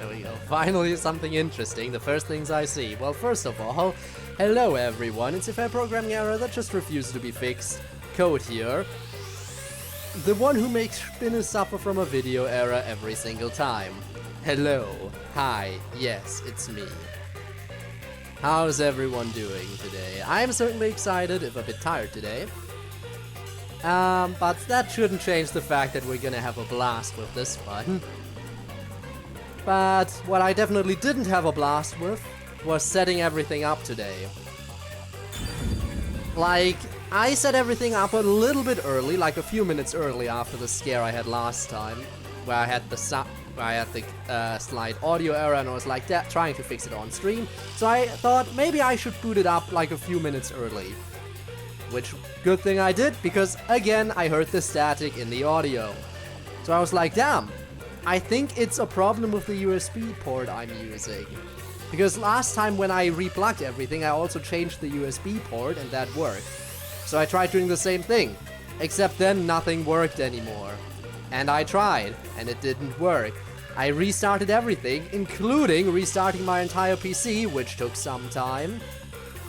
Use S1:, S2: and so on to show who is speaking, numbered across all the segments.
S1: There we go. Finally something interesting. The first things I see. Well, first of all, hello everyone. It's a fair programming error that just refuses to be fixed. CodeErr. The one who makes spinners suffer from a video error every single time. Hello. Hi. Yes, it's me. How's everyone doing today? I'm certainly excited, if a bit tired today. But that shouldn't change the fact that we're gonna have a blast with this one. But what I definitely didn't have a blast with was setting everything up today. Like, I set everything up a little bit early, like a few minutes early after the scare I had last time, where I had the slight audio error and I was like that, trying to fix it on stream. So I thought maybe I should boot it up like a few minutes early. Which, good thing I did, because again I heard the static in the audio. So I was like, damn, I think it's a problem with the USB port I'm using. Because last time when I replugged everything, I also changed the USB port and that worked. So I tried doing the same thing, except then nothing worked anymore. And I tried, and it didn't work. I restarted everything, including restarting my entire PC, which took some time.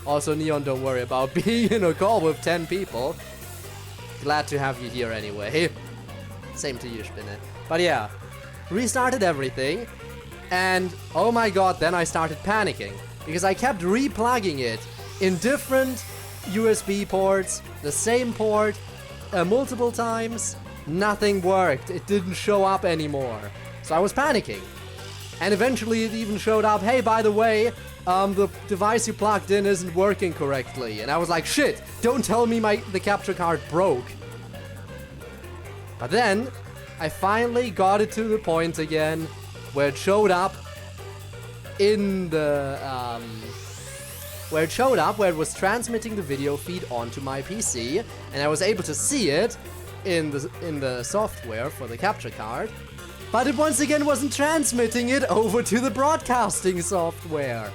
S1: Also, Neon, don't worry about being in a call with 10 people. Glad to have you here anyway. Same to you, Spinne. But yeah, restarted everything, and oh my god, then I started panicking. Because I kept replugging it in different USB ports, the same port, multiple times. Nothing worked. It didn't show up anymore. So I was panicking. And eventually it even showed up, hey, by the way, the device you plugged in isn't working correctly. And I was like, shit, don't tell me the capture card broke. But then I finally got it to the point again where it showed up in the where it was transmitting the video feed onto my PC, and I was able to see it in the software for the capture card, but it once again wasn't transmitting it over to the broadcasting software.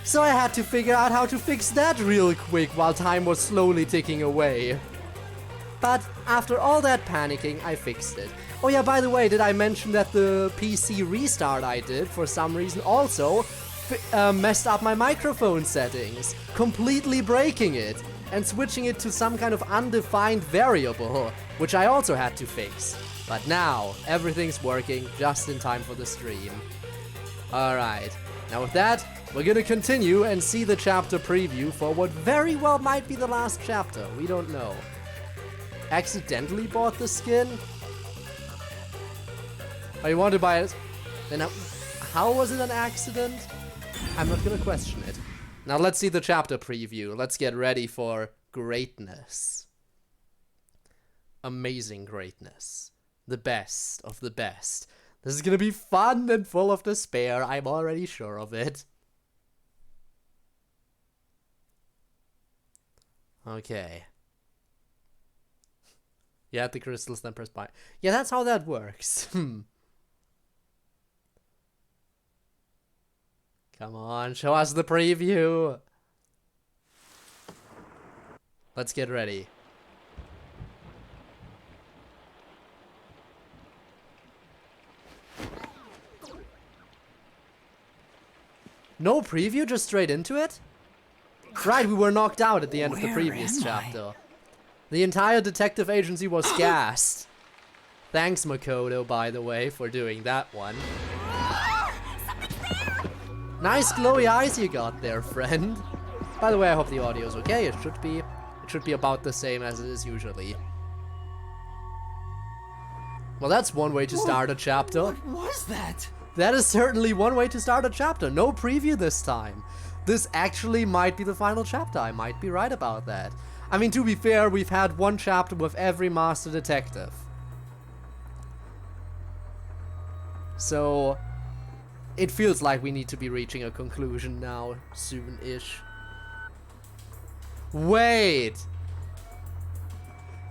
S1: So I had to figure out how to fix that real quick while time was slowly ticking away. But after all that panicking, I fixed it. Oh yeah, by the way, did I mention that the PC restart I did for some reason also messed up my microphone settings, completely breaking it and switching it to some kind of undefined variable, which I also had to fix. But now, everything's working just in time for the stream. Alright, now with that, we're gonna continue and see the chapter preview for what very well might be the last chapter, we don't know. Accidentally bought the skin? Oh, you want to buy it? Then how was it an accident? I'm not gonna question it. Now let's see the chapter preview. Let's get ready for greatness. Amazing greatness. The best of the best. This is gonna be fun and full of despair. I'm already sure of it. Okay. You add the crystals, then press buy. Yeah, that's how that works. Come on, show us the preview. Let's get ready. No preview, just straight into it? Right, we were knocked out at the end of the previous chapter. The entire detective agency was gassed. Thanks, Makoto, by the way, for doing that one. Nice glowy eyes you got there, friend. By the way, I hope the audio's okay. It should be about the same as it is usually. Well, that's one way to start a chapter.
S2: What was that?
S1: That is certainly one way to start a chapter. No preview this time. This actually might be the final chapter. I might be right about that. I mean, to be fair, we've had one chapter with every master detective. So it feels like we need to be reaching a conclusion now, soon-ish. Wait!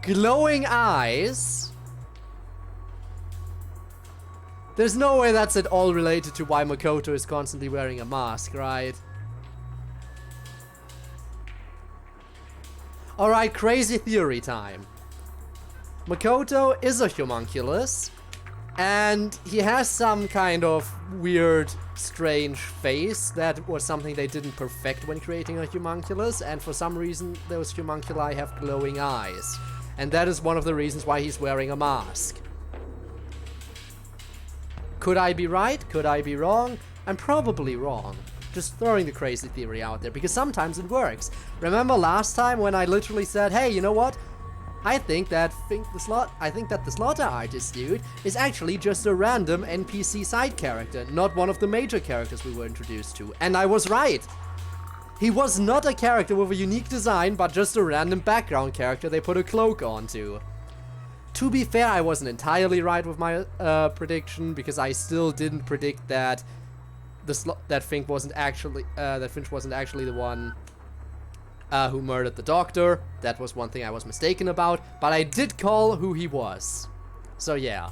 S1: Glowing eyes? There's no way that's at all related to why Makoto is constantly wearing a mask, right? Alright, crazy theory time. Makoto is a homunculus, And he has some kind of weird, strange face. That was something they didn't perfect when creating a homunculus, and for some reason those homunculi have glowing eyes. And that is one of the reasons why he's wearing a mask. Could I be right? Could I be wrong? I'm probably wrong. Just throwing the crazy theory out there, because sometimes it works. Remember last time when I literally said, hey, you know what? I think that the slaughter artist dude is actually just a random NPC side character, not one of the major characters we were introduced to. And I was right. He was not a character with a unique design, but just a random background character they put a cloak onto. To be fair, I wasn't entirely right with my prediction, because I still didn't predict that Finch wasn't actually the one who murdered the doctor. That was one thing I was mistaken about, but I did call who he was. So yeah.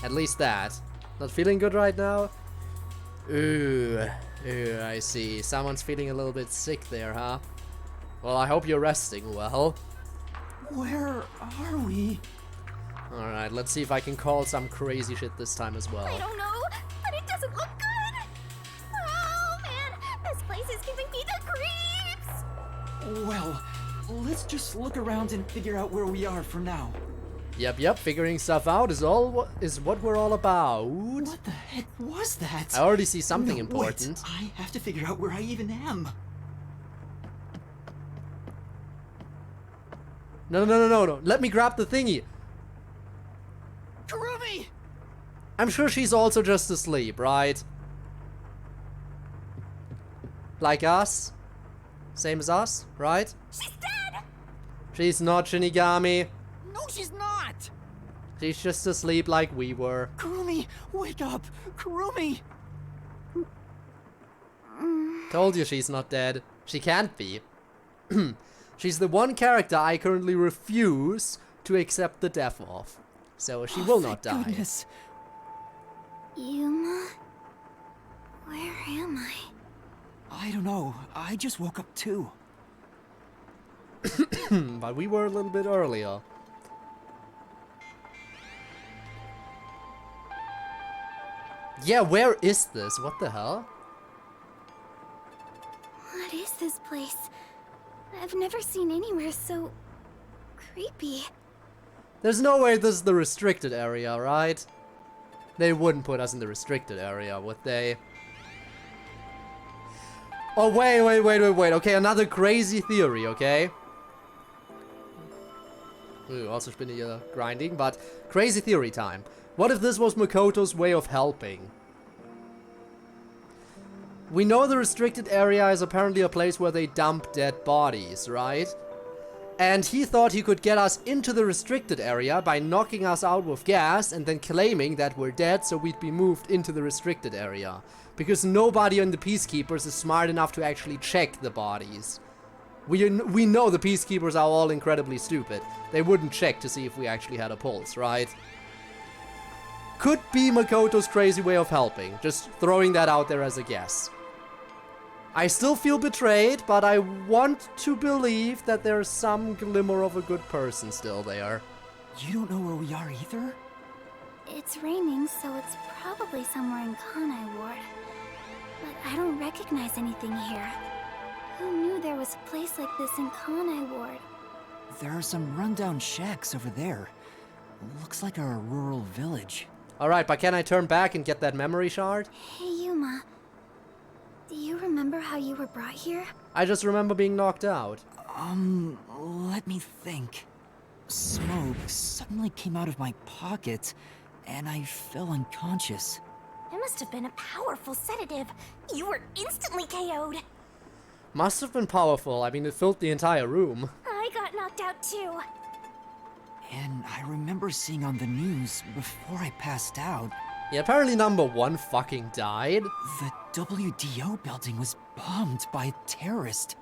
S1: At least that. Not feeling good right now? Ooh, I see. Someone's feeling a little bit sick there, huh? Well, I hope you're resting well.
S2: Where are we?
S1: Alright, let's see if I can call some crazy shit this time as well.
S3: I don't know, but it doesn't look good. Oh man, this place is giving me the creeps.
S2: Well, let's just look around and figure out where we are for now.
S1: Yep, figuring stuff out is what we're all about.
S2: What the heck was that?
S1: I already see something
S2: No,
S1: important.
S2: Wait, I have to figure out where I even am.
S1: No. Let me grab the thingy.
S2: Kurumi!
S1: I'm sure she's also just asleep, right? Like us? Same as us, right?
S3: She's dead.
S1: She's not Shinigami.
S2: No, she's not!
S1: She's just asleep like we were.
S2: Kurumi, wake up! Kurumi!
S1: Told you she's not dead. She can't be. She's the one character I currently refuse to accept the death of. So she will not die.
S2: Goodness.
S3: Yuma, where am I?
S2: I don't know. I just woke up too.
S1: But we were a little bit earlier. Yeah, where is this? What the hell?
S3: What is this place? I've never seen anywhere so creepy.
S1: There's no way this is the restricted area, right? They wouldn't put us in the restricted area, would they? Oh, wait. Okay, another crazy theory, okay? Ooh, also spinning grinding, but crazy theory time. What if this was Makoto's way of helping? We know the restricted area is apparently a place where they dump dead bodies, right? And he thought he could get us into the restricted area by knocking us out with gas and then claiming that we're dead so we'd be moved into the restricted area. Because nobody in the Peacekeepers is smart enough to actually check the bodies. We know the Peacekeepers are all incredibly stupid. They wouldn't check to see if we actually had a pulse, right? Could be Makoto's crazy way of helping. Just throwing that out there as a guess. I still feel betrayed, but I want to believe that there's some glimmer of a good person still there.
S2: You don't know where we are either?
S3: It's raining, so it's probably somewhere in Kanai Ward. But I don't recognize anything here. Who knew there was a place like this in Kanai Ward?
S2: There are some rundown shacks over there. Looks like a rural village.
S1: Alright, but can I turn back and get that memory shard?
S3: Hey Yuma, do you remember how you were brought here?
S1: I just remember being knocked out.
S2: Let me think. Smoke suddenly came out of my pocket, and I fell unconscious.
S3: It must have been a powerful sedative. You were instantly KO'd.
S1: Must have been powerful. I mean, it filled the entire room.
S3: I got knocked out too.
S2: And I remember seeing on the news before I passed out,
S1: Yeah, apparently number one fucking died.
S2: the WDO building was bombed by a terrorist.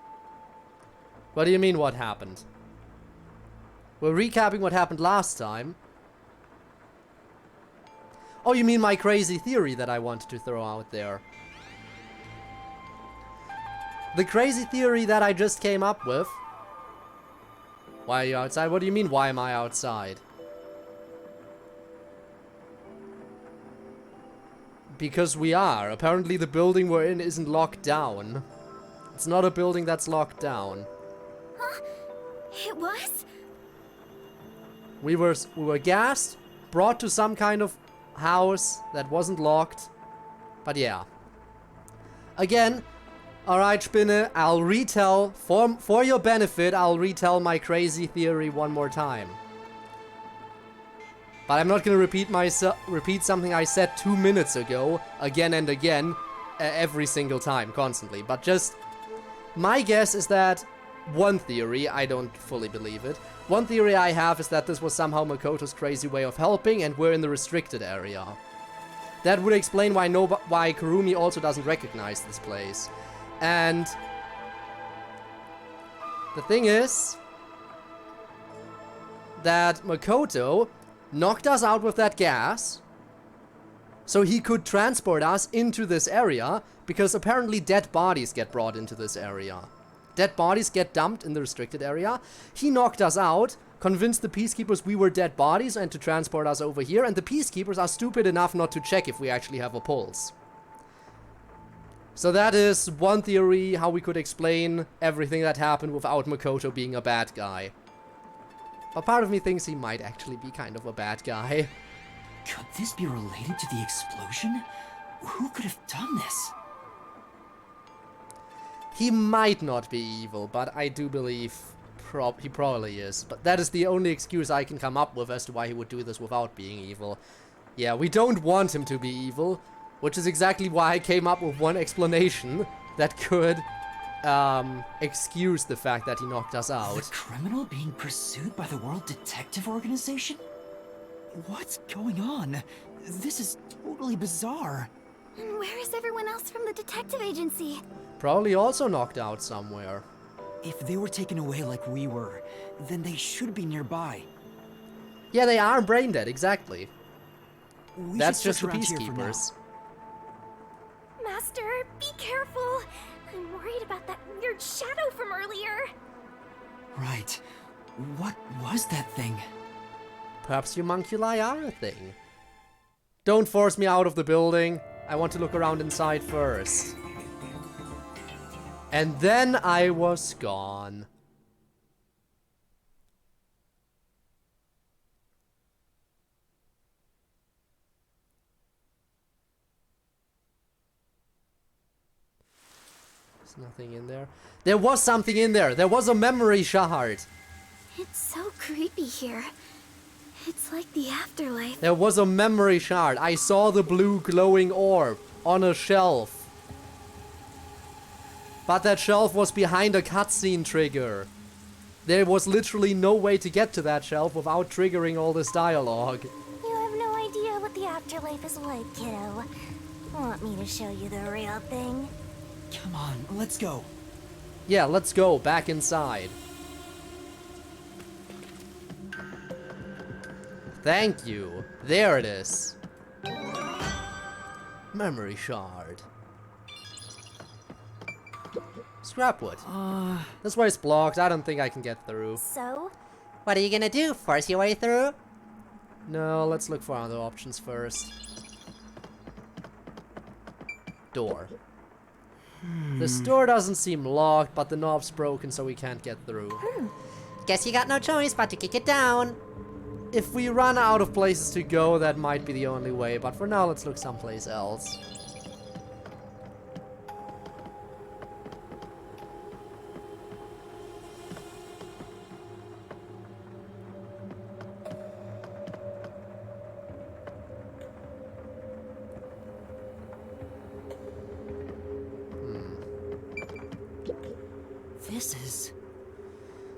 S1: What do you mean, what happened? We're recapping what happened last time. Oh, you mean my crazy theory that I wanted to throw out there? The crazy theory that I just came up with. Why are you outside? What do you mean, why am I outside? Because we are. Apparently the building we're in isn't locked down. It's not a building that's locked down.
S3: Huh? It was?
S1: We were gassed, brought to some kind of house that wasn't locked. But yeah. Again, alright Spinne, I'll retell, for your benefit, I'll retell my crazy theory one more time. But I'm not gonna repeat something I said 2 minutes ago, again and again, every single time, constantly. But just, my guess is that one theory, I don't fully believe it, one theory I have is that this was somehow Makoto's crazy way of helping and we're in the restricted area. That would explain why why Kurumi also doesn't recognize this place. And the thing is that Makoto knocked us out with that gas so he could transport us into this area, because apparently dead bodies get brought into this area. Dead bodies get dumped in the restricted area. He knocked us out, convinced the peacekeepers we were dead bodies and to transport us over here, and the peacekeepers are stupid enough not to check if we actually have a pulse. So that is one theory how we could explain everything that happened without Makoto being a bad guy. But part of me thinks he might actually be kind of a bad guy.
S2: Could this be related to the explosion? Who could have done this?
S1: He might not be evil, but I do believe he probably is. But that is the only excuse I can come up with as to why he would do this without being evil. Yeah, we don't want him to be evil, which is exactly why I came up with one explanation that could excuse the fact that he knocked us out.
S2: The criminal being pursued by the World Detective Organization? What's going on? This is totally bizarre.
S3: And where is everyone else from the detective agency?
S1: Probably also knocked out somewhere.
S2: If they were taken away like we were, then they should be nearby.
S1: Yeah, they are brain dead, exactly. That's just the
S2: around here for now.
S1: peacekeepers.
S3: Master, be careful. I'm worried about that weird shadow from earlier.
S2: Right. What was that thing?
S1: Perhaps homunculi are a thing. Don't force me out of the building. I want to look around inside first. And then I was gone. There's nothing in there. There was something in there. There was a memory shard.
S3: It's so creepy here. It's like the afterlife.
S1: There was a memory shard. I saw the blue glowing orb on a shelf. But that shelf was behind a cutscene trigger. There was literally no way to get to that shelf without triggering all this dialogue.
S3: You have no idea what the afterlife is like, kiddo. Want me to show you the real thing?
S2: Come on, let's go.
S1: Yeah, let's go back inside. Thank you. There it is. Memory shard. Scrapwood. This way's blocked. I don't think I can get through.
S3: So?
S4: What are you gonna do? Force your way through?
S1: No, let's look for other options first. Door. This door doesn't seem locked, but the knob's broken, so we can't get through.
S4: Guess you got no choice but to kick it down.
S1: If we run out of places to go, that might be the only way, but for now, let's look someplace else.
S2: This is...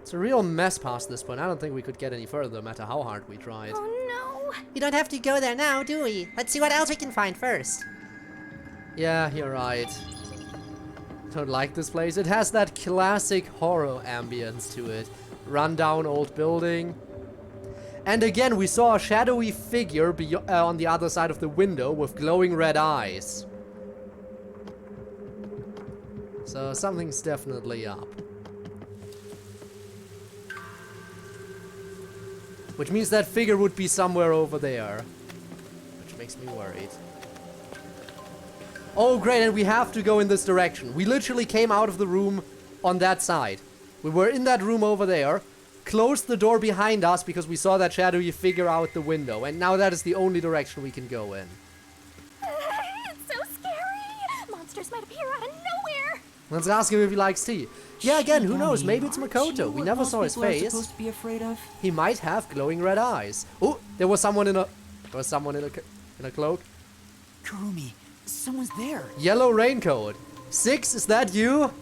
S1: It's a real mess past this point. I don't think we could get any further, no matter how hard we tried.
S3: Oh no!
S4: We don't have to go there now, do we? Let's see what else we can find first.
S1: Yeah, you're right. Don't like this place. It has that classic horror ambience to it. Run-down old building. And again, we saw a shadowy figure on the other side of the window with glowing red eyes. So something's definitely up. Which means that figure would be somewhere over there. Which makes me worried. Oh, great, and we have to go in this direction. We literally came out of the room on that side. We were in that room over there, closed the door behind us because we saw that shadowy figure out the window, and now that is the only direction we can go in.
S3: It's so scary! Monsters might appear out of nowhere!
S1: Let's ask him if he likes tea. Yeah, again, who knows? Maybe it's
S2: Aren't you
S1: Makoto. We
S2: what
S1: never
S2: most
S1: saw his
S2: people are
S1: face.
S2: supposed to be afraid of?
S1: He might have glowing red eyes. Oh, there was someone in a cloak.
S2: Kurumi, someone's there.
S1: Yellow raincoat. 6, is that you?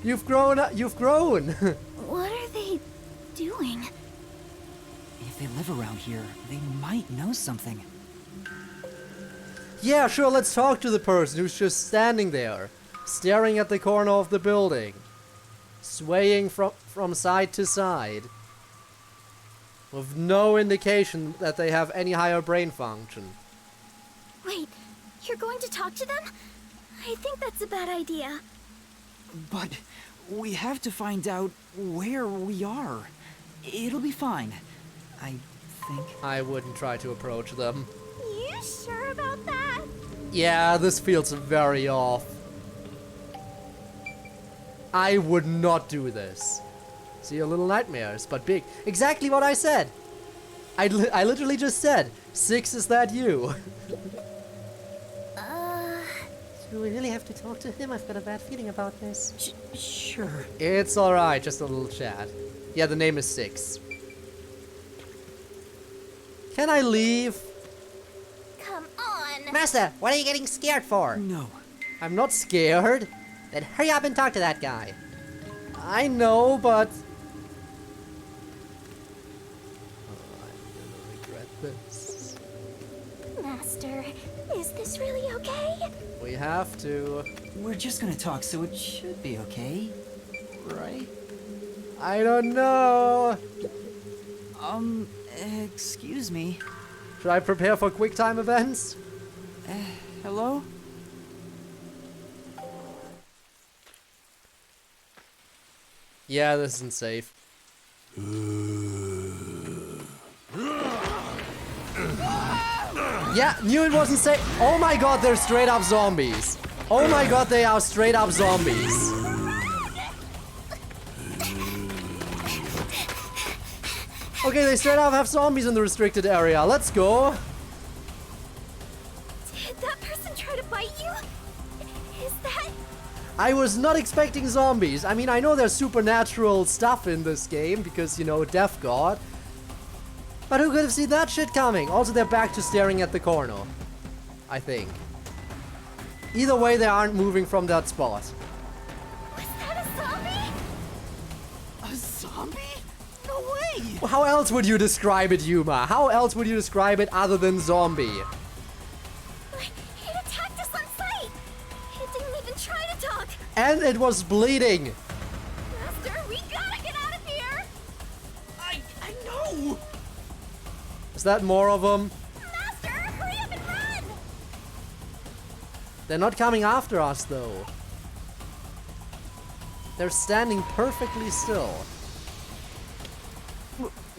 S1: You've grown. You've grown.
S3: What are they doing?
S2: If they live around here, they might know something.
S1: Yeah, sure. Let's talk to the person who's just standing there, staring at the corner of the building, swaying from side to side, with no indication that they have any higher brain function.
S3: Wait, you're going to talk to them? I think that's a bad idea.
S2: But we have to find out where we are. It'll be fine, I think.
S1: I wouldn't try to approach them.
S3: You sure about that?
S1: Yeah, this feels very off. I would not do this. See your little nightmares, but big. Exactly what I said. I literally just said, 6, is that you?
S4: Do we really have to talk to him? I've got a bad feeling about this.
S2: Sure.
S1: It's alright, just a little chat. Yeah, the name is 6. Can I leave?
S3: Come on!
S4: Master, what are you getting scared for?
S2: No.
S1: I'm not scared.
S4: Then hurry up and talk to that guy.
S1: I know, but... Oh, I'm gonna regret this.
S3: Master, is this really okay?
S1: We have to...
S2: We're just gonna talk, so it should be okay. Right?
S1: I don't know.
S2: Excuse me.
S1: Should I prepare for quick time events?
S2: Hello?
S1: Yeah, this isn't safe. Yeah, knew it wasn't safe. Oh my god, they're straight up zombies. Oh my god, they are straight up zombies. Okay, they straight up have zombies in the restricted area. Let's go.
S3: Did that person try to bite you? Is that...
S1: I was not expecting zombies. I mean, I know there's supernatural stuff in this game because, you know, Death God. But who could have seen that shit coming? Also, they're back to staring at the corner. I think. Either way, they aren't moving from that spot.
S3: Was that a zombie?
S2: A zombie? No way!
S1: Well, how else would you describe it, Yuma? How else would you describe it other than zombie?
S3: It attacked us on sight! It didn't even try to talk!
S1: And it was bleeding.
S3: Master, we gotta get out of here!
S2: I know!
S1: Is that more of them?
S3: Master, hurry up and run!
S1: They're not coming after us, though. They're standing perfectly still.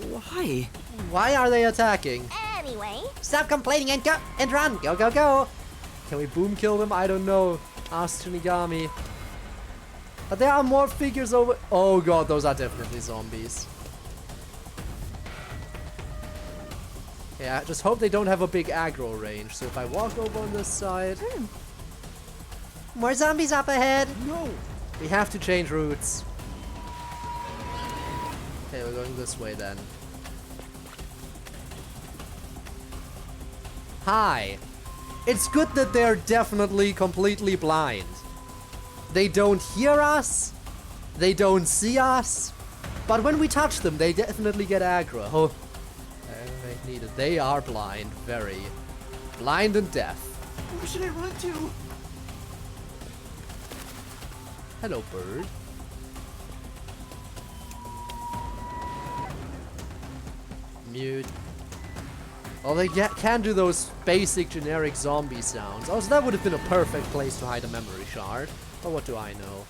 S2: Why?
S1: Why are they attacking?
S3: Anyway,
S4: Stop complaining and go and run. Go, go, go.
S1: Can we boom kill them? I don't know. Ask Shinigami. But there are more figures over. Oh god, those are definitely zombies. Yeah, I just hope they don't have a big aggro range. So if I walk over on this side.
S4: More zombies up ahead.
S1: No! We have to change routes. Okay, we're going this way then. Hi. It's good that they're definitely completely blind. They don't hear us. They don't see us. But when we touch them, they definitely get aggro. Oh, I need it. They are blind. Very. Blind and deaf.
S2: Where should I run to?
S1: Hello, bird. Mute. Well, they can do those basic generic zombie sounds. Oh, so that would have been a perfect place to hide a memory shard. But what do I know?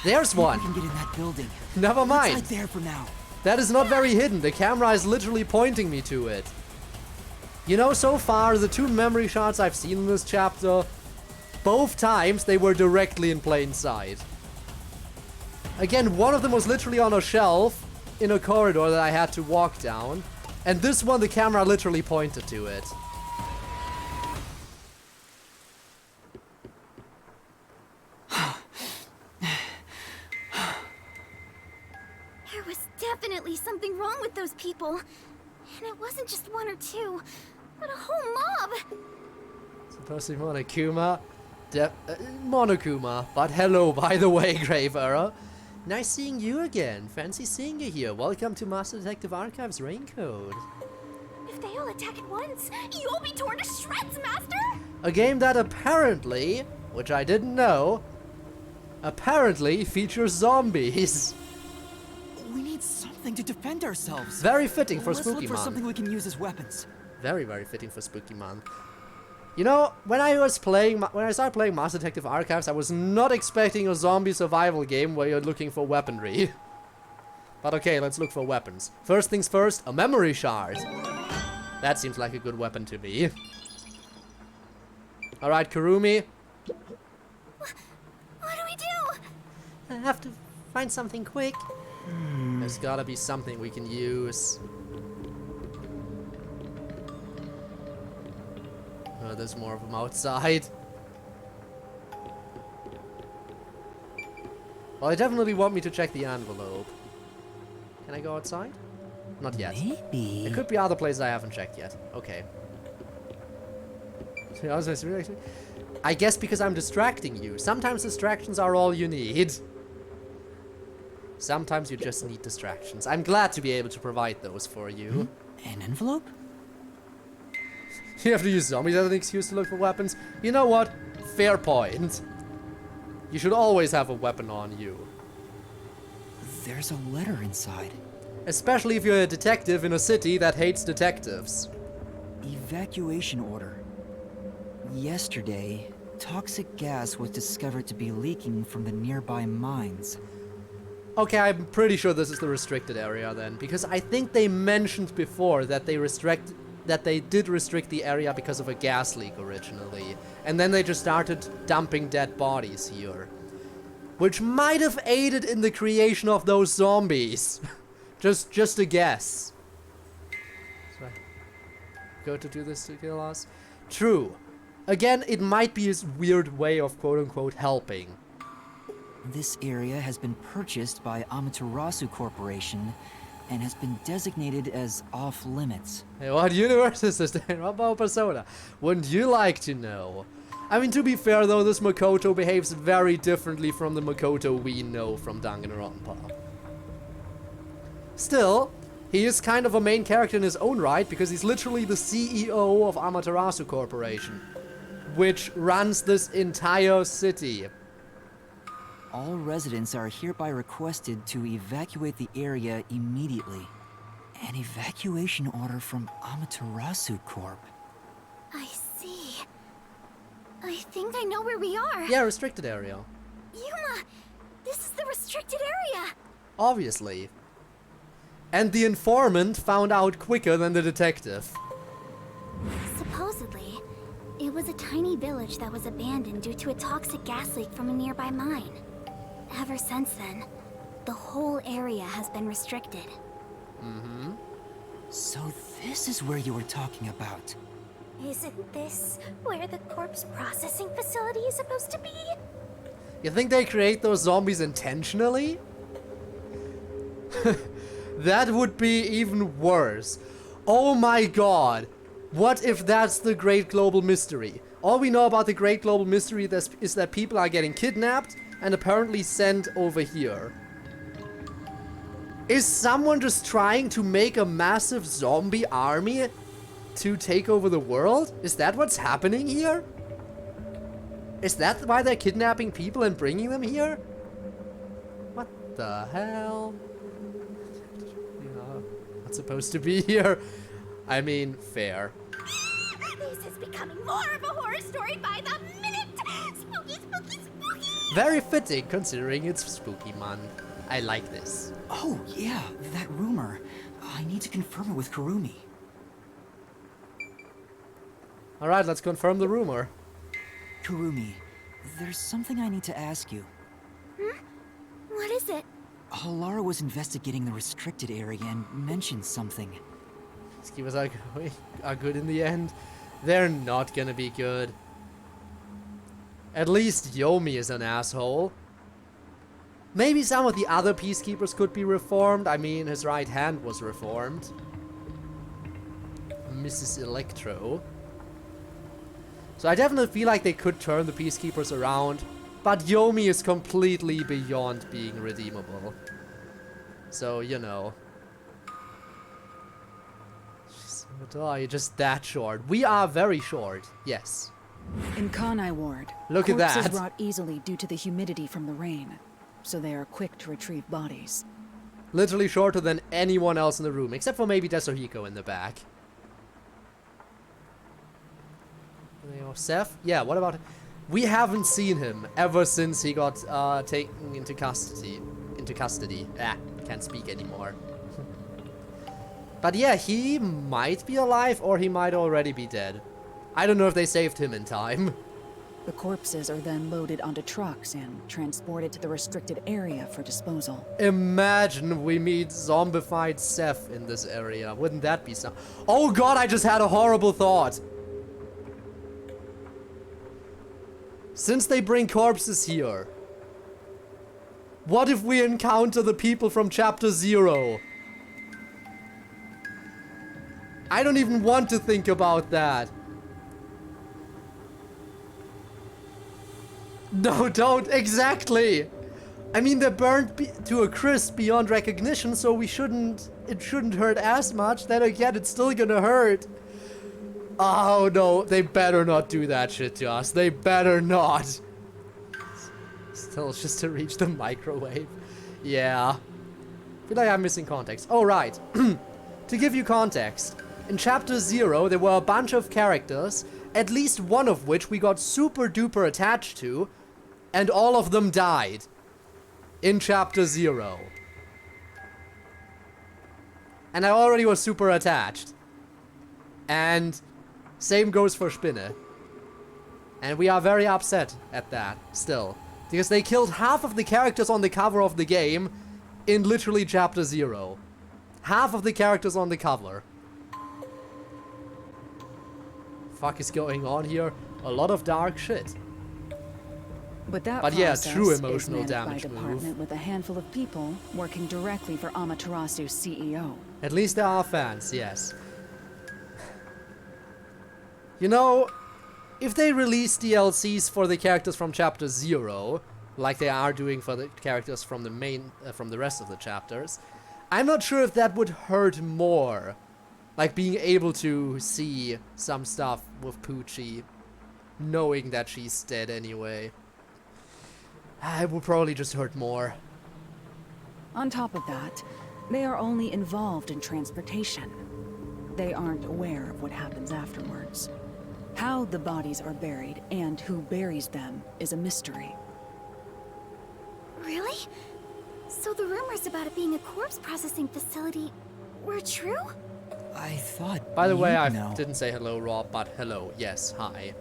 S1: There's one.
S2: I can get in that building.
S1: Never mind.
S2: Let's hide there for now.
S1: That is not very hidden. The camera is literally pointing me to it. You know, so far, the 2 memory shards I've seen in this chapter, both times they were directly in plain sight. Again, one of them was literally on a shelf in a corridor that I had to walk down. And this one, the camera literally pointed to it.
S3: There was definitely something wrong with those people. And it wasn't just 1 or 2, but a whole mob.
S1: Supposed to be Monokuma. Monokuma. But hello, by the way, CodeErr. Nice seeing you again. Fancy seeing you here. Welcome to Master Detective Archive's Raincode.
S3: If they all attack at once, you'll be torn to shreds, Master!
S1: A game that apparently, which I didn't know, apparently features zombies.
S2: We need something to defend ourselves.
S1: Very fitting for
S2: Let's
S1: Spooky
S2: look for
S1: Month.
S2: something we can use as weapons.
S1: Very, very fitting for Spooky Month. You know, when I started playing Master Detective Archives, I was not expecting a zombie survival game where you're looking for weaponry. But okay, let's look for weapons. First things first, a memory shard. That seems like a good weapon to me. Alright, Kurumi.
S3: What do we do?
S4: I have to find something quick.
S1: There's gotta be something we can use. Oh, there's more of them outside. Well, they definitely want me to check the envelope. Can I go outside? Not yet.
S2: Maybe.
S1: There could be other places I haven't checked yet. Okay. I guess because I'm distracting you. Sometimes distractions are all you need. Sometimes you just need distractions. I'm glad to be able to provide those for you.
S2: An envelope?
S1: You have to use zombies as an excuse to look for weapons. You know what? Fair point. You should always have a weapon on you.
S2: There's a letter inside.
S1: Especially if you're a detective in a city that hates detectives.
S2: Evacuation order. Yesterday, toxic gas was discovered to be leaking from the nearby mines.
S1: Okay, I'm pretty sure this is the restricted area then, because I think they mentioned before that they did restrict the area because of a gas leak originally, and then they just started dumping dead bodies here, which might have aided in the creation of those zombies. just a guess. So I go to do this to kill us? True. Again, it might be a weird way of quote-unquote helping.
S2: This area has been purchased by Amaterasu Corporation and has been designated as off-limits.
S1: Hey, what universe is this? What about Persona? Wouldn't you like to know? I mean, to be fair though, this Makoto behaves very differently from the Makoto we know from Danganronpa. Still, he is kind of a main character in his own right because he's literally the CEO of Amaterasu Corporation, which runs this entire city.
S2: All residents are hereby requested to evacuate the area immediately. An evacuation order from Amaterasu Corp.
S3: I see. I think I know where we are.
S1: Yeah, restricted area.
S3: Yuma, this is the restricted area.
S1: Obviously. And the informant found out quicker than the detective.
S3: Supposedly, it was a tiny village that was abandoned due to a toxic gas leak from a nearby mine. Ever since then, the whole area has been restricted.
S1: Mm-hmm.
S2: So this is where you were talking about.
S3: Isn't this where the corpse processing facility is supposed to be?
S1: You think they create those zombies intentionally? That would be even worse. Oh my god. What if that's the great global mystery? All we know about the great global mystery is that people are getting kidnapped and apparently sent over here. Is someone just trying to make a massive zombie army to take over the world? Is that what's happening here? Is that why they're kidnapping people and bringing them here? What the hell? Not supposed to be here. I mean, fair.
S3: This is becoming more of a horror story by the minute! Spooky, spooky, spooky!
S1: Very fitting considering it's Spooky Month. I like this.
S2: Oh, yeah, that rumor. I need to confirm it with Kurumi.
S1: Alright, let's confirm the rumor.
S2: Kurumi, there's something I need to ask you.
S3: What is it?
S2: Halara was investigating the restricted area and mentioned something.
S1: Schemers are good in the end. They're not gonna be good. At least Yomi is an asshole. Maybe some of the other peacekeepers could be reformed. I mean, his right hand was reformed. Mrs. Electro. So I definitely feel like they could turn the peacekeepers around. But Yomi is completely beyond being redeemable. So, you know. Oh, you're just that short. We are very short, yes.
S5: In Kanai Ward,
S1: Look at
S5: corpses
S1: that.
S5: rot easily due to the humidity from the rain, so they are quick to retrieve bodies.
S1: Literally shorter than anyone else in the room, except for maybe Tetsuhiko in the back. You know, Seth? Yeah, what about... We haven't seen him ever since he got taken into custody. Can't speak anymore. But yeah, he might be alive or he might already be dead. I don't know if they saved him in time.
S5: The corpses are then loaded onto trucks and transported to the restricted area for disposal.
S1: Imagine we meet zombified Seth in this area. Wouldn't that be some... Oh god, I just had a horrible thought. Since they bring corpses here, what if we encounter the people from Chapter 0? I don't even want to think about that. No, don't. Exactly. I mean, they're burnt to a crisp beyond recognition, so it shouldn't hurt as much. Then again, it's still gonna hurt. Oh no, they better not do that shit to us. They better not. Still, just to reach the microwave. Yeah. I feel like I'm missing context. Oh, right. To give you context, in Chapter 0, there were a bunch of characters, at least one of which we got super duper attached to, and all of them died. In Chapter 0. And I already was super attached. And same goes for Spinne. And we are very upset at that, still. Because they killed half of the characters on the cover of the game in literally Chapter 0. Half of the characters on the cover. Fuck is going on here? A lot of dark shit.
S5: But
S1: yeah, true
S5: process
S1: emotional
S5: is managed
S1: damage
S5: by a department
S1: move.
S5: with a handful of people working directly for Amaterasu's CEO.
S1: At least there are fans, yes. You know, if they release DLCs for the characters from Chapter 0, like they are doing for the characters from the main, from the rest of the chapters, I'm not sure if that would hurt more. Like being able to see some stuff with Poochie, knowing that she's dead anyway. It would probably just hurt more.
S5: On top of that, they are only involved in transportation. They aren't aware of what happens afterwards. How the bodies are buried and who buries them is a mystery.
S3: Really? So the rumors about it being a corpse processing facility were true?
S2: I thought.
S1: By the way, I
S2: you'd know.
S1: didn't say hello, Rob, but hello, yes, hi.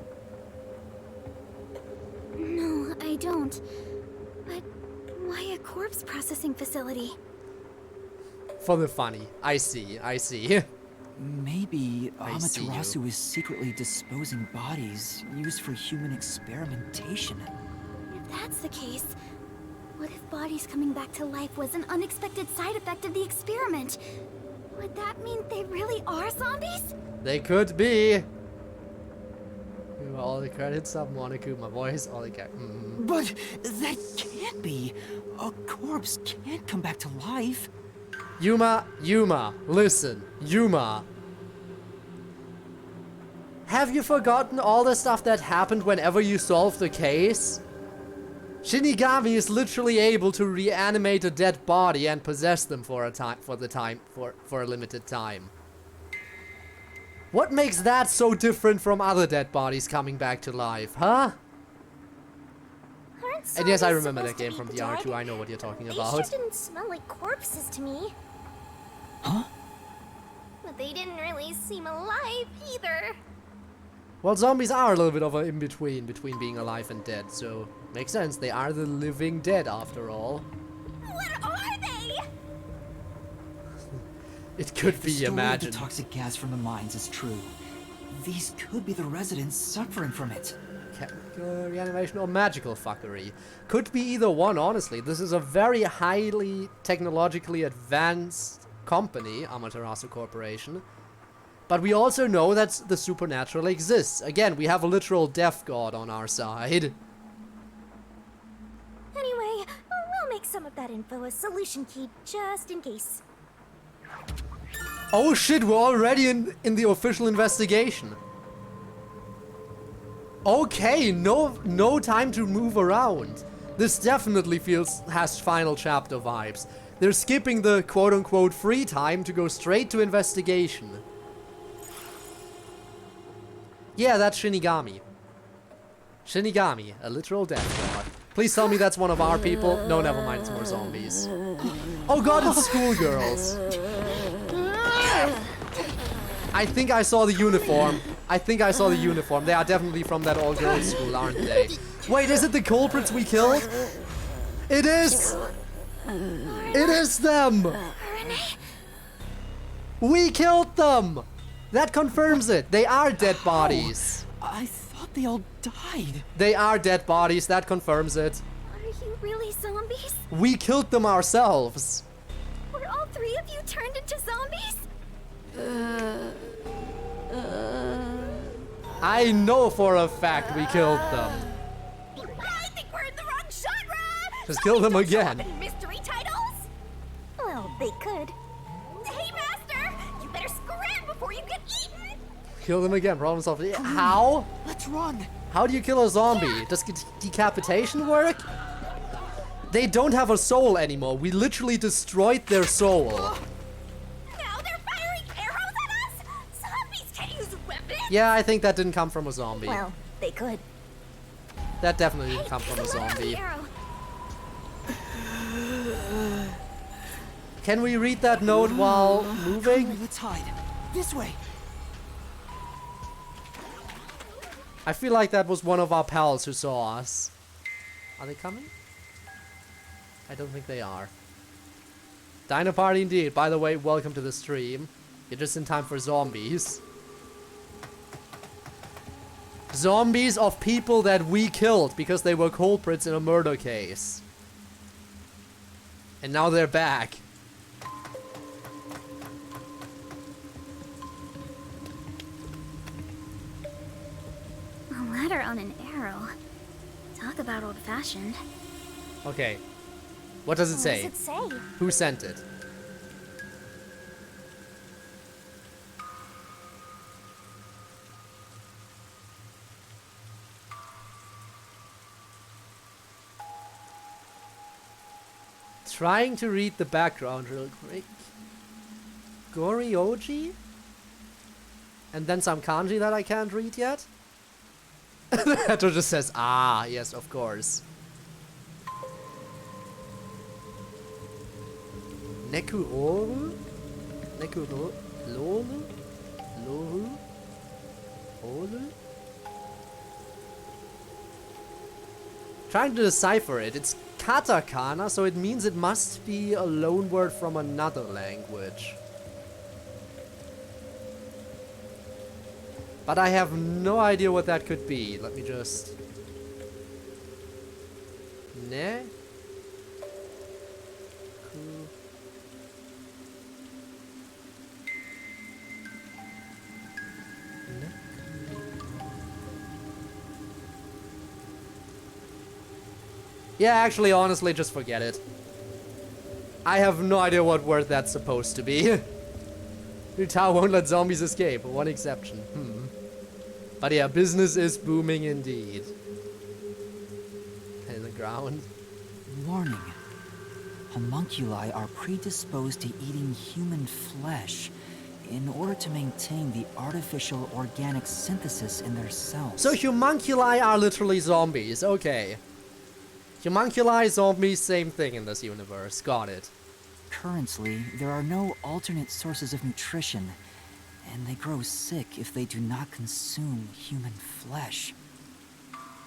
S3: No, I don't. But why a corpse processing facility?
S1: For the funny. I see, I see.
S2: Maybe
S1: I see you.
S2: Amaterasu is secretly disposing bodies used for human experimentation.
S3: If that's the case, what if bodies coming back to life was an unexpected side effect of the experiment? Would that mean they really are zombies?
S1: They could be. All the credits of Monokuma voice, all the
S2: But that can't be. A corpse can't come back to life.
S1: Yuma, listen, Yuma. Have you forgotten all the stuff that happened whenever you solved the case? Shinigami is literally able to reanimate a dead body and possess them for a limited time. What makes that so different from other dead bodies coming back to life, huh?
S3: Aren't
S1: And yes, I
S3: zombies
S1: remember that
S3: supposed to
S1: game
S3: be
S1: from
S3: dead?
S1: DR2, I know what you're talking
S3: They
S1: about.
S3: sure didn't smell like corpses to me.
S2: Huh?
S3: But they didn't really seem alive either.
S1: Well, zombies are a little bit of an in-between, between being alive and dead, so makes sense. They are the living dead, after all.
S3: What are they?
S1: It could
S2: If
S1: be,
S2: the story
S1: imagine.
S2: of the toxic gas from the mines is true, these could be the residents suffering from it.
S1: Chemical reanimation or magical fuckery. Could be either one, honestly. This is a very highly technologically advanced company, Amaterasu Corporation. But we also know that the supernatural exists. Again, we have a literal death god on our side.
S3: Anyway, we'll make some of that info a solution key just in case.
S1: Oh shit, we're already in the official investigation. Okay, no time to move around. This definitely has final chapter vibes. They're skipping the quote-unquote free time to go straight to investigation. Yeah, that's Shinigami. Shinigami, a literal death god. Please tell me that's one of our people. No, never mind, it's more zombies. Oh god, it's schoolgirls. I think I saw the uniform. They are definitely from that all-girls school, aren't they? Wait, is it the culprits we killed? It is! It is them! We killed them! That confirms it. They are dead bodies.
S2: I thought they all died.
S1: They are dead bodies. That confirms it.
S3: Are you really zombies?
S1: We killed them ourselves.
S3: Were all three of you turned into zombies?
S1: I know for a fact we killed them.
S3: I think we're in the wrong genre!
S1: Just kill them
S3: Zombies don't show
S1: again.
S3: up in mystery titles? Well, they could. Hey, Master! You better scram before you get eaten!
S1: Kill them again. Problem solved. How?
S2: Let's run.
S1: How do you kill a zombie? Does decapitation work? They don't have a soul anymore. We literally destroyed their soul.
S3: Now they're firing arrows at us? Zombies can't use weapons!
S1: Yeah, I think that didn't come from a zombie.
S3: Well, they could.
S1: That definitely didn't come
S3: Hey,
S1: from a
S3: let out
S1: zombie.
S3: the arrow.
S1: Can we read that note while moving?
S2: Let's hide. This way.
S1: I feel like that was one of our pals who saw us. Are they coming? I don't think they are. Dino Party indeed. By the way, welcome to the stream. You're just in time for zombies. Zombies of people that we killed because they were culprits in a murder case. And now they're back.
S3: A ladder on an arrow. Talk about old-fashioned.
S1: Okay. What does it say?
S3: What does it say?
S1: Who sent it? Trying to read the background real quick. Goryoji? And then some kanji that I can't read yet? That just says, ah, yes, of course. Nekuoru? Nekuoru? Loru? Loru? Oru? Trying to decipher it. It's katakana, so it means it must be a loan word from another language. But I have no idea what that could be. Let me just... Ne? Ku... Ne? Yeah, actually, honestly, just forget it. I have no idea what word that's supposed to be. Utah won't let zombies escape. One exception. But yeah, business is booming indeed. In the ground.
S2: Warning. Homunculi are predisposed to eating human flesh in order to maintain the artificial organic synthesis in their cells.
S1: So homunculi are literally zombies. Okay. Homunculi, zombies, same thing in this universe. Got it.
S2: Currently, there are no alternate sources of nutrition, and they grow sick if they do not consume human flesh.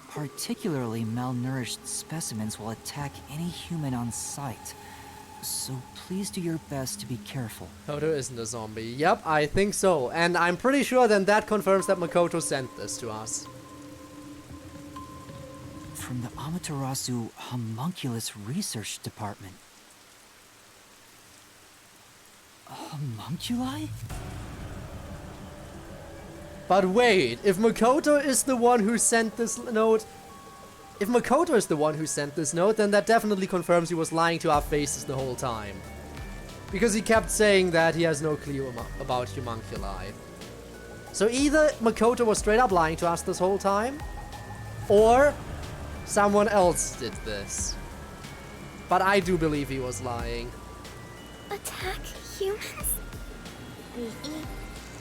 S2: Particularly malnourished specimens will attack any human on sight, so please do your best to be careful.
S1: Makoto isn't a zombie. Yep, I think so. And I'm pretty sure then that confirms that Makoto sent this to us.
S2: From the Amaterasu Homunculus Research Department. Homunculi?
S1: But wait, if Makoto is the one who sent this note... If Makoto is the one who sent this note, then that definitely confirms he was lying to our faces the whole time. Because he kept saying that he has no clue about homunculi. So either Makoto was straight up lying to us this whole time, or someone else did this. But I do believe he was lying.
S3: Attack humans? They eat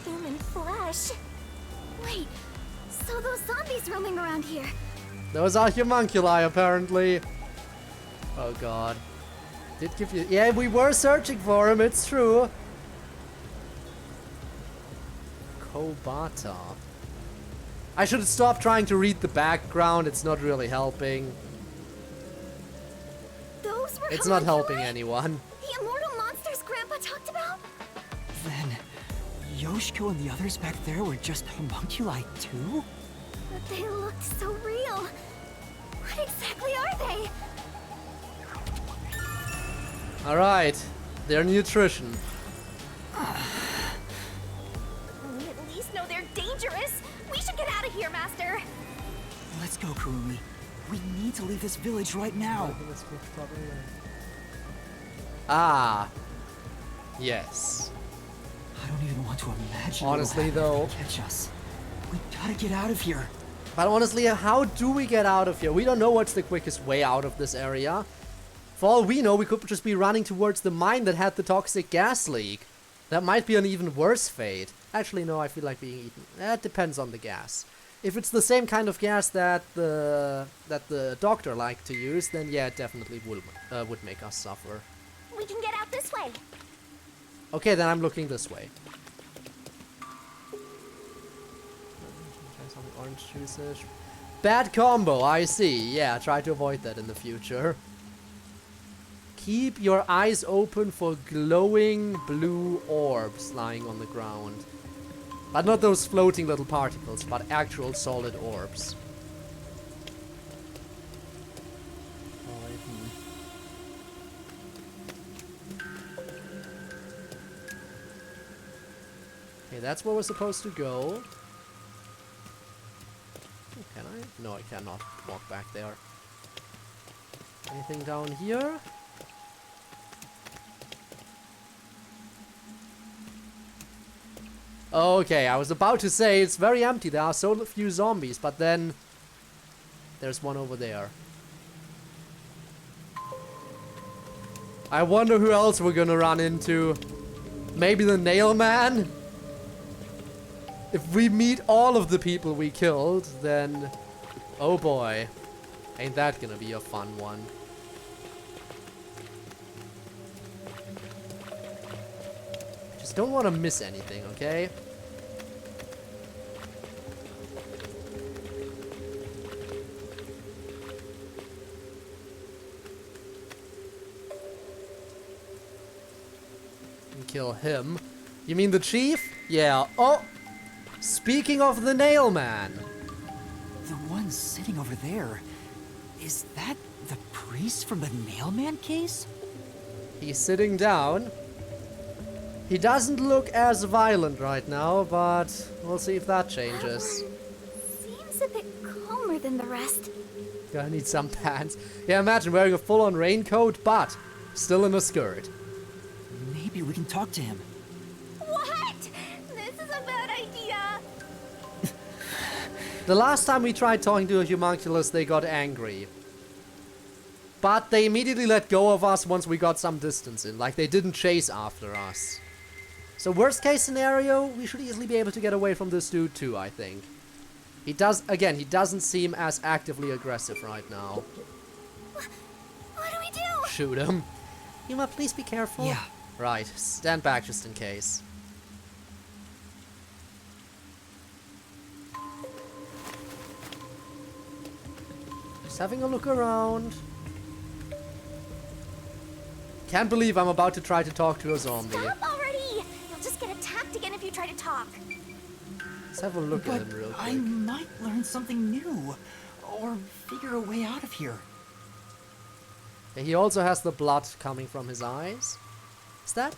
S3: human flesh. Wait, so those zombies roaming around here.
S1: Those are homunculi, apparently. Oh god. Did give you... Yeah, we were searching for him, it's true. Kobata. I should stop trying to read the background, it's not really helping.
S3: Those were
S1: It's not helping
S3: homunculi?
S1: anyone.
S3: The immortal monsters Grandpa talked about?
S2: Then, Yoshiko and the others back there were just homunculi too?
S3: But they looked so real. What exactly are they?
S1: Alright, their nutrition.
S3: We at least know they're dangerous. We should get out of here, Master.
S2: Let's go, Kurumi. We need to leave this village right now.
S1: Ah. Yes.
S2: I don't even want to imagine
S1: Honestly,
S2: what'll happen
S1: though.
S2: if they catch us. We gotta get out of here.
S1: But honestly, how do we get out of here? We don't know what's the quickest way out of this area. For all we know, we could just be running towards the mine that had the toxic gas leak. That might be an even worse fate. Actually, no, I feel like being eaten. That depends on the gas. If it's the same kind of gas that the doctor liked to use, then yeah, it definitely would make us suffer.
S3: We can get out this way.
S1: Okay, then I'm looking this way. Some orange juices. Bad combo, I see. Yeah, try to avoid that in the future. Keep your eyes open for glowing blue orbs lying on the ground. But not those floating little particles, but actual solid orbs. Okay, that's where we're supposed to go. Can I? No, I cannot walk back there. Anything down here? Okay, I was about to say it's very empty. There are so few zombies, but then there's one over there. I wonder who else we're gonna run into. Maybe the nail man? If we meet all of the people we killed, then oh boy, ain't that gonna be a fun one. Just don't want to miss anything, okay? And kill him. You mean the chief? Yeah. Oh! Speaking of the nail man.
S2: The one sitting over there, is that the priest from the Nailman case?
S1: He's sitting down. He doesn't look as violent right now, but we'll see if that changes.
S3: Seems a bit calmer than the rest.
S1: Gonna need some pants. Yeah, imagine wearing a full-on raincoat, but still in a skirt.
S2: Maybe we can talk to him.
S3: What? This is a bad idea.
S1: The last time we tried talking to a homunculus, they got angry. But they immediately let go of us once we got some distance in. Like, they didn't chase after us. So worst case scenario, we should easily be able to get away from this dude too, I think. He doesn't seem as actively aggressive right now.
S3: What do we do?
S1: Shoot him.
S4: Yuma, please be careful.
S2: Yeah.
S1: Right, stand back just in case. having a look around. Can't believe I'm about to try to talk to a zombie.
S3: Stop already! You'll just get attacked again if you try to talk.
S1: Let's have a look at him real
S2: I
S1: quick.
S2: might learn something new, or figure a way out of here.
S1: He also has the blood coming from his eyes. Is that?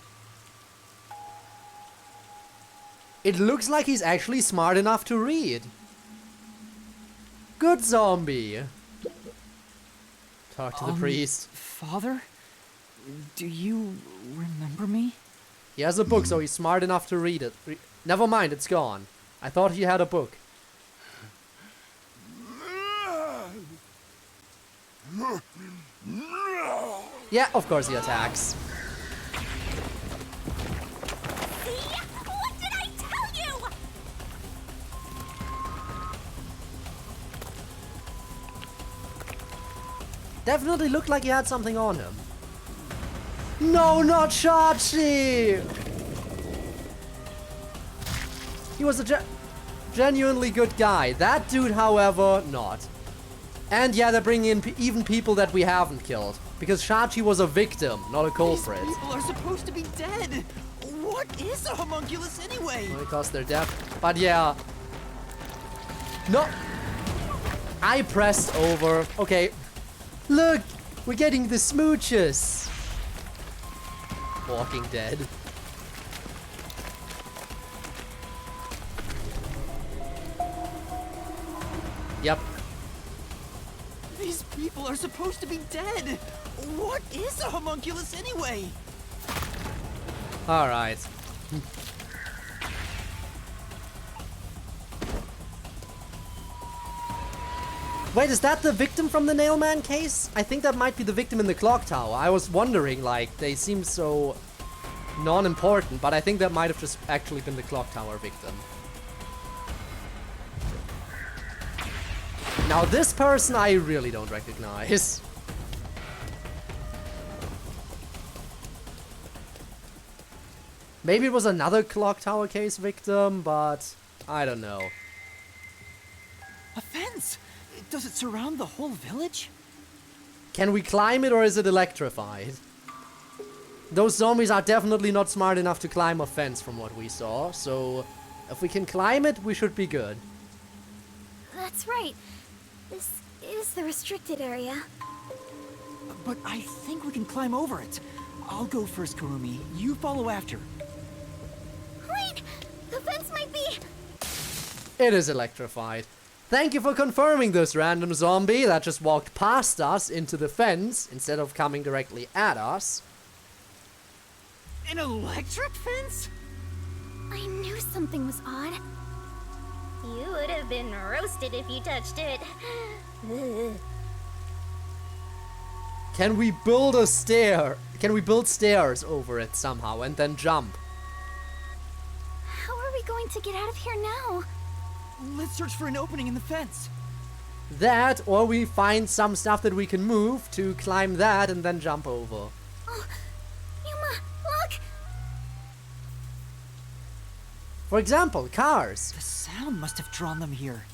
S1: It looks like he's actually smart enough to read. Good zombie. Talk to the priest.
S2: Father? Do you remember me?
S1: He has a book, so he's smart enough to read it. Never mind, it's gone. I thought he had a book. Yeah, of course he attacks.
S3: See? What did I tell you?
S1: Definitely looked like he had something on him. No, not Chachi! He was a genuinely good guy. That dude, however, not. And yeah, they're bringing in even people that we haven't killed. Because Chachi was a victim, not a culprit.
S2: These people are supposed to be dead. What is a homunculus anyway?
S1: Well, because they're deaf. But yeah. No! I pressed over. Okay. Look! We're getting the smooches! Walking Dead. Yep.
S2: These people are supposed to be dead. What is a homunculus anyway?
S1: Alright. Wait, is that the victim from the Nailman case? I think that might be the victim in the clock tower. I was wondering, like, they seem so non-important, but I think that might have just actually been the clock tower victim. Now this person I really don't recognize. Maybe it was another clock tower case victim, but I don't know.
S2: A fence? Does it surround the whole village?
S1: Can we climb it or is it electrified? Those zombies are definitely not smart enough to climb a fence from what we saw, so if we can climb it, we should be good.
S3: That's right. This is the restricted area.
S2: But I think we can climb over it. I'll go first, Kurumi. You follow after.
S3: Wait! The fence might be...
S1: It is electrified. Thank you for confirming this, random zombie that just walked past us into the fence instead of coming directly at us.
S2: An electric fence?
S3: I knew something was odd.
S6: You would have been roasted if you touched it. Ugh.
S1: Can we build a stair? Can we build stairs over it somehow and then jump?
S3: How are we going to get out of here now?
S2: Let's search for an opening in the fence.
S1: That, or we find some stuff that we can move to climb that and then jump over.
S3: Oh, Yuma, look!
S1: For example, cars.
S2: The sound must have drawn them here.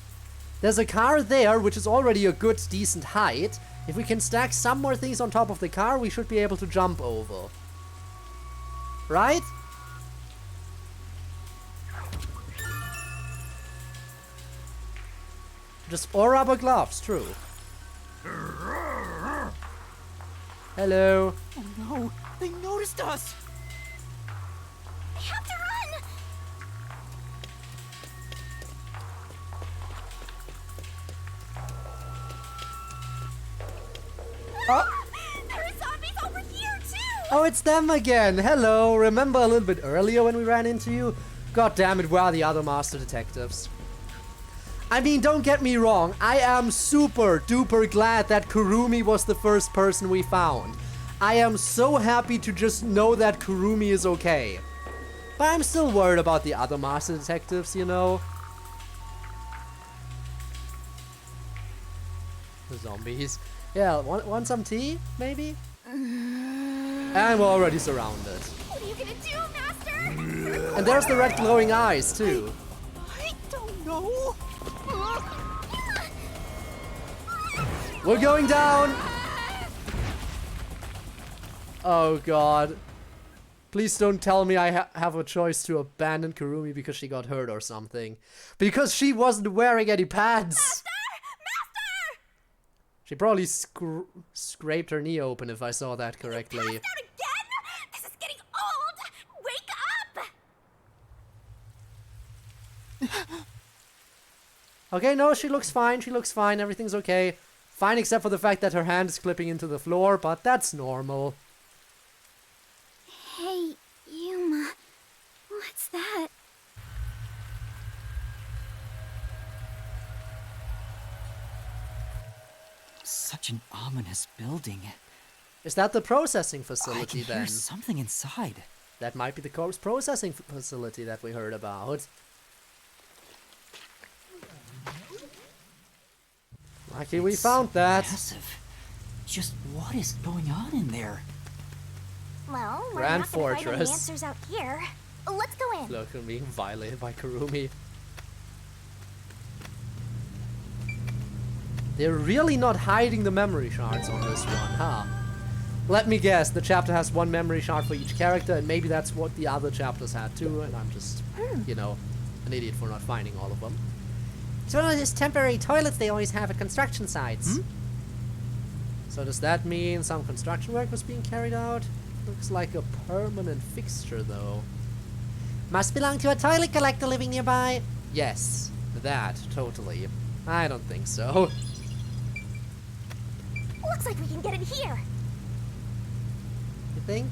S1: There's a car there, which is already a good, decent height. If we can stack some more things on top of the car, we should be able to jump over. Right? Just or rubber gloves, true. Hello.
S2: Oh no, they noticed us!
S3: We have to run!
S1: Oh.
S3: There are zombies over here, too!
S1: Oh, it's them again. Hello. Remember a little bit earlier when we ran into you? God damn it, where are the other master detectives? I mean, don't get me wrong. I am super duper glad that Kurumi was the first person we found. I am so happy to just know that Kurumi is okay. But I'm still worried about the other master detectives, you know? The zombies. Yeah, want some tea, maybe? And we're already surrounded.
S3: What are you gonna do, Master?
S1: And there's the red glowing eyes, too.
S2: I don't know.
S1: We're going down! Oh god. Please don't tell me I have a choice to abandon Kurumi because she got hurt or something. Because she wasn't wearing any pads!
S6: Master! Master!
S1: She probably scraped her knee open if I saw that correctly.
S6: Passed out again? This is getting old! Wake up!
S1: Okay, no, she looks fine, everything's okay. Fine except for the fact that her hand is clipping into the floor, but that's normal.
S3: Hey, Yuma. What's that?
S2: Such an ominous building.
S1: Is that the processing
S2: I
S1: facility
S2: can
S1: then?
S2: hear something inside.
S1: That might be the corpse processing facility that we heard about. Lucky we found that.
S2: Massive. Just what is going on in there?
S6: Well, we're
S1: Grand
S6: not gonna find any
S1: Fortress.
S6: answers out here. Let's go in.
S1: Look, I'm being violated by Kurumi. They're really not hiding the memory shards on this one, huh? Let me guess, the chapter has one memory shard for each character, and maybe that's what the other chapters had too, and I'm just, you know, an idiot for not finding all of them.
S4: It's one of those temporary toilets they always have at construction sites.
S1: So does that mean some construction work was being carried out? Looks like a permanent fixture though.
S4: Must belong to a toilet collector living nearby.
S1: Yes, that, totally. I don't think so.
S6: Looks like we can get in here.
S1: You think?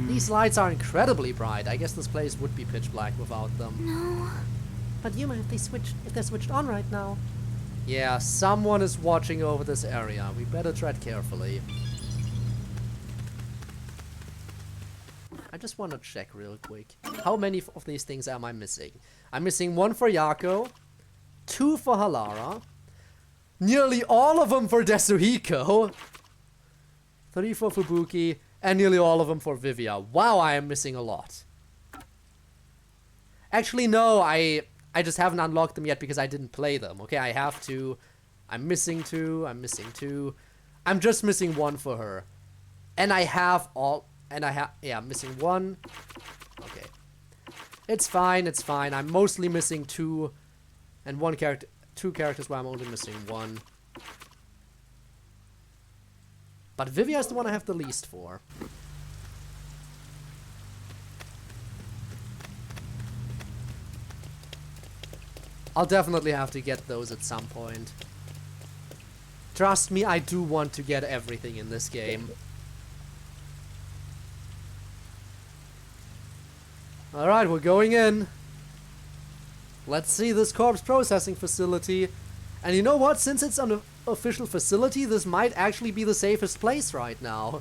S1: These lights are incredibly bright. I guess this place would be pitch black without them.
S3: No.
S4: But Yuma, if they're switched on right now.
S1: Yeah, someone is watching over this area. We better tread carefully. I just want to check real quick. How many of these things am I missing? I'm missing 1 for Yako, 2 for Halara, nearly all of them for Desuhiko, 3 for Fubuki, and nearly all of them for Vivia. Wow, I am missing a lot. Actually, no, I just haven't unlocked them yet because I didn't play them. Okay, I have to. I'm missing 2. I'm missing 2. I'm just missing 1 for her. And I have all... And yeah, I'm missing 1. Okay. It's fine, it's fine. I'm mostly missing 2. And 2 characters where I'm only missing 1. But Vivia is the one I have the least for. I'll definitely have to get those at some point. Trust me, I do want to get everything in this game. Alright, we're going in. Let's see this corpse processing facility. And you know what? Since it's an official facility, this might actually be the safest place right now.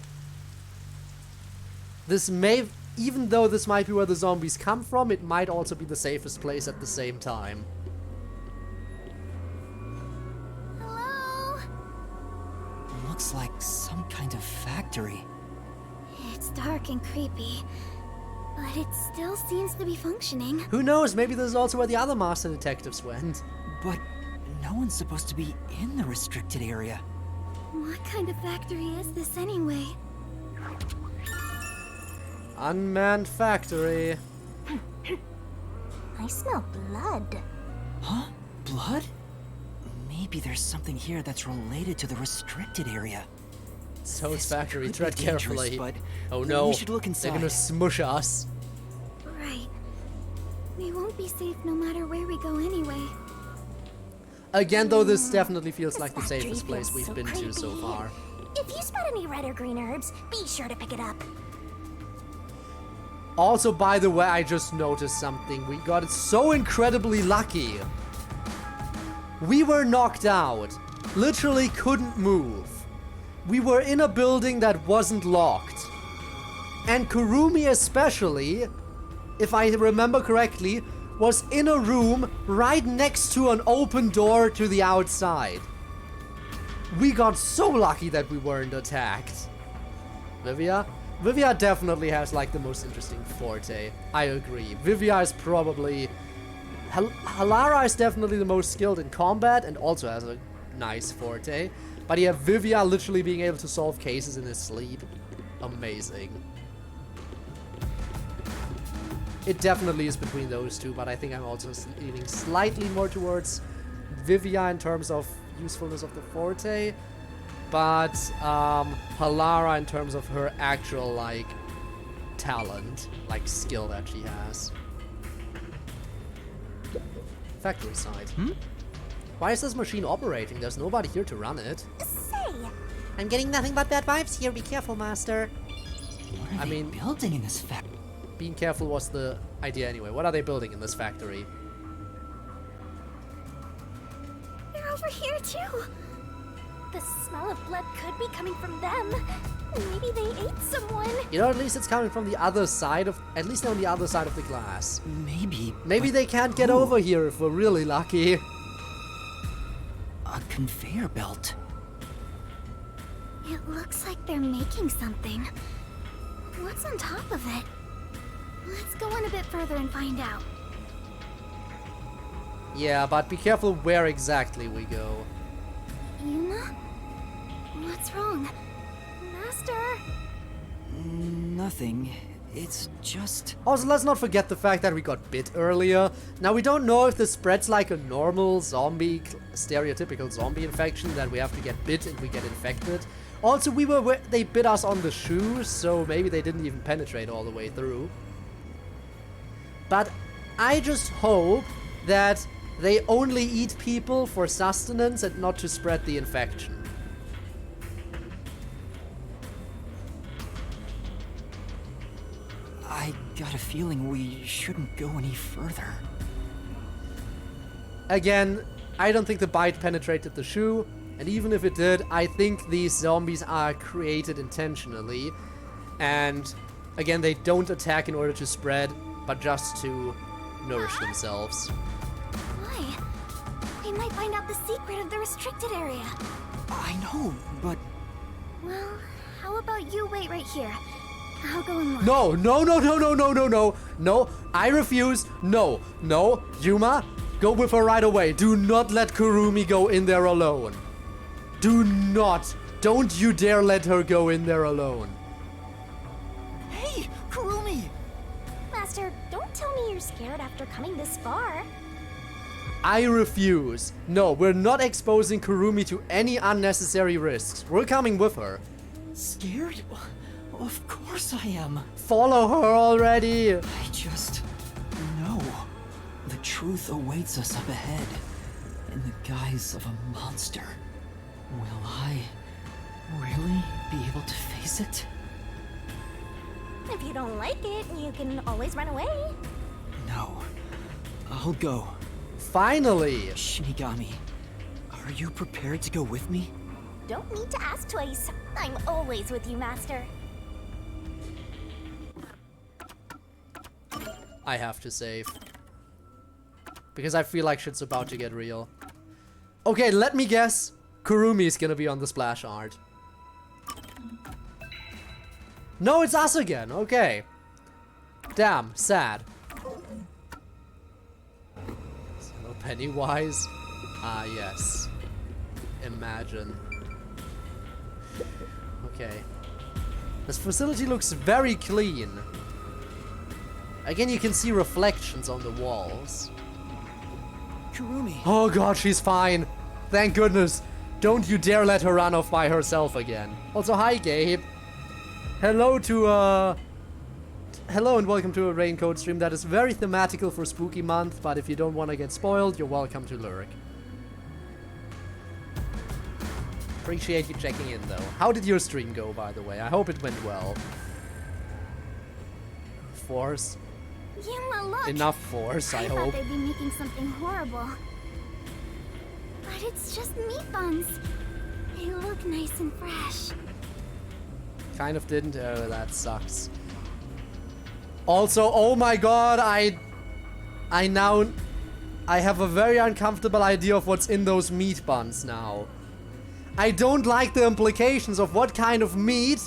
S1: This may... Even though this might be where the zombies come from, it might also be the safest place at the same time.
S3: Hello?
S2: Looks like some kind of factory.
S3: It's dark and creepy, but it still seems to be functioning.
S1: Who knows? Maybe this is also where the other master detectives went.
S2: But no one's supposed to be in the restricted area.
S3: What kind of factory is this anyway?
S1: Unmanned factory.
S6: I smell blood.
S2: Huh? Blood? Maybe there's something here that's related to the restricted area.
S1: Toad's factory.
S2: Could be
S1: Tread
S2: dangerous,
S1: carefully.
S2: but
S1: Oh no,
S2: we should look
S1: they're
S2: inside.
S1: gonna smush us.
S3: Right. We won't be safe no matter where we go anyway.
S1: Again, though, this definitely feels
S6: This
S1: like the
S6: factory
S1: safest place
S6: feels
S1: we've
S6: so
S1: been to so
S6: creepy.
S1: far.
S6: If you spot any red or green herbs, be sure to pick it up.
S1: Also, by the way, I just noticed something. We got so incredibly lucky. We were knocked out. Literally couldn't move. We were in a building that wasn't locked. And Kurumi especially, if I remember correctly, was in a room right next to an open door to the outside. We got so lucky that we weren't attacked. Vivia? Vivia definitely has like the most interesting forte. I agree. Vivia is probably... Halara is definitely the most skilled in combat and also has a nice forte. But yeah, Vivia literally being able to solve cases in his sleep. Amazing. It definitely is between those two, but I think I'm also leaning slightly more towards Vivia in terms of usefulness of the forte. But Halara in terms of her actual, like, talent, like, skill that she has. Factory side. Why is this machine operating? There's nobody here to run it.
S3: Say,
S4: I'm getting nothing but bad vibes here. Be careful, Master.
S2: What are they building in this factory?
S1: Being careful was the idea anyway. What are they building in this factory?
S3: they're over here too. The smell of blood could be coming from them. Maybe they ate someone.
S1: You know, at least it's coming from the other side of... At least on the other side of the glass.
S2: Maybe.
S1: Maybe they can't get over here if we're really lucky.
S2: A conveyor belt.
S3: It looks like they're making something. What's on top of it? Let's go in a bit further and find out.
S1: Yeah, but be careful where exactly we go.
S3: Yuna? What's wrong? Master?
S2: Nothing. It's just...
S1: Also, let's not forget the fact that we got bit earlier. Now, we don't know if this spreads like a normal zombie, stereotypical zombie infection, that we have to get bit and we get infected. Also, they bit us on the shoes, so maybe they didn't even penetrate all the way through. But I just hope that they only eat people for sustenance and not to spread the infection.
S2: I got a feeling we shouldn't go any further.
S1: Again, I don't think the bite penetrated the shoe, and even if it did, I think these zombies are created intentionally. And again, they don't attack in order to spread, but just to nourish themselves.
S3: Why? They might find out the secret of the restricted area.
S2: I know, but...
S3: Well, how about you wait right here? I'll go and look.
S1: No, no, no, no, no, no, no, no. No, I refuse. No, no. Yuma, go with her right away. Do not let Kurumi go in there alone. Do not. Don't you dare let her go in there alone.
S2: Hey, Kurumi!
S6: Master, don't tell me you're scared after coming this far.
S1: I refuse. No, we're not exposing Kurumi to any unnecessary risks. We're coming with her.
S2: Scared? Of course I am.
S1: Follow her already.
S2: I just know the truth awaits us up ahead in the guise of a monster. Will I really be able to face it?
S6: If you don't like it, you can always run away.
S2: No. I'll go.
S1: Finally.
S2: Shinigami, are you prepared to go with me?
S6: Don't need to ask twice. I'm always with you, Master.
S1: I have to save. Because I feel like shit's about to get real. Okay, let me guess. Kurumi's gonna be on the splash art. No, it's us again. Okay. Damn, sad. So, Pennywise? Ah, yes. Imagine. Okay. This facility looks very clean. Again, you can see reflections on the walls.
S2: Kurumi.
S1: Oh god, she's fine. Thank goodness. Don't you dare let her run off by herself again. Also, hi Gabe. Hello and welcome to a Raincoat stream that is very thematical for Spooky Month, but if you don't want to get spoiled, you're welcome to lurk. Appreciate you checking in though. How did your stream go, by the way? I hope it went well. Force.
S3: Yuma, look!
S1: Enough force, I
S3: thought
S1: hope.
S3: they'd be making something horrible. But it's just meat buns. They look nice and fresh.
S1: Kind of didn't. Oh, that sucks. Also, oh my god, I have a very uncomfortable idea of what's in those meat buns now. I don't like the implications of what kind of meat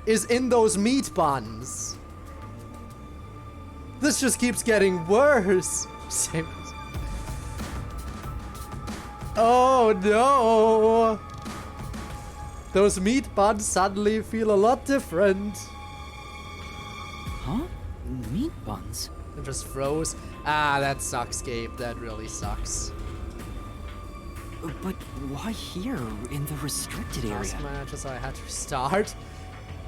S1: is in those meat buns. This just keeps getting worse. Oh no! Those meat buns suddenly feel a lot different.
S2: Huh? Meat buns?
S1: It just froze. Ah, that sucks, Gabe. That really sucks.
S2: But why here, in the restricted area?
S1: Last match, so I had to restart.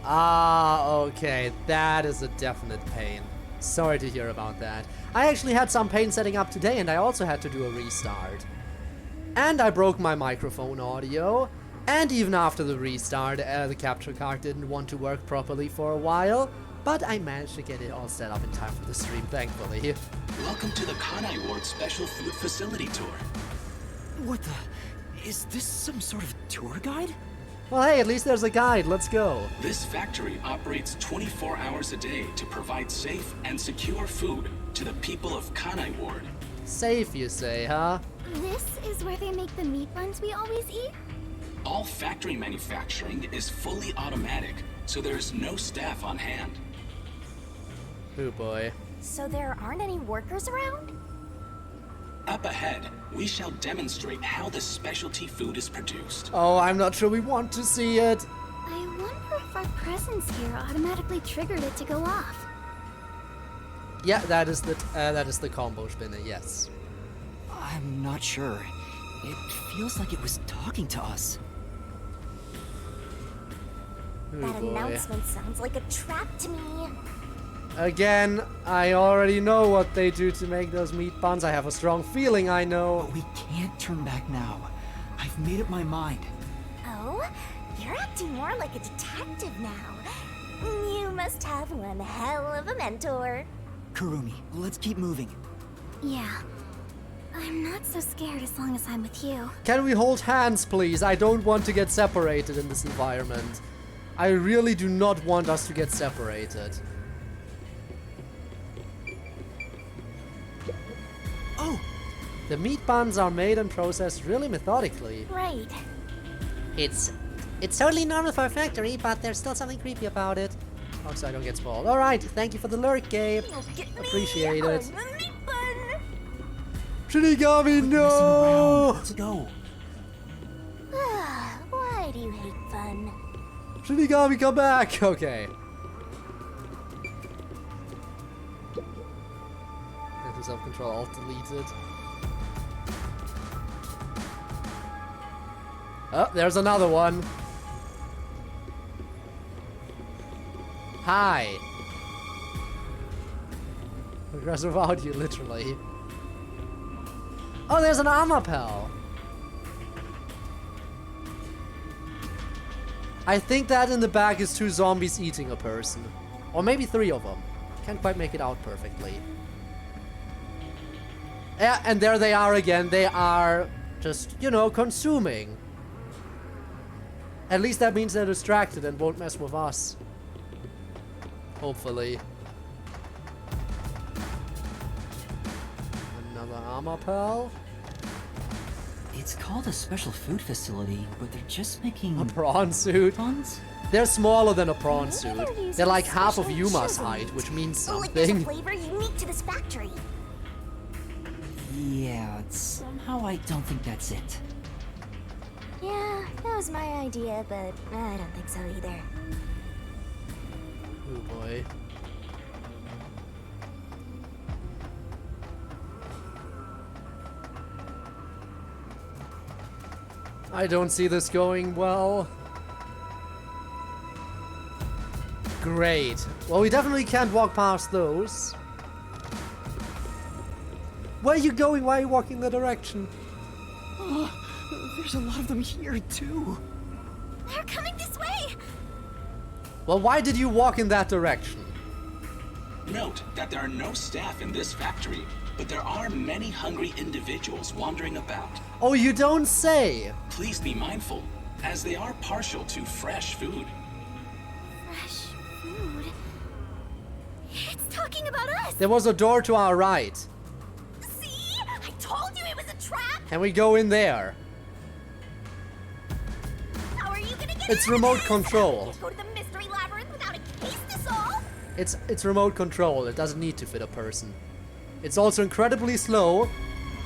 S1: Ah, okay. That is a definite pain. Sorry to hear about that. I actually had some pain setting up today, and I also had to do a restart. And I broke my microphone audio. And even after the restart, the capture card didn't want to work properly for a while. But I managed to get it all set up in time for the stream, thankfully.
S7: Welcome to the Kanai Wards Special Food Facility Tour.
S2: What the? Is this some sort of tour guide?
S1: Well, hey, at least there's a guide. Let's go.
S7: This factory operates 24 hours a day to provide safe and secure food to the people of Kanai Ward.
S1: Safe, you say, huh?
S3: This is where they make the meat buns we always eat?
S7: All factory manufacturing is fully automatic, so there's no staff on hand.
S1: Oh boy.
S6: So there aren't any workers around?
S7: Up ahead, we shall demonstrate how the specialty food is produced.
S1: Oh, I'm not sure we want to see it.
S3: I wonder if our presence here automatically triggered it to go off.
S1: Yeah, that is the combo spinner, yes.
S2: I'm not sure. It feels like it was talking to us.
S1: Oh
S6: That
S1: boy.
S6: announcement sounds like a trap to me.
S1: Again, I already know what they do to make those meat buns. I have a strong feeling I know.
S2: But we can't turn back now. I've made up my mind.
S6: Oh? You're acting more like a detective now. You must have one hell of a mentor.
S2: Kurumi, let's keep moving.
S3: Yeah. I'm not so scared as long as I'm with you.
S1: Can we hold hands, please? I don't want to get separated in this environment. I really do not want us to get separated.
S2: Oh!
S1: The meat buns are made and processed really methodically.
S6: Right.
S4: It's totally normal for a factory, but there's still something creepy about it.
S1: Oh, so I don't get spoiled. Alright, thank you for the lurk, Gabe. Appreciate it. Shinigami, no!
S2: Let's go.
S6: Why do you hate fun?
S1: Shinigami, come back! Okay. Enter self-control, alt deleted. Oh, there's another one. Hi. Aggressive without you, literally. Oh, there's an armor pal. I think that in the back is 2 zombies eating a person. Or maybe 3 of them. Can't quite make it out perfectly. Yeah, and there they are again. They are just, you know, consuming. At least that means they're distracted and won't mess with us. Hopefully. Another armor pal.
S2: It's called a special food facility, but they're just making
S1: A prawn suit.
S2: buns?
S1: They're smaller than a prawn
S6: Maybe
S1: suit.
S6: they're using
S1: They're like half of
S6: special
S1: Yuma's
S6: chiseled
S1: height,
S6: meat.
S1: which means
S6: Like there's a
S1: something.
S6: flavor unique to this factory.
S2: Yeah, somehow I don't think that's it.
S6: Yeah, that was my idea, but I don't think so either.
S1: Oh boy. I don't see this going well. Great. Well, we definitely can't walk past those. Where are you going? Why are you walking the direction?
S2: There's a lot of them here, too.
S3: They're coming this way!
S1: Well, why did you walk in that direction?
S7: Note that there are no staff in this factory, but there are many hungry individuals wandering about.
S1: Oh, you don't say!
S7: Please be mindful, as they are partial to fresh food.
S3: Fresh food. It's talking about us!
S1: There was a door to our right.
S3: See? I told you it was a trap!
S1: Can we go in there?
S3: How are you gonna get
S1: It's
S3: out of
S1: remote
S3: this?
S1: control.
S3: Can't go to the mystery labyrinth without a case to solve?
S1: It's remote control. It doesn't need to fit a person. It's also incredibly slow.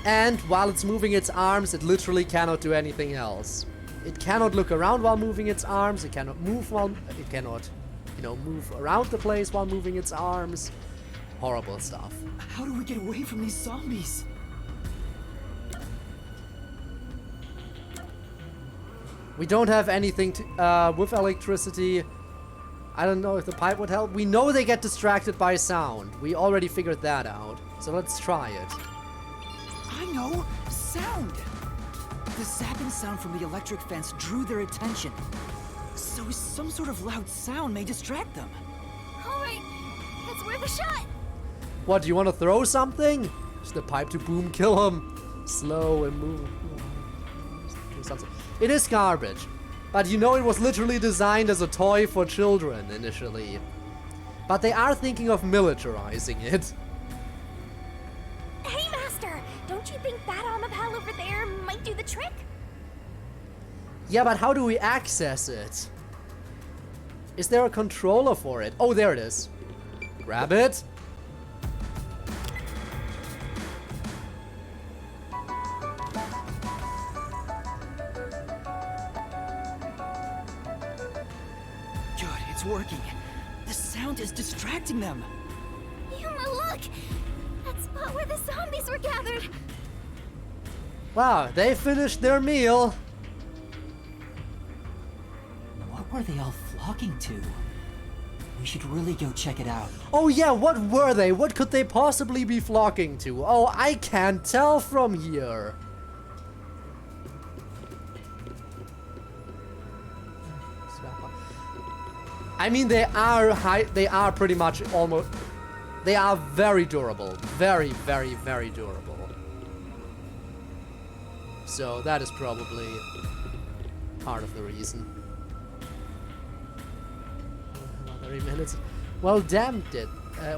S1: And while it's moving its arms, it literally cannot do anything else. It cannot look around while moving its arms. It cannot move while... It cannot, you know, move around the place while moving its arms. Horrible stuff.
S2: How do we get away from these zombies?
S1: We don't have anything to, with electricity. I don't know if the pipe would help. We know they get distracted by sound. We already figured that out. So let's try it.
S2: I know! Sound! The zapping sound from the electric fence drew their attention. So some sort of loud sound may distract them.
S3: Alright, that's worth a shot.
S1: What, do you want to throw something? Just the pipe to boom, kill him. Slow and move. Do something. It is garbage. But you know it was literally designed as a toy for children initially. But they are thinking of militarizing it.
S6: Hey, Master! Don't you think that on the pal over there might do the trick?
S1: Yeah, but how do we access it? Is there a controller for it? Oh, there it is. Grab it.
S2: Good, it's working. The sound is distracting them.
S3: Yuma, look! That spot where the zombies were gathered.
S1: Wow, they finished their meal.
S2: What were they all flocking to? We should really go check it out.
S1: Oh yeah, what were they? What could they possibly be flocking to? Oh, I can't tell from here. I mean, they are pretty much almost... They are very durable. Very, very, very durable. So that is probably part of the reason. 3 minutes. Well, damn,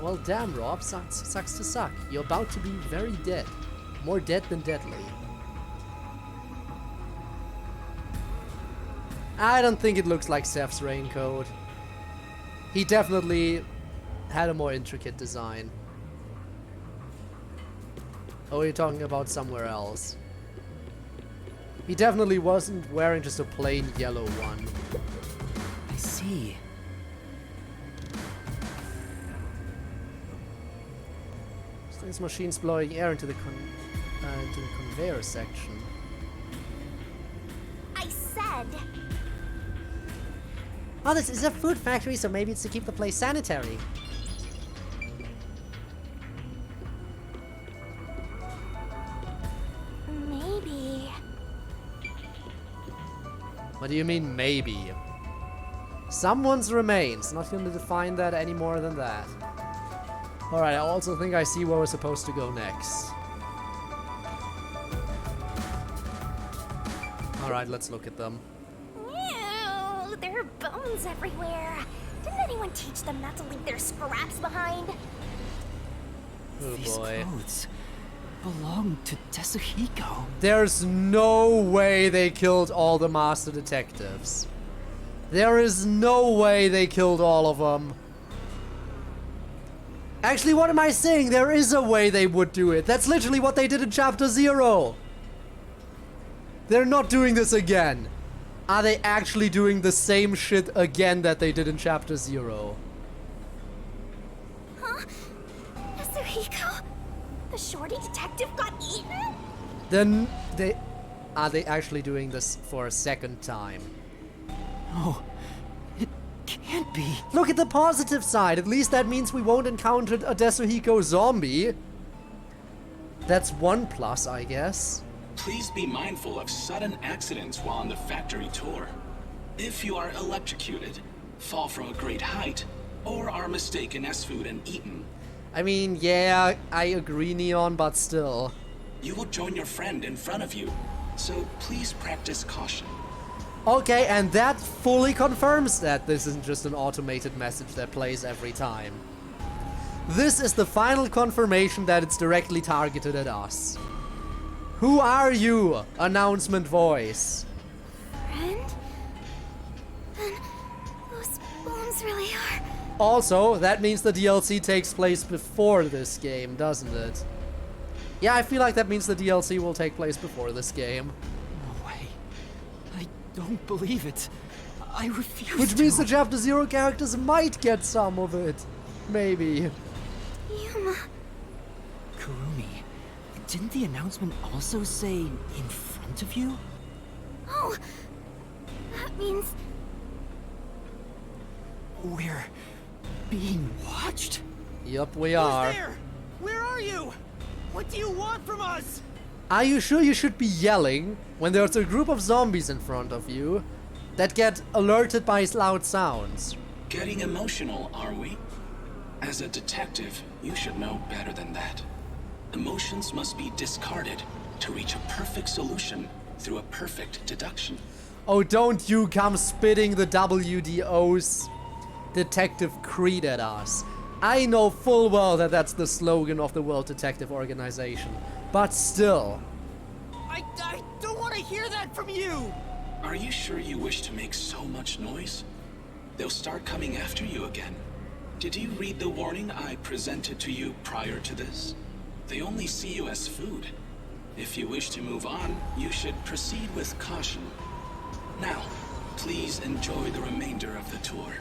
S1: well, damn, Rob. Sucks to suck. You're about to be very dead. More dead than deadly. I don't think it looks like Seth's raincoat. He definitely had a more intricate design. Oh, you're talking about somewhere else. He definitely wasn't wearing just a plain yellow one.
S2: I see.
S1: So this machine's blowing air into the conveyor section.
S6: I said...
S4: Oh, this is a food factory, so maybe it's to keep the place sanitary.
S6: Maybe...
S1: What do you mean, maybe? Someone's remains. Not going to define that any more than that. Alright, I also think I see where we're supposed to go next. Alright, let's look at them.
S6: Ew, there are bones everywhere. Didn't anyone teach them not to leave their scraps behind?
S1: Oh
S2: These
S1: boy.
S2: clothes belong to Tetsuhiko.
S1: There's no way they killed all the master detectives. There is no way they killed all of them. Actually, what am I saying? There is a way they would do it. That's literally what they did in Chapter 0. They're not doing this again. Are they actually doing the same shit again that they did in Chapter 0?
S6: Huh? Tetsuhiko? The shorty detective got eaten?
S1: Then are they actually doing this for a second time?
S2: Oh, it can't be.
S1: Look at the positive side. At least that means we won't encounter a Tetsuhiko zombie. That's one plus, I guess.
S7: Please be mindful of sudden accidents while on the factory tour. If you are electrocuted, fall from a great height, or are mistaken as food and eaten,
S1: I mean, yeah, I agree, Neon, but still.
S7: you will join your friend in front of you, so please practice caution.
S1: Okay, and that fully confirms that this isn't just an automated message that plays every time. This is the final confirmation that it's directly targeted at us. Who are you? Announcement voice.
S3: Friend? Then those bombs really are...
S1: Also, that means the DLC takes place before this game, doesn't it? Yeah, I feel like that means the DLC will take place before this game.
S2: No way. I don't believe it. I refuse
S1: Which
S2: to.
S1: means the Chapter 0 characters might get some of it. Maybe.
S3: Yuma.
S2: Kurumi, didn't the announcement also say in front of you?
S3: Oh, that means
S2: We're being watched?
S1: Yup, we are.
S8: there? Where are you? What do you want from us?
S1: Are you sure you should be yelling when there's a group of zombies in front of you that get alerted by loud sounds?
S7: Getting emotional, are we? As a detective, you should know better than that. Emotions must be discarded to reach a perfect solution through a perfect deduction.
S1: Oh, don't you come spitting the WDO's detective creed at us. I know full well that that's the slogan of the World Detective Organization, but still.
S8: I don't want to hear that from you!
S7: Are you sure you wish to make so much noise? They'll start coming after you again. Did you read the warning I presented to you prior to this? They only see you as food. If you wish to move on, you should proceed with caution. Now, please enjoy the remainder of the tour.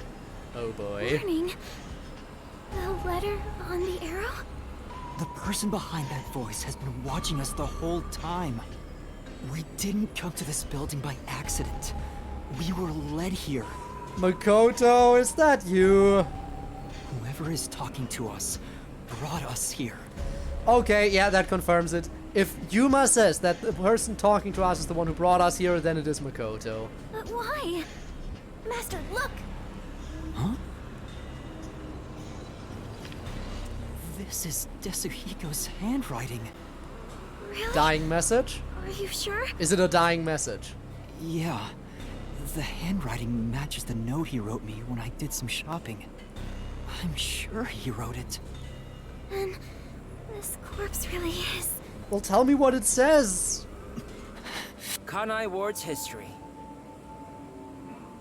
S1: Oh boy.
S3: warning. The letter on the arrow?
S2: The person behind that voice has been watching us the whole time. We didn't come to this building by accident. We were led here.
S1: Makoto, is that you?
S2: Whoever is talking to us brought us here.
S1: Okay, yeah, that confirms it. If Yuma says that the person talking to us is the one who brought us here, then it is Makoto.
S3: But why?
S6: Master, look!
S2: Huh? This is Desuhiko's handwriting.
S3: Really?
S1: Dying message?
S3: Are you sure?
S1: Is it a dying message?
S2: Yeah. The handwriting matches the note he wrote me when I did some shopping. I'm sure he wrote it.
S3: And this corpse really is.
S1: Well, tell me what it says.
S9: Kanai Ward's history.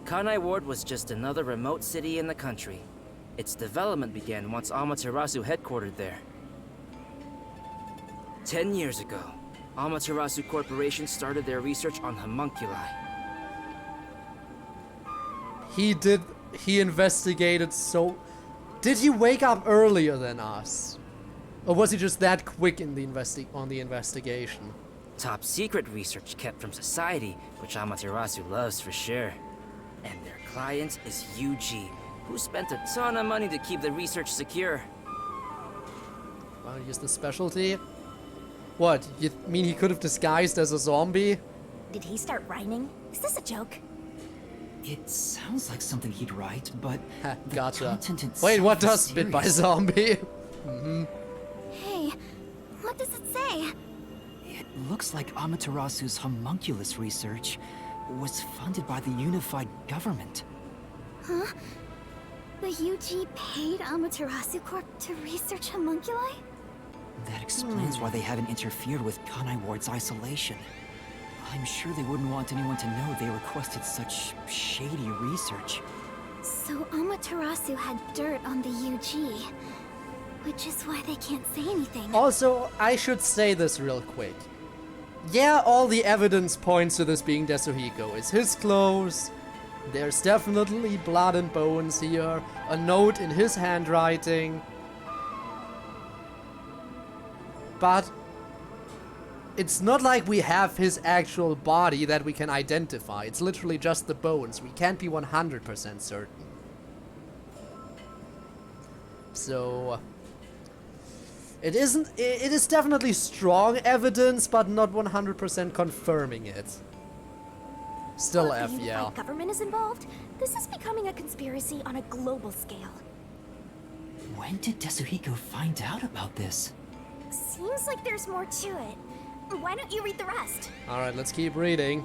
S9: Kanai Ward was just another remote city in the country. Its development began once Amaterasu headquartered there. 10 years ago, Amaterasu Corporation started their research on homunculi.
S1: He investigated so... Did he wake up earlier than us? Or was he just that quick in the investigation?
S9: Top secret research kept from society, which Amaterasu loves for sure. And their client is UG, who spent a ton of money to keep the research secure.
S1: Wanna use the specialty? What, you mean he could have disguised as a zombie?
S6: Did he start rhyming? Is this a joke?
S2: It sounds like something he'd write, but
S1: Ha,
S2: the
S1: gotcha.
S2: content
S1: Wait,
S2: itself
S1: what
S2: is
S1: does Bit by
S2: serious.
S1: Zombie?
S3: Hey, what does it say?
S2: It looks like Amaterasu's homunculus research was funded by the unified government.
S3: Huh? The UG paid Amaterasu Corp to research homunculi?
S2: That explains why they haven't interfered with Kanai Ward's isolation. I'm sure they wouldn't want anyone to know they requested such shady research.
S3: So Amaterasu had dirt on the UG, which is why they can't say anything.
S1: Also, I should say this real quick. Yeah, all the evidence points to this being Desuhiko. It's his clothes. There's definitely blood and bones here. A note in his handwriting. But it's not like we have his actual body that we can identify. It's literally just the bones. We can't be 100% certain. So it is definitely strong evidence, but not 100% confirming it. Still
S6: If
S1: F,
S6: the
S1: yeah.
S6: unified government is involved, this is becoming a conspiracy on a global scale.
S2: When did Desuhiko find out about this?
S6: Seems like there's more to it. Why don't you read the rest?
S1: Alright, let's keep reading.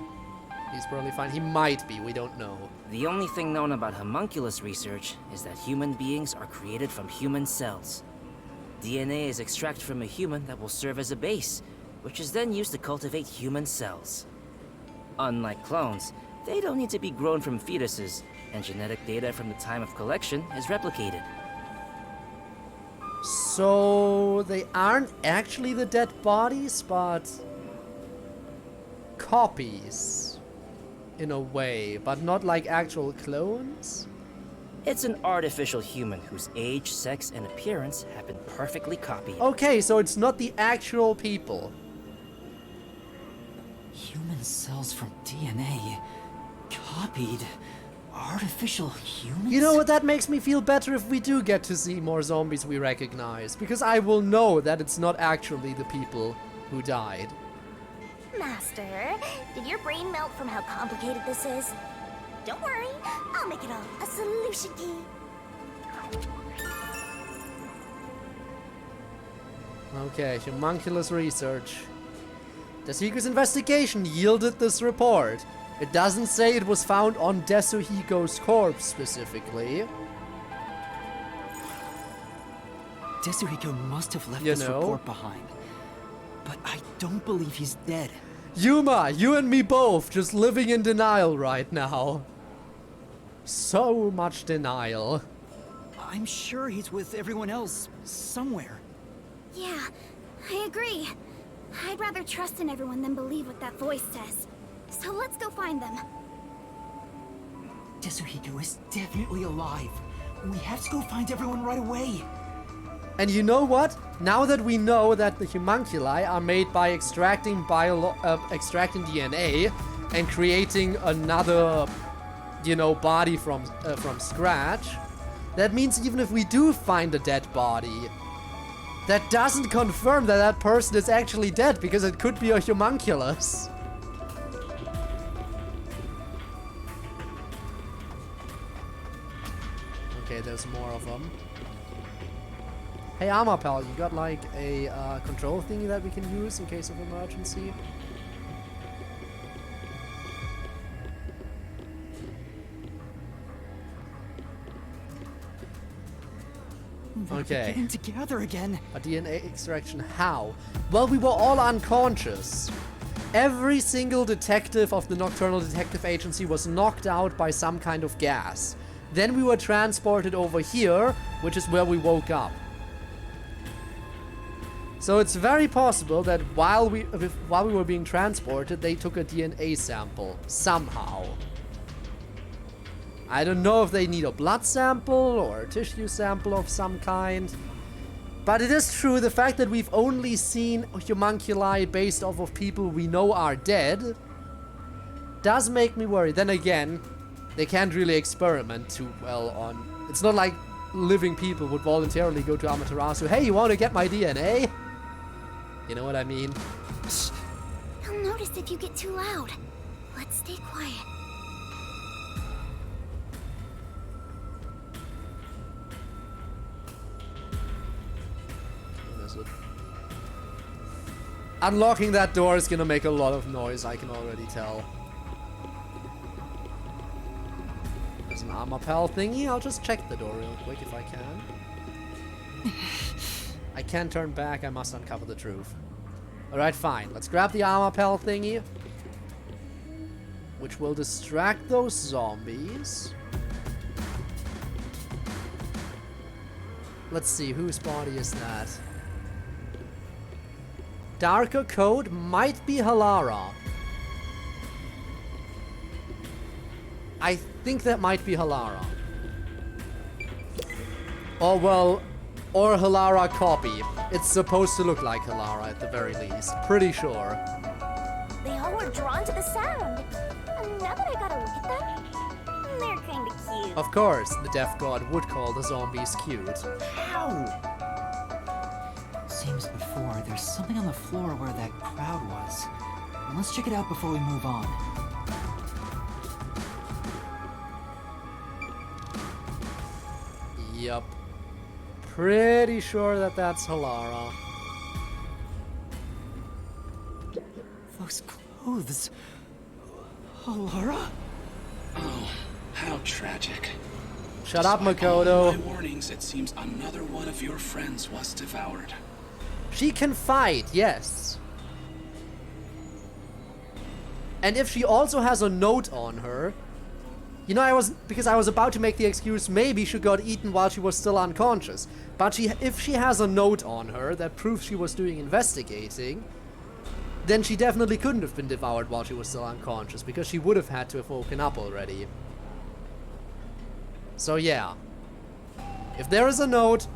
S1: He's probably fine. He might be, we don't know.
S9: The only thing known about homunculus research is that human beings are created from human cells. DNA is extracted from a human that will serve as a base, which is then used to cultivate human cells. Unlike clones, they don't need to be grown from fetuses, and genetic data from the time of collection is replicated.
S1: So they aren't actually the dead bodies, but copies in a way, but not like actual clones?
S9: It's an artificial human whose age, sex, and appearance have been perfectly copied.
S1: Okay, so it's not the actual people.
S2: Human cells from DNA. Copied. Artificial humans?
S1: You know what, that makes me feel better if we do get to see more zombies we recognize, because I will know that it's not actually the people who died.
S6: Master, did your brain melt from how complicated this is? Don't worry, I'll make it all a solution key.
S1: Okay, homunculus research. The Seeker's investigation yielded this report. It doesn't say it was found on Desuhiko's corpse specifically.
S2: Desuhiko must have left
S1: You
S2: this
S1: know?
S2: report behind. But I don't believe he's dead.
S1: Yuma, you and me both, just living in denial right now. So much denial.
S2: I'm sure he's with everyone else, somewhere.
S3: Yeah, I agree. I'd rather trust in everyone than believe what that voice says. So let's go find them.
S2: Desuhiko is definitely alive. We have to go find everyone right away.
S1: And you know what? Now that we know that the homunculi are made by extracting DNA and creating another, you know, body from scratch, that means even if we do find a dead body, that doesn't confirm that that person is actually dead, because it could be a homunculus. Okay, there's more of them. Hey, Armor Pal, you got like a control thingy that we can use in case of emergency? Okay.
S2: Getting together again.
S1: A DNA extraction, how? Well, we were all unconscious. Every single detective of the Nocturnal Detective Agency was knocked out by some kind of gas. Then we were transported over here, which is where we woke up. So it's very possible that while we were being transported, they took a DNA sample somehow. I don't know if they need a blood sample or a tissue sample of some kind. But it is true, the fact that we've only seen homunculi based off of people we know are dead does make me worry. Then again, they can't really experiment too well on... It's not like living people would voluntarily go to Amaterasu. Hey, you want to get my DNA? You know what I mean?
S3: Shh. They'll notice if you get too loud. Let's stay quiet.
S1: Unlocking that door is gonna make a lot of noise, I can already tell. There's an Armor Pal thingy. I'll just check the door real quick if I can. I can't turn back, I must uncover the truth. Alright, fine. Let's grab the Armor Pal thingy, which will distract those zombies. Let's see, whose body is that? Darker code might be Halara. I think that might be Halara. Oh well, or Halara copy. It's supposed to look like Halara at the very least. Pretty sure.
S6: They all were drawn to the sound. And now that I gotta look at them, they're kinda cute.
S1: Of course, the Death God would call the zombies cute.
S2: How? Same as before, there's something on the floor where that crowd was. Let's check it out before we move on.
S1: Yup. Pretty sure that that's Halara.
S2: Those clothes... Halara?
S7: Oh, how tragic.
S1: Shut up,
S7: Despite all
S1: Makoto.
S7: my warnings, it seems another one of your friends was devoured.
S1: She can fight, yes. And if she also has a note on her, You know, because I was about to make the excuse maybe she got eaten while she was still unconscious. But if she has a note on her that proves she was doing investigating, then she definitely couldn't have been devoured while she was still unconscious, because she would have had to have woken up already. So yeah. If there is a note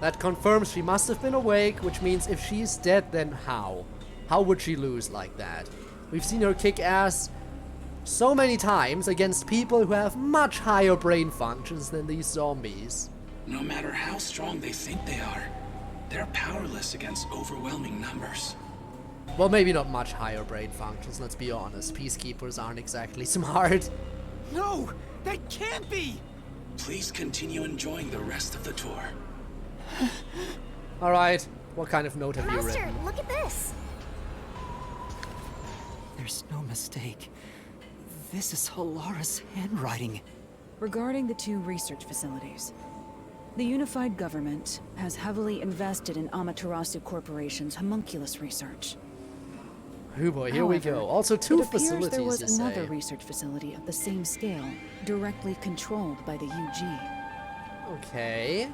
S1: that confirms she must have been awake, which means if she's dead, then how? How would she lose like that? We've seen her kick ass so many times against people who have much higher brain functions than these zombies.
S7: No matter how strong they think they are, they're powerless against overwhelming numbers.
S1: Well, maybe not much higher brain functions, let's be honest. Peacekeepers aren't exactly smart.
S8: No! That can't be!
S7: Please continue enjoying the rest of the tour.
S1: Alright, what kind of note have you
S6: Master,
S1: written?
S6: look at this!
S2: There's no mistake. This is Halara's handwriting.
S5: Regarding the 2 research facilities, the unified government has heavily invested in Amaterasu Corporation's homunculus research.
S1: Oh boy, here we
S5: However,
S1: go. Also 2
S5: it appears
S1: facilities,
S5: there was
S1: you
S5: another
S1: say.
S5: research facility of the same scale, directly controlled by the UG.
S1: Okay.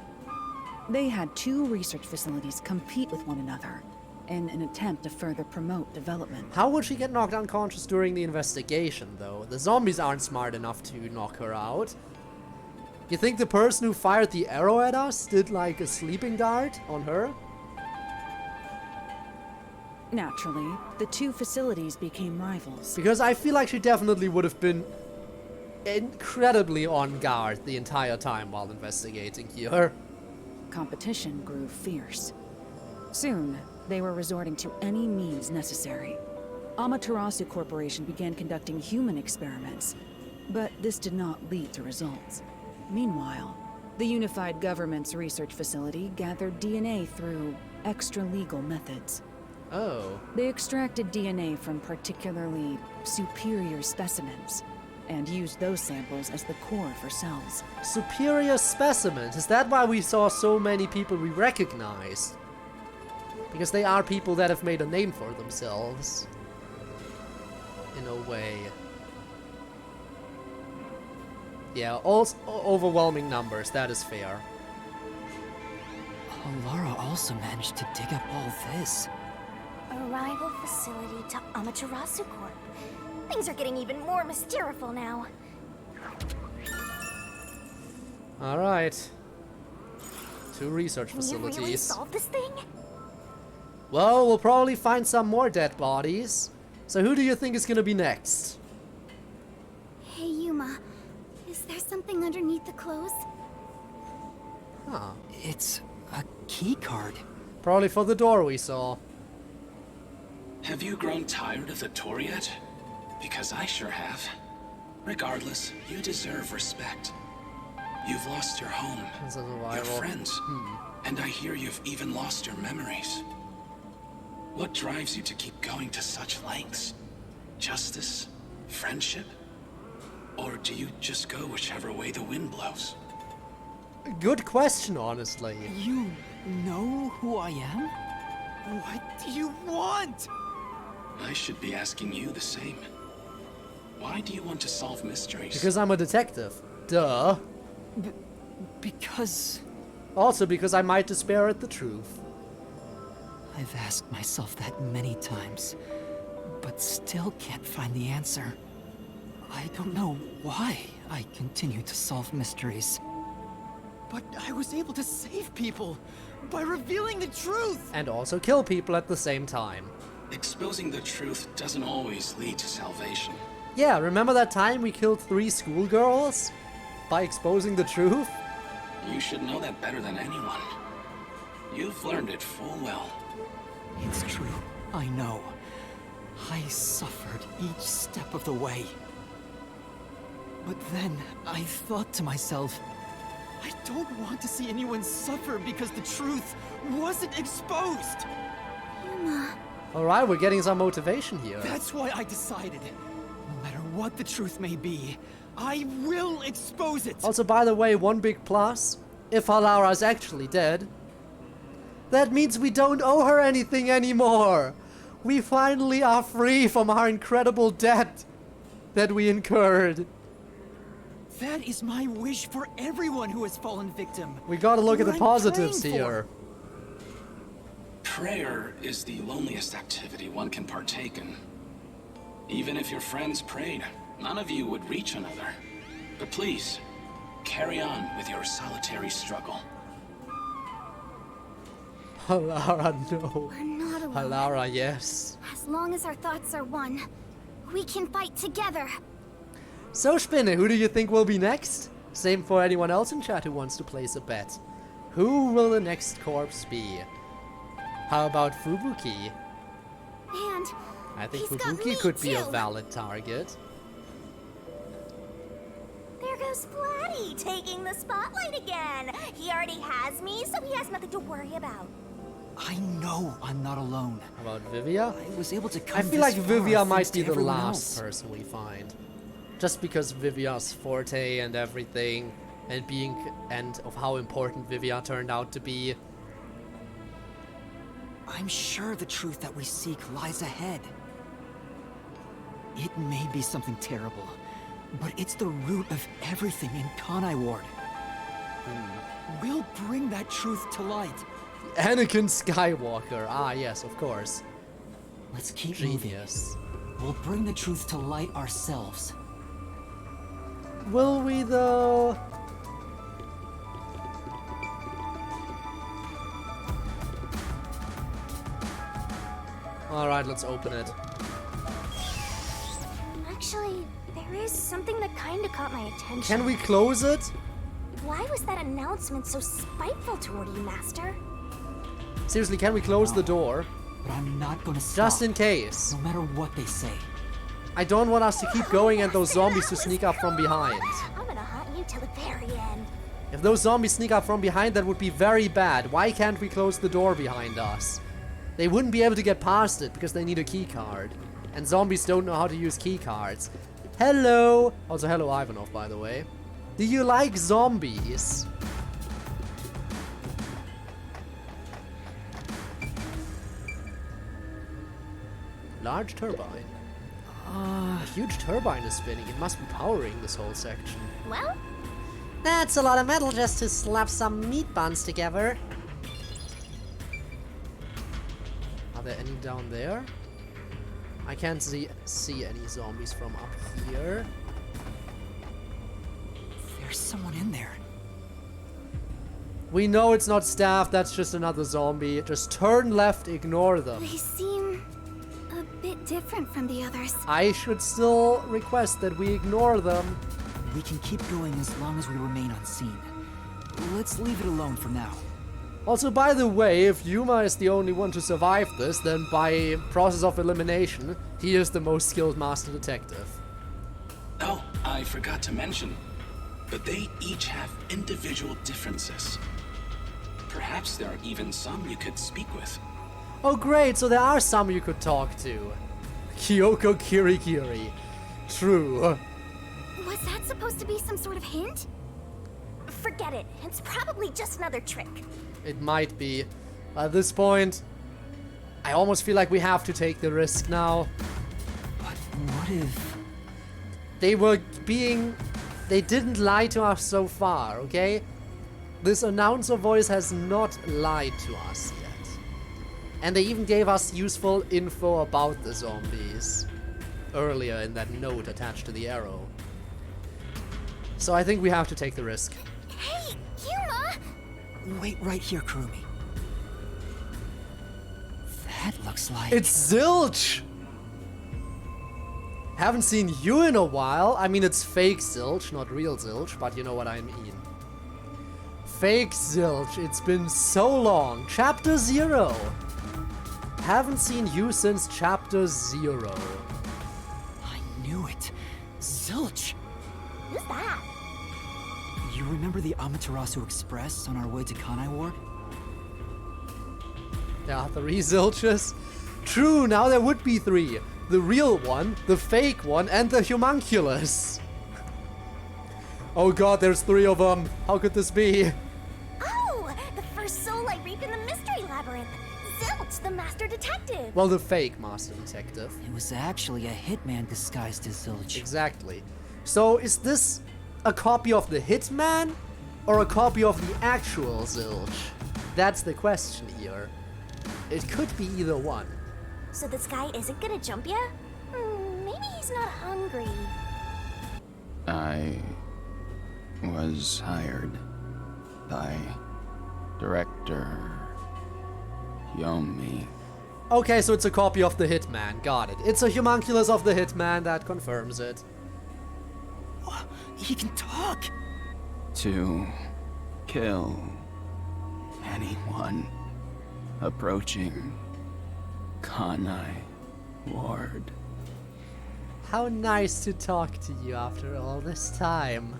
S5: They had 2 research facilities compete with one another in an attempt to further promote development.
S1: How would she get knocked unconscious during the investigation, though? The zombies aren't smart enough to knock her out. You think the person who fired the arrow at us did, like, a sleeping dart on her?
S5: Naturally, the 2 facilities became rivals.
S1: Because I feel like she definitely would have been incredibly on guard the entire time while investigating here.
S5: Competition grew fierce. Soon, they were resorting to any means necessary. Amaterasu Corporation began conducting human experiments, but this did not lead to results. Meanwhile, the unified government's research facility gathered DNA through extra-legal methods.
S1: Oh.
S5: They extracted DNA from particularly superior specimens, and used those samples as the core for cells.
S1: Superior specimens. Is that why we saw so many people we recognized? Because they are people that have made a name for themselves. In a way. Yeah, also overwhelming numbers, that is fair.
S2: Halara also managed to dig up all this.
S6: A rival facility to Amaterasu Corp. Things are getting even more mysteriful now.
S1: Alright. 2 research
S6: Can you really
S1: facilities.
S6: solve this thing?
S1: Well, we'll probably find some more dead bodies. So who do you think is gonna be next?
S3: Hey, Yuma. Is there something underneath the clothes?
S1: Huh.
S2: It's a key card.
S1: Probably for the door we saw.
S7: Have you grown tired of the tour yet? Because I sure have. Regardless, you deserve respect. You've lost your home,
S1: It's a
S7: your
S1: survival.
S7: friends, and I hear you've even lost your memories. What drives you to keep going to such lengths? Justice? Friendship? Or do you just go whichever way the wind blows?
S1: Good question, honestly.
S2: You know who I am?
S8: What do you want?
S7: I should be asking you the same. Why do you want to solve mysteries?
S1: Because I'm a detective. Duh.
S2: Because
S1: Also because I might despair at the truth.
S2: I've asked myself that many times, but still can't find the answer. I don't know why I continue to solve mysteries.
S8: But I was able to save people by revealing the truth!
S1: And also kill people at the same time.
S7: Exposing the truth doesn't always lead to salvation.
S1: Yeah, remember that time we killed 3 schoolgirls? By exposing the truth?
S7: You should know that better than anyone. You've learned it full well.
S2: It's true, I know. I suffered each step of the way. But then I thought to myself,
S8: I don't want to see anyone suffer because the truth wasn't exposed!
S3: Yuma.
S1: Alright, we're getting some motivation here.
S8: That's why I decided, no matter what the truth may be, I will expose it!
S1: Also, by the way, one big plus. If Halara's actually dead, that means we don't owe her anything anymore. We finally are free from our incredible debt that we incurred.
S8: That is my wish for everyone who has fallen victim.
S1: We gotta look at the
S8: What I'm
S1: positives
S8: praying for.
S1: here.
S7: Prayer is the loneliest activity one can partake in. Even if your friends prayed, none of you would reach another. But please, carry on with your solitary struggle.
S1: Halara, no.
S3: We're not alone.
S1: Halara, yes.
S3: As long as our thoughts are one, we can fight together.
S1: So, Spinne, who do you think will be next? Same for anyone else in chat who wants to place a bet. Who will the next corpse be? How about Fubuki?
S3: And
S1: I think
S3: he's got me
S1: Fubuki could be a
S3: too.
S1: valid target.
S6: There goes Flatty, taking the spotlight again. He already has me, so he has nothing to worry about.
S2: I know I'm not alone.
S1: How about Vivia?
S2: I was able to come
S1: I feel like
S2: this far
S1: Vivia might
S2: thanks
S1: be
S2: to
S1: the
S2: everyone
S1: last
S2: else.
S1: person we find. Just because Vivia's forte and everything, and of how important Vivia turned out to be.
S2: I'm sure the truth that we seek lies ahead. It may be something terrible, but it's the root of everything in Kanai Ward.
S8: We'll bring that truth to light.
S1: Anakin Skywalker. Ah, yes, of course.
S2: Let's keep moving.
S1: Genius.
S2: We'll bring the truth to light ourselves.
S1: Will we, though? Alright, let's open it.
S6: Actually, there is something that kinda caught my attention.
S1: Can we close it?
S6: Why was that announcement so spiteful toward you, Master?
S1: Seriously, can we close the door?
S2: But I'm not gonna stop.
S1: Just in case.
S2: No matter what they say.
S1: I don't want us to keep going and those zombies to sneak up from behind.
S6: I'm gonna hunt you till the very end.
S1: If those zombies sneak up from behind, that would be very bad. Why can't we close the door behind us? They wouldn't be able to get past it because they need a key card. And zombies don't know how to use key cards. Hello! Also, hello Ivanov, by the way. Do you like zombies? Large turbine. A huge turbine is spinning. It must be powering this whole section.
S6: Well,
S4: That's a lot of metal just to slap some meat buns together.
S1: Are there any down there? I can't see any zombies from up here.
S2: There's someone in there.
S1: We know it's not staff, that's just another zombie. Just turn left, ignore them.
S3: They seem a bit different from the others.
S1: I should still request that we ignore them.
S2: We can keep going as long as we remain unseen. Let's leave it alone for now.
S1: Also, by the way, if Yuma is the only one to survive this, then by process of elimination, he is the most skilled master detective.
S7: Oh, I forgot to mention, but they each have individual differences. Perhaps there are even some you could speak with.
S1: Oh great, so there are some you could talk to. Kyoko Kirikiri. True.
S3: Was that supposed to be some sort of hint?
S6: forget it. It's probably just another trick.
S1: It might be. At this point, I almost feel like we have to take the risk now.
S2: But what if...
S1: They didn't lie to us so far, okay? This announcer voice has not lied to us yet. And they even gave us useful info about the zombies earlier in that note attached to the arrow. So I think we have to take the risk.
S3: Hey, Yuma!
S2: Wait right here, Kurumi. That looks like...
S1: It's Zilch! Haven't seen you in a while. I mean, it's fake Zilch, not real Zilch, but you know what I mean. Fake Zilch, it's been so long. Chapter 0. Haven't seen you since Chapter 0.
S2: I knew it. Zilch!
S6: Who's that?
S2: You remember the Amaterasu Express on our way to Kanai Ward?
S1: There are 3 Zilches. True, now there would be 3. The real one, the fake one, and the homunculus. Oh god, there's 3 of them. How could this be?
S6: Oh, the first soul I reaped in the mystery labyrinth. Zilch, the master detective.
S1: Well, the fake master detective.
S2: It was actually a hitman disguised as Zilch.
S1: Exactly. So is this a copy of the Hitman or a copy of the actual Zilch? That's the question here. It could be either one.
S6: So this guy isn't gonna jump ya? Maybe he's not hungry.
S10: I was hired by Director Yomi.
S1: Okay, so it's a copy of the Hitman. Got it. It's a homunculus of the Hitman. That confirms it.
S2: He can talk!
S10: To kill anyone approaching Kanai Ward.
S1: How nice to talk to you after all this time.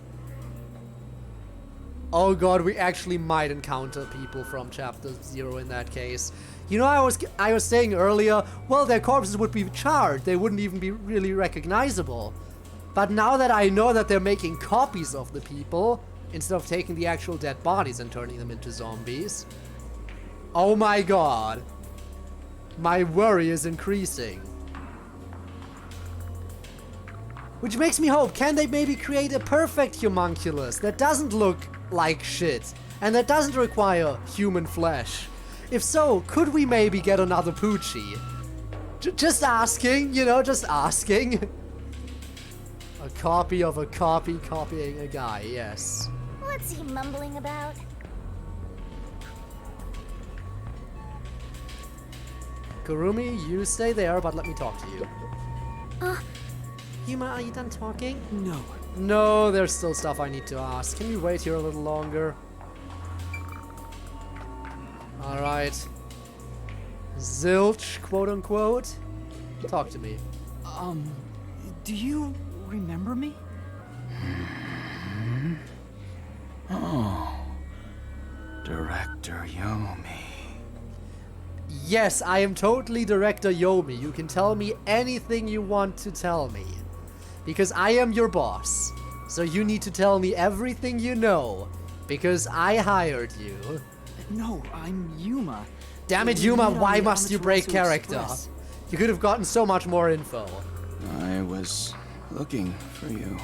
S1: Oh god, we actually might encounter people from Chapter 0 in that case. You know, I was saying earlier, well, their corpses would be charred. They wouldn't even be really recognizable. But now that I know that they're making copies of the people, instead of taking the actual dead bodies and turning them into zombies. Oh my god. My worry is increasing. Which makes me hope, can they maybe create a perfect homunculus that doesn't look like shit and that doesn't require human flesh? If so, could we maybe get another Poochie? Just asking, you know, just asking. A copy of a copy copying a guy, yes.
S6: What's he mumbling about?
S1: Kurumi, you stay there, but let me talk to you.
S4: Yuma, are you done talking?
S2: No.
S1: No, there's still stuff I need to ask. Can you wait here a little longer? Alright. Zilch, quote unquote. Talk to me.
S2: Do you remember me?
S10: Oh, Director Yomi.
S1: Yes, I am totally Director Yomi. You can tell me anything you want to tell me. Because I am your boss. So you need to tell me everything you know. Because I hired you.
S2: No, I'm Yuma.
S1: Damn it,
S2: We
S1: Yuma,
S2: met on
S1: why
S2: the
S1: must you break
S2: Amaterasu
S1: character?
S2: Express.
S1: You could have gotten so much more info.
S10: I was looking for you,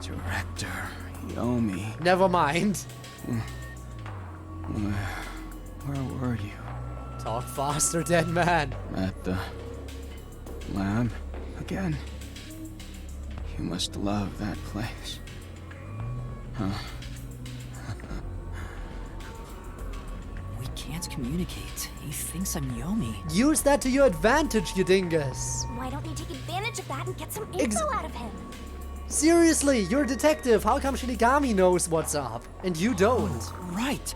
S10: Director Yomi.
S1: Never mind.
S10: Where were you?
S1: Talk faster, dead man.
S10: At the lab again? You must love that place. Huh?
S2: We can't communicate. He thinks I'm Yomi.
S1: Use that to your advantage, you dingus.
S6: Why don't you take advantage of that and get some info out of him?
S1: Seriously, you're a detective. How come Shinigami knows what's up and you don't?
S2: Right.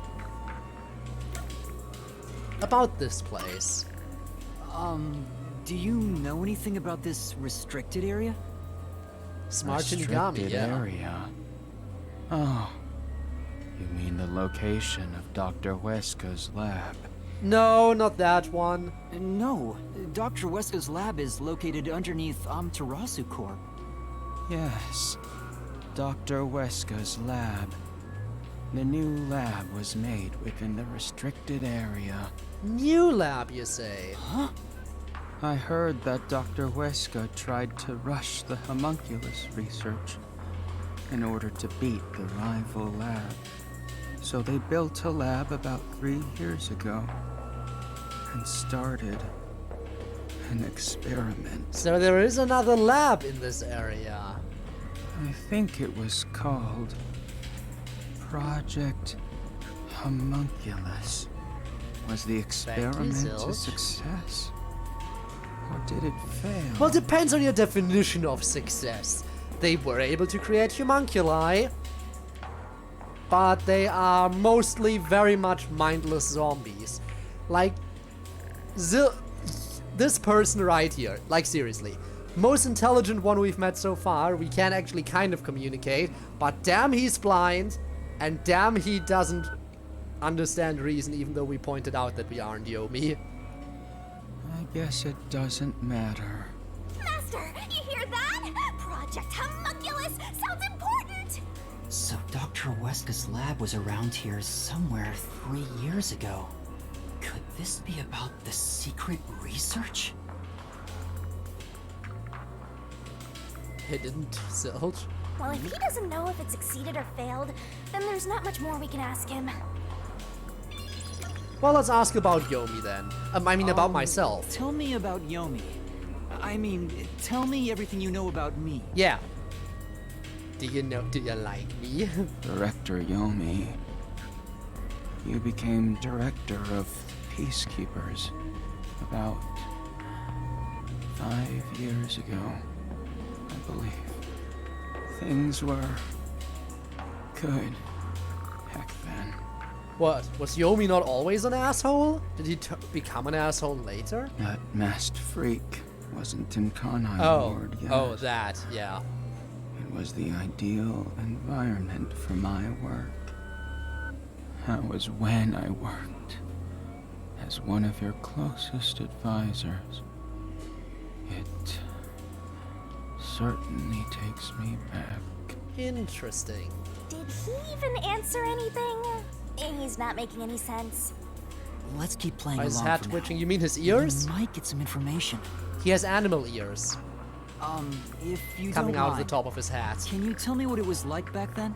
S1: About this place.
S2: Do you know anything about this restricted area?
S1: Smart Shinigami,
S10: Restricted
S1: yeah.
S10: area. Oh, you mean the location of Dr. Weska's lab?
S1: No, not that one.
S2: No, Dr. Weska's lab is located underneath Amaterasu Corp.
S10: Yes, Dr. Weska's lab. The new lab was made within the restricted area.
S1: New lab, you say?
S2: Huh?
S10: I heard that Dr. Weska tried to rush the homunculus research in order to beat the rival lab. So they built a lab about 3 years ago and started an experiment.
S1: So there is another lab in this area.
S10: I think it was called Project Homunculus. Was the experiment a
S1: Zilch.
S10: success? Or did it fail?
S1: Well, depends on your definition of success. They were able to create homunculi, but they are mostly very much mindless zombies. Like, this person right here, like seriously, most intelligent one we've met so far, we can actually kind of communicate, but damn he's blind, and damn he doesn't understand reason, even though we pointed out that we aren't Yomi.
S10: I guess it doesn't matter.
S6: Master, you hear that? Project Homunculus sounds important!
S2: So Dr. Weska's lab was around here somewhere 3 years ago. Could this be about the secret research?
S1: It didn't, Zilch.
S6: Well, if he doesn't know if it succeeded or failed, then there's not much more we can ask him.
S1: Well, let's ask about Yomi then. About myself.
S2: Tell me about Yomi. Tell me everything you know about me.
S1: Yeah. Do you like me?
S10: Director Yomi, you became director of Peacekeepers about 5 years ago, I believe. Things were good back then.
S1: What? Was Yomi not always an asshole? Did he become an asshole later?
S10: That masked freak wasn't in Kanai Ward yet.
S1: Oh, that, yeah.
S10: It was the ideal environment for my work. That was when I worked as one of your closest advisors. It certainly takes me back.
S1: Interesting.
S6: Did he even answer anything? He's not making any sense.
S2: Let's keep playing
S1: His
S2: along
S1: hat
S2: for
S1: twitching.
S2: now.
S1: You mean his ears?
S2: We might get some information.
S1: He has animal ears
S2: If you
S1: coming
S2: don't
S1: out of the
S2: mind,
S1: top of his hat.
S2: can you tell me what it was like back then?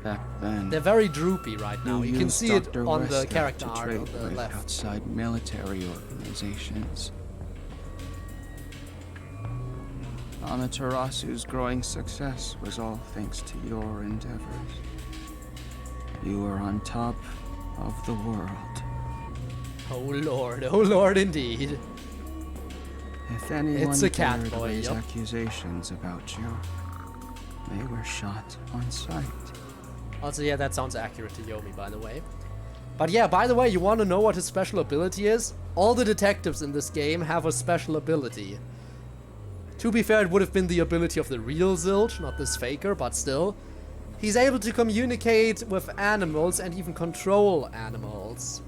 S10: Back then,
S1: They're very droopy right now. You can
S10: used
S1: see it
S10: Dr.
S1: on the
S10: Wesker
S1: character
S10: to
S1: art
S10: trade
S1: on the
S10: with
S1: left.
S10: outside military organizations. Amaterasu's growing success was all thanks to your endeavors. You were on top of the world.
S1: Oh lord indeed.
S10: If anyone
S1: It's a cat
S10: dared
S1: boy,
S10: raise
S1: yup.
S10: accusations about you, they were shot on sight.
S1: Also, yeah, that sounds accurate to Yomi, by the way. But yeah, by the way, you want to know what his special ability is? All the detectives in this game have a special ability. To be fair, it would have been the ability of the real Zilch, not this faker, but still. He's able to communicate with animals and even control animals.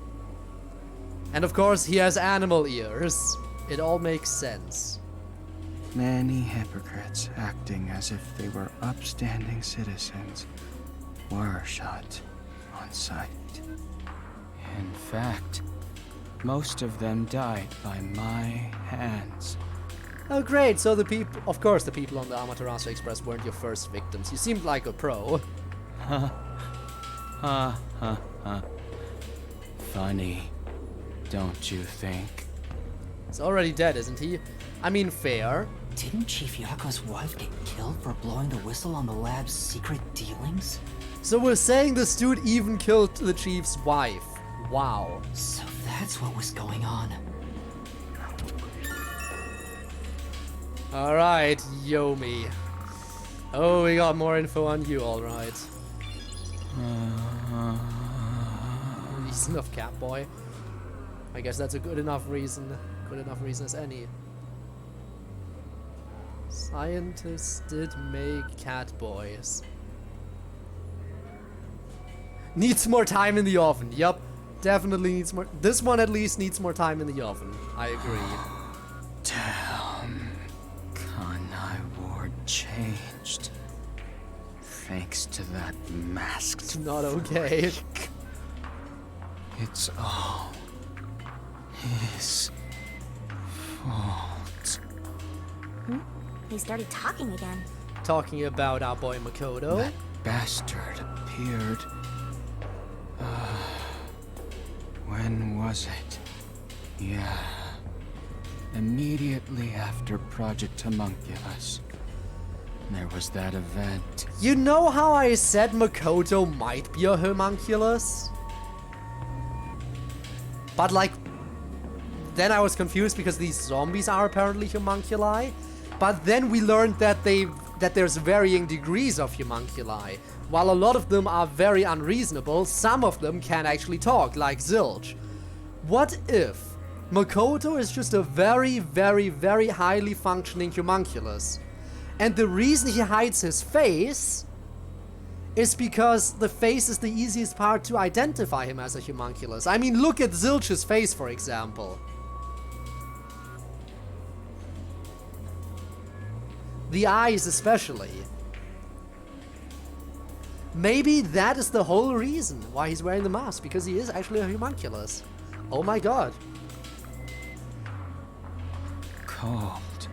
S1: And of course, he has animal ears. It all makes sense.
S10: Many hypocrites acting as if they were upstanding citizens were shot on sight. In fact, most of them died by my hands.
S1: Oh great, so the people, of course the people on the Amaterasu Express weren't your first victims. You seemed like a pro.
S10: Funny, don't you think?
S1: He's already dead, isn't he? I mean, fair.
S2: Didn't Chief Yako's wife get killed for blowing the whistle on the lab's secret dealings?
S1: So we're saying this dude even killed the chief's wife. Wow.
S2: So that's what was going on.
S1: Alright, Yomi. Oh, we got more info on you, alright. Reason of Catboy. I guess that's a good enough reason. Good enough reason as any. Scientists did make Catboys. Needs more time in the oven. Yup. Definitely needs more. This one at least needs more time in the oven. I agree.
S10: Damn. Kanai Ward changed. Thanks to that masked
S1: It's not okay.
S10: freak. It's all his fault.
S6: He started talking again.
S1: Talking about our boy Makoto.
S10: That bastard appeared. When was it? Yeah. Immediately after Project Homunculus. There was that event.
S1: You know how I said Makoto might be a homunculus? But like, then I was confused because these zombies are apparently homunculi. But then we learned that there's varying degrees of homunculi. While a lot of them are very unreasonable, some of them can actually talk, like Zilch. What if Makoto is just a very, very, very highly functioning homunculus? And the reason he hides his face is because the face is the easiest part to identify him as a homunculus. I mean, look at Zilch's face, for example. The eyes especially. Maybe that is the whole reason why he's wearing the mask, because he is actually a homunculus. Oh my god.
S10: Cold,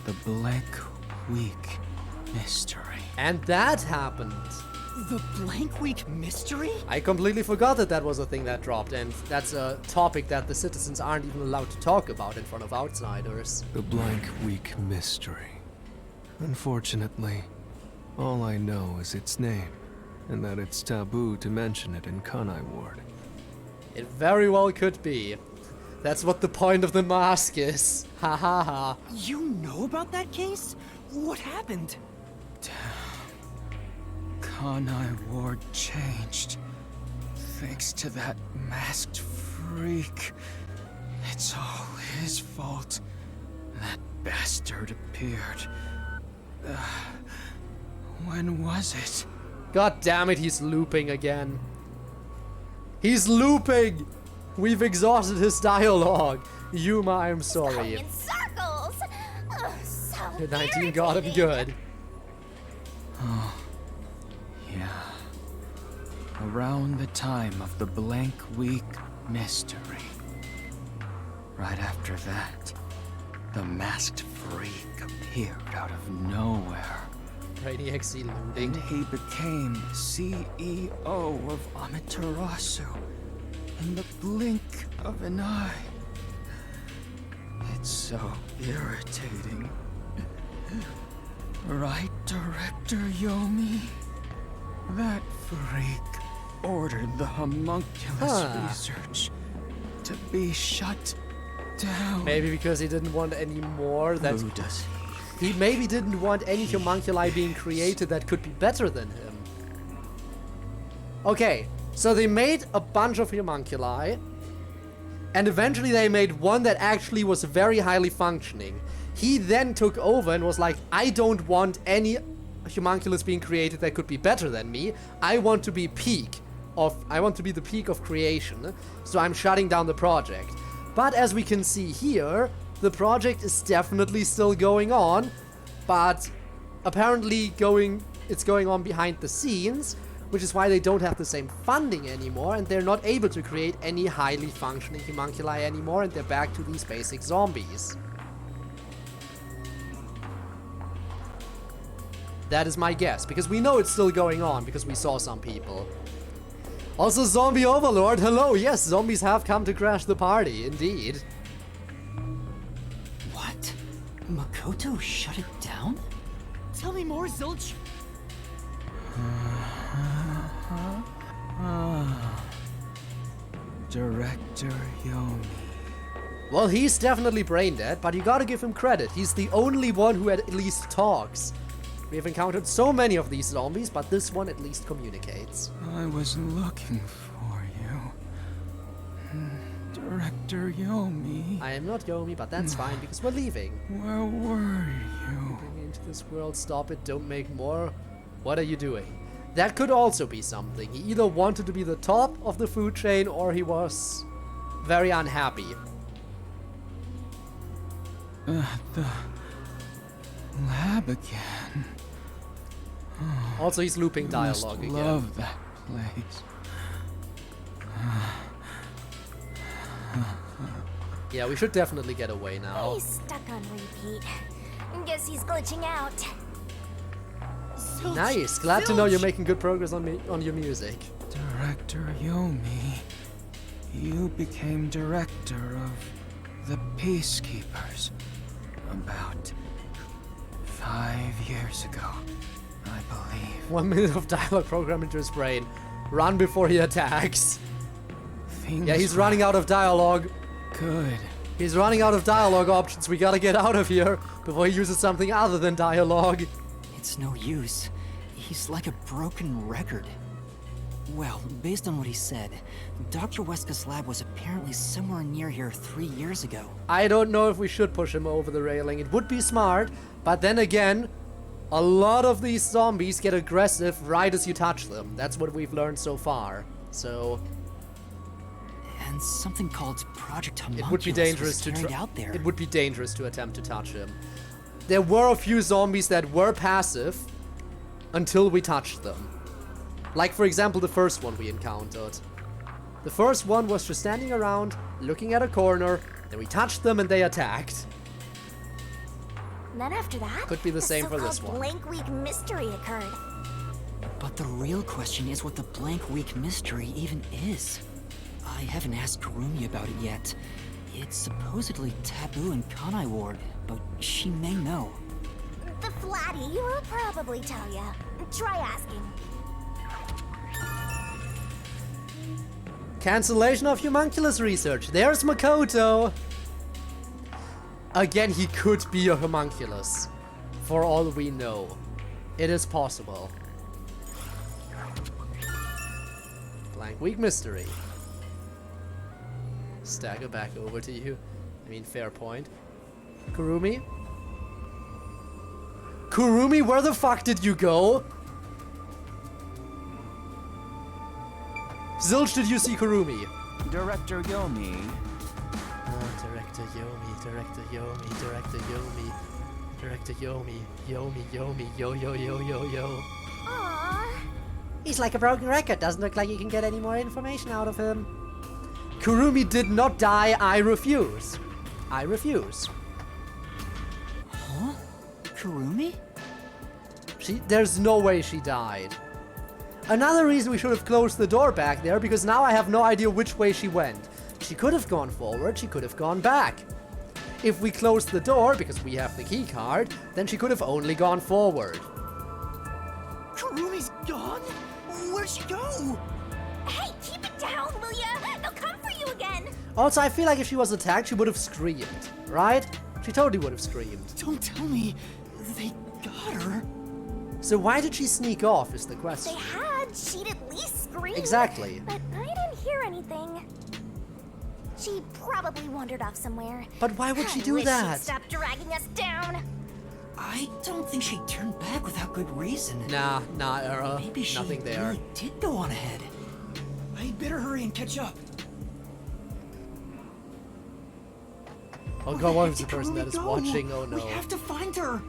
S10: the Blank Week mystery.
S1: And that happened.
S8: The Blank Week mystery?
S1: I completely forgot that that was a thing that dropped, and that's a topic that the citizens aren't even allowed to talk about in front of outsiders.
S11: The Blank Week mystery. Unfortunately, all I know is its name, and that it's taboo to mention it in Kanai Ward.
S1: It very well could be. That's what the point of the mask is. Ha ha ha.
S8: You know about that case? What happened?
S10: Kanai Ward changed. Thanks to that masked freak. It's all his fault. That bastard appeared. When was it?
S1: God damn it, he's looping again. He's looping! We've exhausted his dialogue. Yuma, I'm sorry.
S6: Going in circles. Ugh, so
S1: The 19 got him good.
S10: Oh, yeah. Around the time of the Blank Week mystery. Right after that, the masked freak appeared out of nowhere.
S1: Brainiac
S10: And
S1: looting.
S10: he became CEO of Amaterasu in the blink of an eye. It's so irritating. Right, Director Yomi? That freak ordered the homunculus research to be shut down.
S1: Maybe because he didn't want any more that...
S10: Who does
S1: He maybe didn't want any homunculi being created that could be better than him. Okay, so they made a bunch of homunculi, and eventually they made one that actually was very highly functioning. He then took over and was like, I don't want any homunculus being created that could be better than me. I want to be the peak of creation, so I'm shutting down the project. But as we can see here, the project is definitely still going on, but apparently it's going on behind the scenes, which is why they don't have the same funding anymore, and they're not able to create any highly functioning homunculi anymore, and they're back to these basic zombies. That is my guess, because we know it's still going on, because we saw some people. Also, Zombie Overlord, hello, yes, zombies have come to crash the party, indeed.
S2: What? Makoto shut it down?
S8: Tell me more, Zilch.
S10: Director Yomi.
S1: Well, he's definitely brain dead, but you gotta give him credit. He's the only one who at least talks. We have encountered so many of these zombies, but this one at least communicates.
S10: I was looking for you. Director Yomi.
S1: I am not Yomi, but that's fine, because we're leaving.
S10: Where were you?
S1: Bring me into this world, stop it, don't make more. What are you doing? That could also be something. He either wanted to be the top of the food chain, or he was very unhappy.
S10: The lab again.
S1: Also, he's looping dialogue again.
S10: Love that place.
S1: Yeah, we should definitely get away now.
S6: He's stuck on repeat. Guess he's glitching out.
S1: Nice. Glad to know you're making good progress on your music.
S10: Director Yomi, you became director of the Peacekeepers about 5 years ago, I believe.
S1: 1 minute of dialogue programmed into his brain. Run before he attacks. Yeah, he's running out of dialogue.
S10: Good.
S1: He's running out of dialogue options. We gotta get out of here before he uses something other than dialogue.
S2: It's no use. He's like a broken record. Well, based on what he said, Dr. Weska's lab was apparently somewhere near here 3 years ago.
S1: I don't know if we should push him over the railing. It would be smart, but then again, a lot of these zombies get aggressive right as you touch them. That's what we've learned so far. So
S2: And something called Project Homunculus
S1: it would be dangerous
S2: was
S1: to
S2: carried out there.
S1: It would be dangerous to attempt to touch him. There were a few zombies that were passive until we touched them. Like, for example, the first one we encountered. The first one was just standing around, looking at a corner, then we touched them and they attacked.
S6: Then after that,
S1: Could be the same for this
S6: so-called
S1: one.
S6: Blank Week mystery occurred.
S2: But the real question is what the Blank Week mystery even is. I haven't asked Kurumi about it yet. It's supposedly taboo in Kanai Ward, but she may know.
S6: The Flatty will probably tell ya. Try asking.
S1: Cancellation of homunculus research. There's Makoto. Again, he could be a homunculus. For all we know. It is possible. Blank Week mystery. Stagger back over to you. I mean, fair point. Kurumi? Kurumi, where the fuck did you go? Zilch, did you see Kurumi?
S10: Director Yomi.
S1: Director Yomi, Director Yomi, Director Yomi, Director Yomi, Yomi, Yomi, yo, yo, yo, yo, yo.
S6: Aww.
S4: He's like a broken record. Doesn't look like you can get any more information out of him.
S1: Kurumi did not die, I refuse. I refuse.
S2: Huh? Kurumi?
S1: There's no way she died. Another reason we should have closed the door back there, because now I have no idea which way she went. She could have gone forward, she could have gone back. If we closed the door, because we have the key card, then she could have only gone forward.
S8: Kurumi's gone? Where'd she go?
S6: Hey, keep it down, will ya? They'll come for you again.
S1: Also, I feel like if she was attacked, she would have screamed, right? She totally would have screamed.
S8: Don't tell me they got her.
S1: So why did she sneak off is the question.
S6: If they had, she'd at least scream.
S1: Exactly.
S6: But I didn't hear anything. She probably wandered off somewhere.
S1: But why would she do
S6: wish
S1: that?
S6: She'd stop dragging us down.
S2: I don't think she'd turn back without good reason.
S1: Nah, Error.
S2: Maybe she
S1: Nothing there.
S2: really did go on ahead.
S8: I better hurry and catch up.
S1: Oh god, what is the
S8: Where did
S1: person that
S8: Kurumi
S1: is
S8: go?
S1: watching? Oh no.
S8: We have to find her.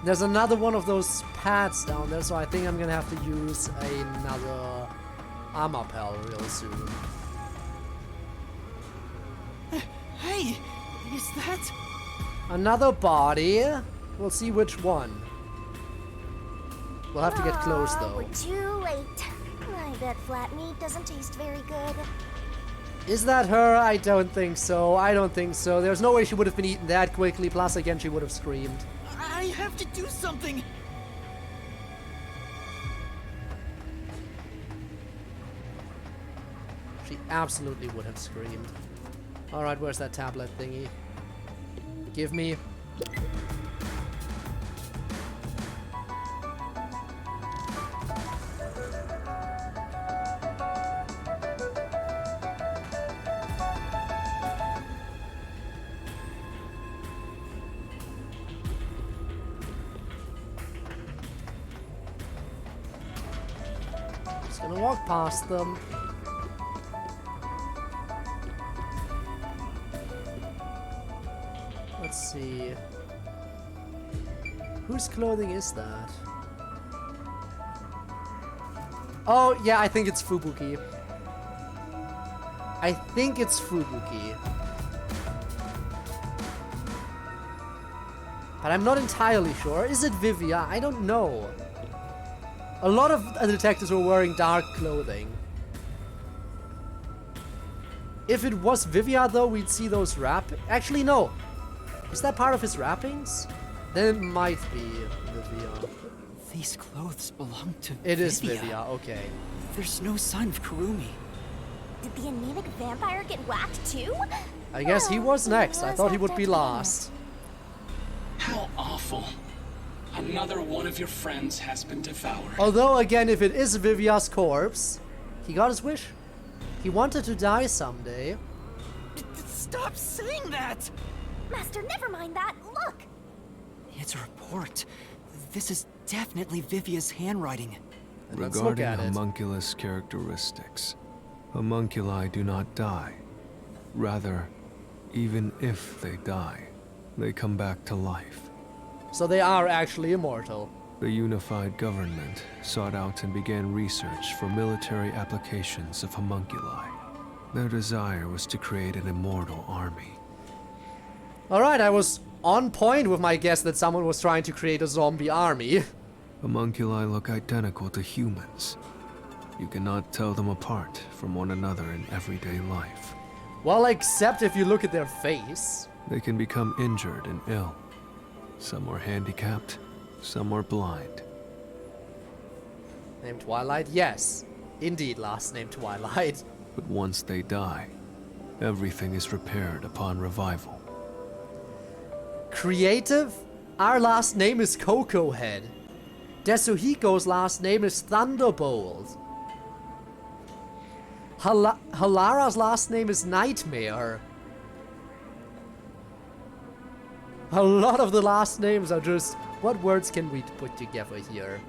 S1: There's another one of those pads down there, so I think I'm gonna have to use another Amapel real soon.
S8: Hey, is that?
S1: Another body. We'll see which one. We'll have to get close
S6: Aw,
S1: though.
S6: We're too late. I bet flat meat doesn't taste very good.
S1: Is that her? I don't think so. I don't think so. There's no way she would have been eaten that quickly. Plus, again, she would have screamed.
S8: I have to do something.
S1: She absolutely would have screamed. Alright, where's that tablet thingy? Give me. Just gonna walk past them. Let's see. Whose clothing is that? Oh, yeah, I think it's Fubuki. I think it's Fubuki. But I'm not entirely sure. Is it Vivia? I don't know. A lot of the detectives were wearing dark clothing. If it was Vivia, though, we'd see those Actually, no. Is that part of his wrappings? Then it might be Vivia.
S2: These clothes belong to
S1: It is
S2: Vivia.
S1: Vivia, okay.
S2: There's no sign of Kurumi.
S6: Did the anemic vampire get whacked too?
S1: I guess he was next. I thought he would be
S6: Damn it.
S1: last.
S7: How awful. Another one of your friends has been devoured.
S1: Although, again, if it is Vivia's corpse, he got his wish. He wanted to die someday.
S8: Stop saying that!
S6: Master, never mind that. Look!
S2: It's a report. This is definitely Vivia's handwriting.
S1: Let's look
S11: Regarding
S1: at it.
S11: homunculus characteristics, homunculi do not die. Rather, even if they die, they come back to life.
S1: So they are actually immortal.
S11: The unified government sought out and began research for military applications of homunculi. Their desire was to create an immortal army.
S1: Alright, I was on point with my guess that someone was trying to create a zombie army.
S11: Homunculi look identical to humans. You cannot tell them apart from one another in everyday life.
S1: Well, except if you look at their face.
S11: They can become injured and ill. Some are handicapped, some are blind.
S1: Named Twilight? Yes. Indeed, last name Twilight.
S11: But once they die, everything is repaired upon revival.
S1: Creative? Our last name is Coco Head. Desuhiko's last name is Thunderbolt. Halara's last name is Nightmare. A lot of the last names are just... What words can we put together here?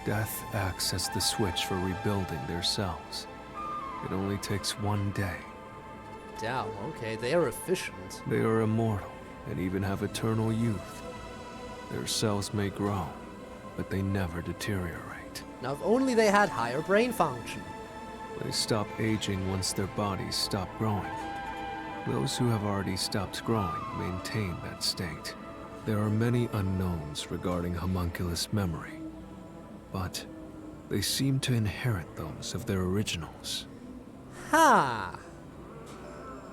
S11: Death acts as the switch for rebuilding their cells. It only takes one day.
S1: Damn, okay, they are efficient.
S11: They are immortal and even have eternal youth. Their cells may grow, but they never deteriorate.
S1: Now, if only they had higher brain function.
S11: They stop aging once their bodies stop growing. Those who have already stopped growing maintain that state. There are many unknowns regarding homunculus memory, but they seem to inherit those of their originals.
S1: Ha!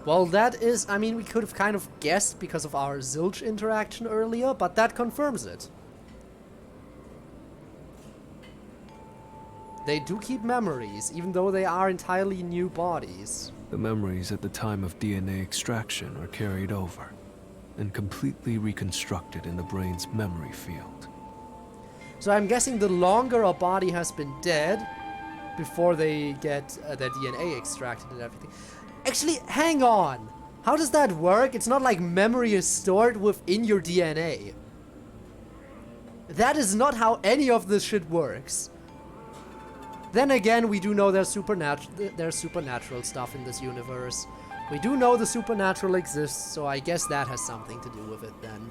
S1: Well, that is... I mean, we could have kind of guessed because of our Zilch interaction earlier, but that confirms it. They do keep memories, even though they are entirely new bodies.
S11: The memories at the time of DNA extraction are carried over and completely reconstructed in the brain's memory field.
S1: So I'm guessing the longer a body has been dead, before they get their DNA extracted and everything. Actually, hang on! How does that work? It's not like memory is stored within your DNA. That is not how any of this shit works. Then again, we do know there's supernatural stuff in this universe. We do know the supernatural exists, so I guess that has something to do with it then.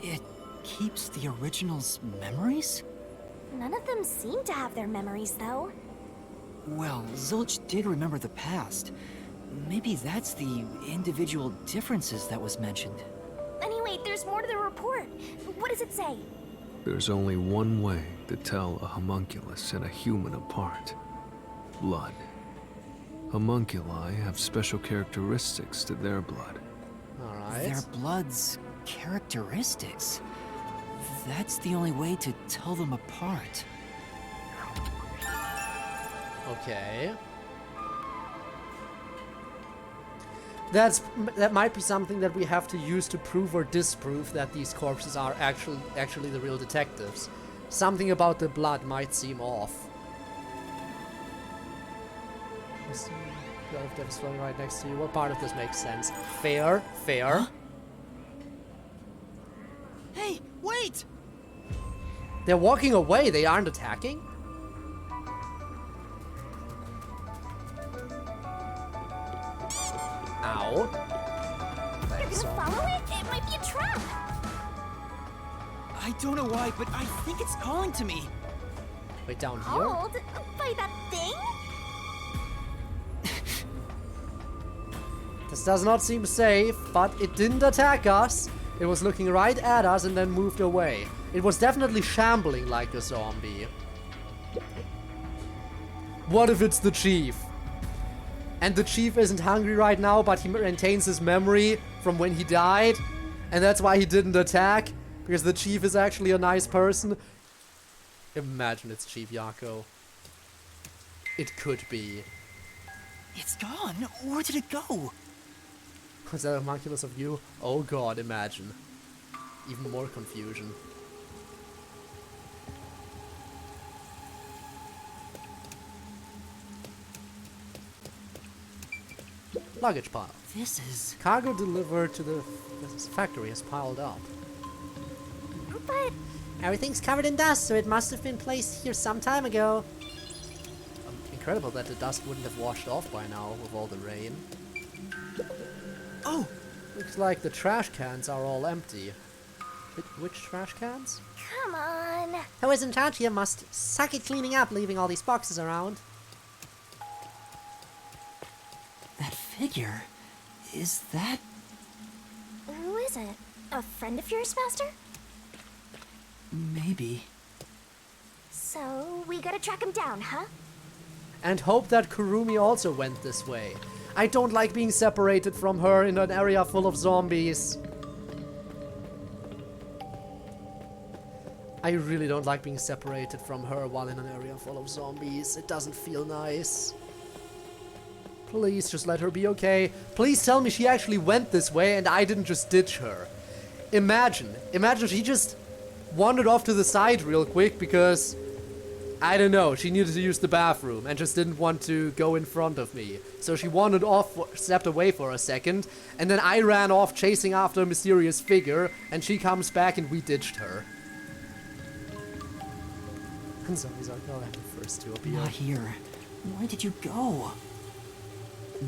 S2: It keeps the original's memories?
S6: None of them seem to have their memories, though.
S2: Well, Zilch did remember the past. Maybe that's the individual differences that was mentioned.
S6: Anyway, there's more to the report. What does it say?
S11: There's only one way to tell a homunculus and a human apart. Blood. Homunculi have special characteristics to their blood.
S1: Alright.
S2: Their blood's characteristics? That's the only way to tell them apart.
S1: Okay. That might be something that we have to use to prove or disprove that these corpses are actually the real detectives. Something about the blood might seem off. Death is flowing right next to you. What part of this makes sense? Fair, fair.
S8: Huh? Hey, wait!
S1: They're walking away. They aren't attacking. Ow.
S6: You're gonna follow it? It might be a trap!
S8: I don't know why, but I think it's calling to me.
S1: Wait, down here?
S6: Hold? By that thing?
S1: This does not seem safe, but it didn't attack us. It was looking right at us and then moved away. It was definitely shambling like a zombie. What if it's the chief? And the chief isn't hungry right now, but he maintains his memory from when he died. And that's why he didn't attack. Because the chief is actually a nice person. Imagine it's Chief Yako. It could be.
S2: It's gone. Where did it go?
S1: Was that a homunculus of you? Oh god, imagine. Even more confusion. Luggage pile.
S2: This is...
S1: Cargo delivered to the factory has piled up.
S6: But
S4: Everything's covered in dust, so it must have been placed here some time ago.
S1: Incredible that the dust wouldn't have washed off by now with all the rain.
S8: Oh!
S1: Looks like the trash cans are all empty. Which trash cans?
S6: come on.
S4: Whoever's in charge here must suck at cleaning up, leaving all these boxes around.
S2: figure? Is that...
S6: Who is it? A friend of yours, Master?
S2: maybe?
S6: So, we gotta track him down, huh?
S1: And hope that Kurumi also went this way. I don't like being separated from her in an area full of zombies. I really don't like being separated from her while in an area full of zombies. It doesn't feel nice. Please, just let her be okay. Please tell me she actually went this way and I didn't just ditch her. Imagine she just wandered off to the side real quick because, I don't know, she needed to use the bathroom and just didn't want to go in front of me. So she wandered off, stepped away for a second, and then I ran off chasing after a mysterious figure, and she comes back and we ditched her. And zombies are going the first to appear.
S2: Not here. Where did you go?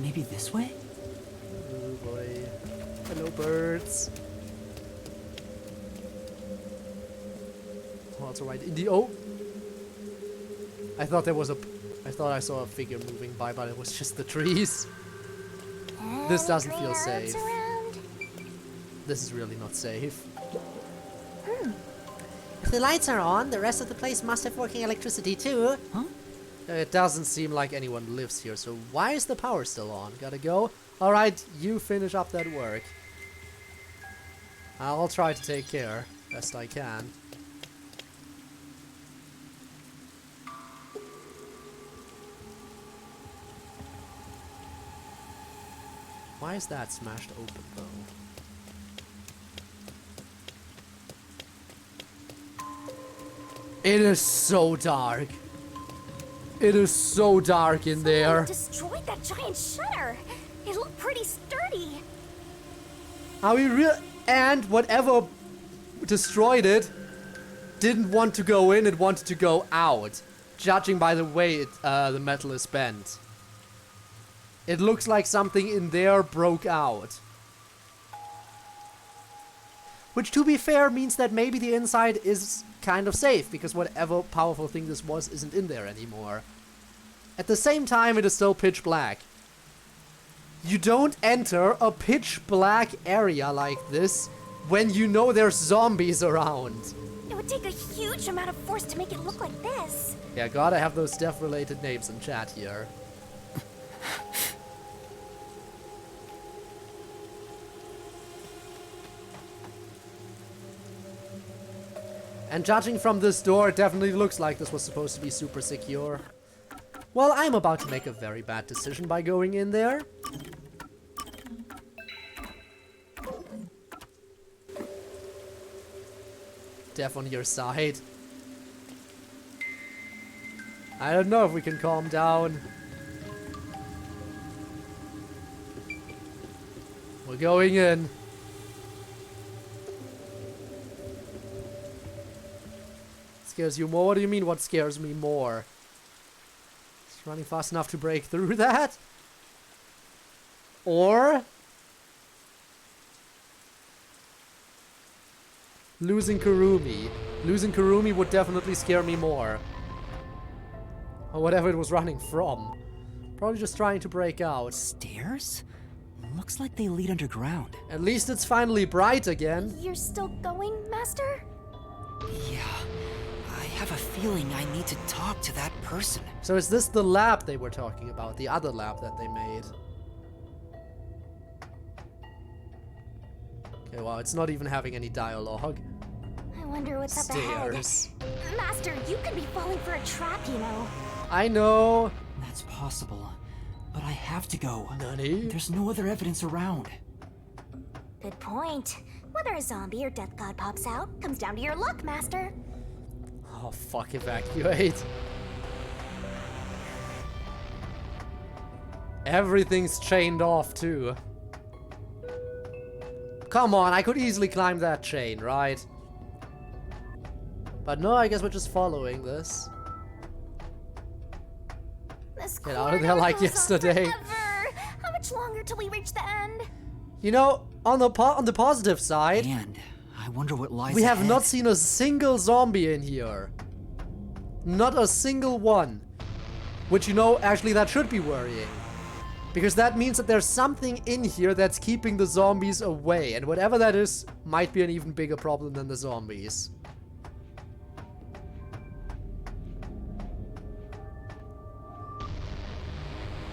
S2: Maybe this way?
S1: Oh boy. Hello, birds. Oh, it's alright. In the I thought I saw a figure moving by, but it was just the trees. This doesn't feel safe. This is really not safe.
S4: If the lights are on, the rest of the place must have working electricity too.
S2: Huh?
S1: It doesn't seem like anyone lives here, so why is the power still on? Gotta go? Alright, you finish up that work. I'll try to take care, best I can. Why is that smashed open, though? It is so dark. It is so dark in there.
S6: Destroyed that giant shutter. It looked pretty sturdy.
S1: Are we real? And whatever destroyed it didn't want to go in. It wanted to go out. Judging by the way the metal is bent. It looks like something in there broke out. Which, to be fair, means that maybe the inside is kind of safe, because whatever powerful thing this was isn't in there anymore. At the same time, it is still pitch black. You don't enter a pitch black area like this when you know there's zombies around.
S6: It would take a huge amount of force to make it look like this.
S1: Yeah, gotta have those death-related names in chat here. And judging from this door, it definitely looks like this was supposed to be super secure. Well, I'm about to make a very bad decision by going in there. Death on your side. I don't know if we can calm down. We're going in. Scares you more? What do you mean, what scares me more? It's running fast enough to break through that? Or losing Kurumi. Losing Kurumi would definitely scare me more. Or whatever it was running from. Probably just trying to break out.
S2: Stairs? Looks like they lead underground.
S1: At least it's finally bright again.
S6: You're still going, Master?
S2: Yeah. I have a feeling I need to talk to that person.
S1: So is this the lab they were talking about? The other lab that they made? Okay, well, it's not even having any dialogue.
S6: I wonder what's up
S1: Stairs.
S6: ahead. Master, you could be falling for a trap, you know.
S1: I know.
S2: That's possible. But I have to go.
S1: Nani?
S2: There's no other evidence around.
S6: Good point. Whether a zombie or death god pops out comes down to your luck, Master.
S1: Oh, fuck, evacuate. Everything's chained off, too. Come on, I could easily climb that chain, right? But no, I guess we're just following this. Get out of there like yesterday.
S6: How much longer till we reach the end?
S1: You know, on the positive side,
S2: And I wonder what lies
S1: we have
S2: ahead.
S1: not seen a single zombie in here. Not a single one. Which, you know, actually that should be worrying. Because that means that there's something in here that's keeping the zombies away. And whatever that is might be an even bigger problem than the zombies.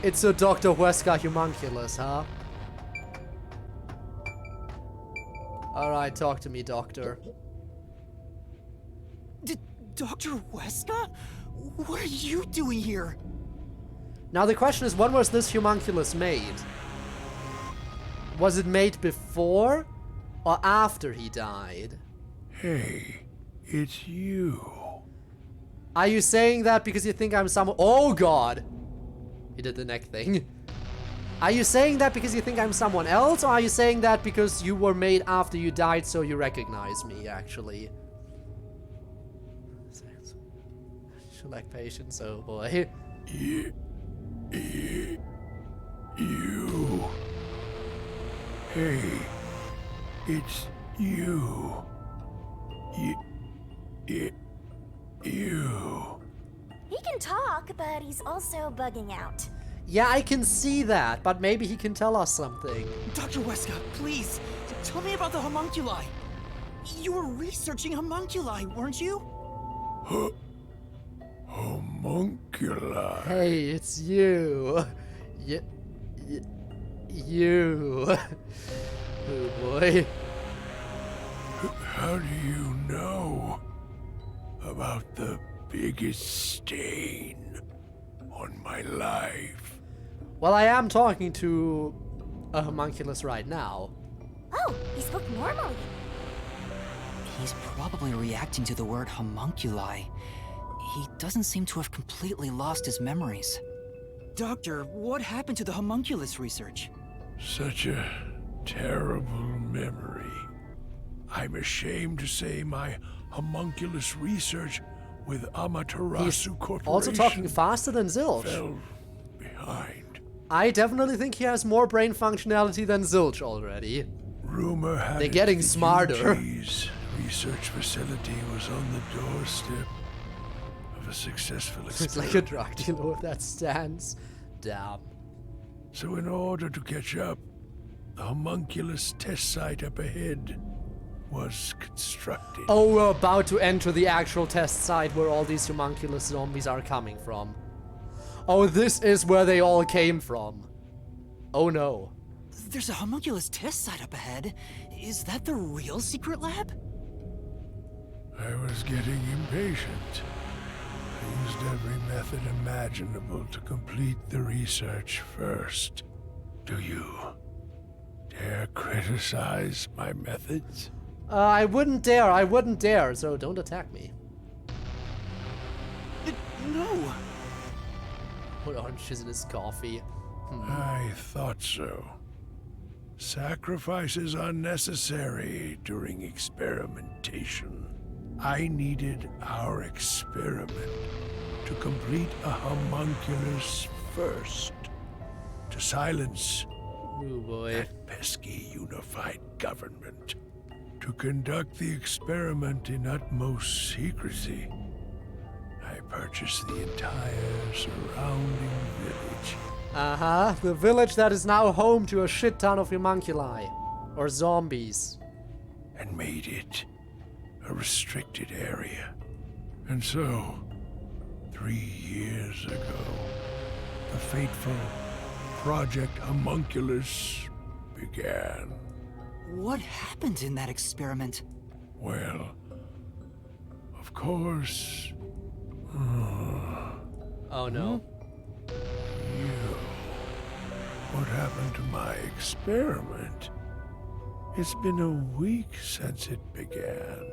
S1: It's a Dr. Huesca homunculus, huh? Alright, talk to me, Doctor.
S8: Dr. Huesca? What are you doing here?
S1: Now the question is, when was this homunculus made? Was it made before or after he died?
S12: Hey, it's you.
S1: Are you saying that because you think I'm someone— Oh god! He did the neck thing. Are you saying that because you think I'm someone else, or are you saying that because you were made after you died so you recognize me, actually? You lack patience, oh boy.
S12: You. Hey, it's you. You.
S6: He can talk, but he's also bugging out.
S1: Yeah, I can see that, but maybe he can tell us something.
S8: Dr. Huesca, please, tell me about the homunculi. You were researching homunculi, weren't you?
S12: Homunculi.
S1: Hey, it's you. You. Oh boy.
S12: How do you know about the biggest stain on my life?
S1: Well, I am talking to a homunculus right now.
S6: Oh, he spoke normally.
S2: He's probably reacting to the word homunculi. He doesn't seem to have completely lost his memories.
S8: Doctor, what happened to the homunculus research?
S12: Such a terrible memory. I'm ashamed to say my homunculus research with Amaterasu Corporation
S1: Also talking faster than Zilch.
S12: fell behind.
S1: I definitely think he has more brain functionality than Zilch already.
S12: Rumor had
S1: They're
S12: it
S1: getting
S12: the
S1: smarter.
S12: UG's research facility was on the doorstep of a successful
S1: It's
S12: experiment.
S1: like a drug dealer with that stance. Damn.
S12: So in order to catch up, the homunculus test site up ahead was constructed.
S1: Oh, we're about to enter the actual test site where all these homunculus zombies are coming from. Oh, this is where they all came from. Oh no.
S2: There's a homunculus test site up ahead. Is that the real secret lab?
S12: I was getting impatient. I used every method imaginable to complete the research first. Do you dare criticize my methods?
S1: I wouldn't dare, so don't attack me.
S8: No!
S1: Put oranges in his coffee.
S12: I thought so. Sacrifices are necessary during experimentation. I needed our experiment to complete a homunculus first. To silence
S1: Oh boy.
S12: that pesky unified government. To conduct the experiment in utmost secrecy. I purchased the entire surrounding village.
S1: Uh-huh. The village that is now home to a shit ton of homunculi. Or zombies.
S12: And made it a restricted area. And so, 3 years ago, the fateful Project Homunculus began.
S2: What happened in that experiment?
S12: Well, of course,
S1: Oh no.
S12: what happened to my experiment? It's been a week since it began.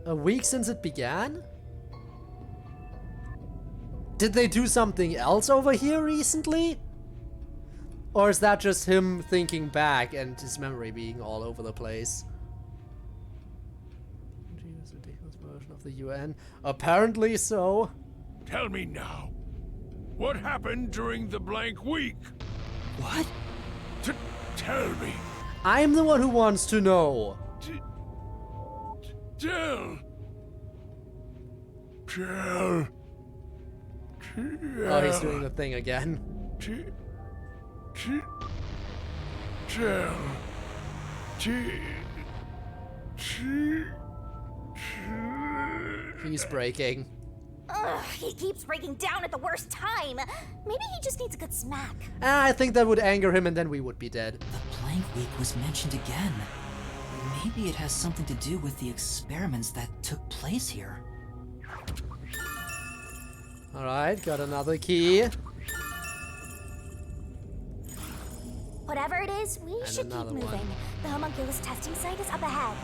S1: A week since it began? Did they do something else over here recently? Or is that just him thinking back and his memory being all over the place? Genius, ridiculous version of the UN. Apparently so.
S12: Tell me now, what happened during the blank week?
S2: What?
S12: Tell me.
S1: I'm the one who wants to know.
S12: Tell.
S1: Oh, he's doing the thing again.
S12: Tell.
S1: He's breaking.
S6: Ugh, he keeps breaking down at the worst time. Maybe he just needs a good smack.
S1: I think that would anger him and then we would be dead.
S2: The blank week was mentioned again. Maybe it has something to do with the experiments that took place here.
S1: Alright, got another key.
S6: Whatever it is, we should keep moving.
S1: one.
S6: The homunculus testing site is up ahead.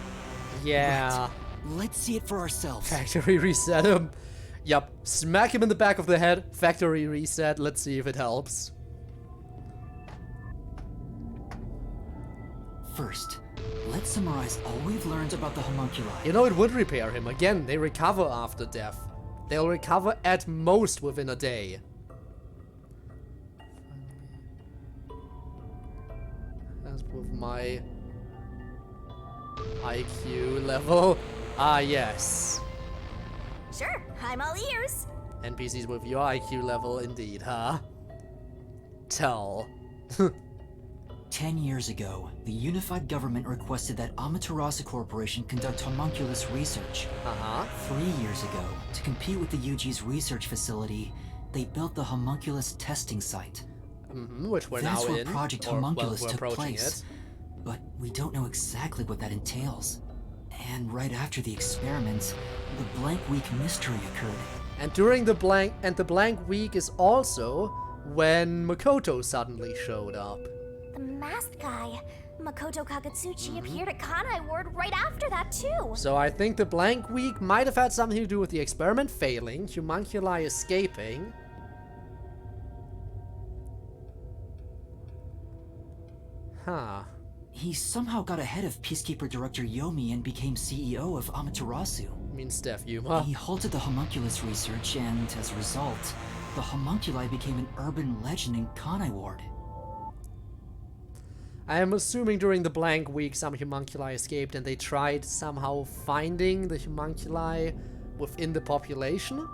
S1: Yeah.
S2: Right. Let's see it for ourselves.
S1: Factory reset him. Yup. Smack him in the back of the head. Factory reset. Let's see if it helps.
S2: First, let's summarize all we've learned about the homunculi.
S1: You know, it would repair him. Again, they recover after death. They'll recover at most within a day. As with my IQ level. Ah, yes.
S6: Sure, I'm all ears.
S1: NPCs with your IQ level, indeed, huh? Tell.
S2: 10 years ago, the unified government requested that Amaterasu Corporation conduct homunculus research. 3 years ago, to compete with the UG's research facility, they built the homunculus testing site.
S1: Which we're
S2: That's
S1: now
S2: where
S1: in.
S2: Project
S1: or,
S2: Homunculus
S1: well,
S2: took
S1: we're approaching
S2: place.
S1: it.
S2: But we don't know exactly what that entails. And right after the experiments, the blank week mystery occurred.
S1: And during the blank week is also when Makoto suddenly showed up.
S6: The masked guy, Makoto Kagutsuchi, appeared at Kanai Ward right after that too.
S1: So I think the blank week might have had something to do with the experiment failing, homunculi escaping. Huh.
S2: He somehow got ahead of Peacekeeper Director Yomi and became CEO of Amaterasu.
S1: Means Steph Yuma.
S2: He halted the homunculus research, and as a result, the homunculi became an urban legend in Kanai Ward.
S1: I am assuming during the blank week some homunculi escaped and they tried somehow finding the homunculi within the population?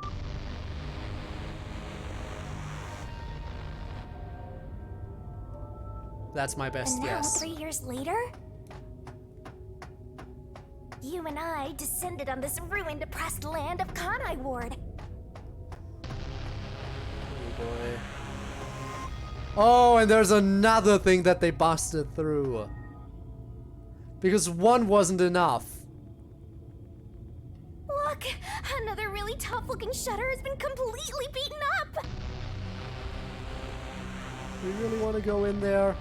S1: That's my best
S6: And now,
S1: guess.
S6: 3 years later, you and I descended on this ruined, oppressed land of Kanai Ward.
S1: Oh boy. Oh, and there's another thing that they busted through. Because one wasn't enough.
S6: Look, another really tough-looking shutter has been completely beaten up.
S1: We really want to go in there?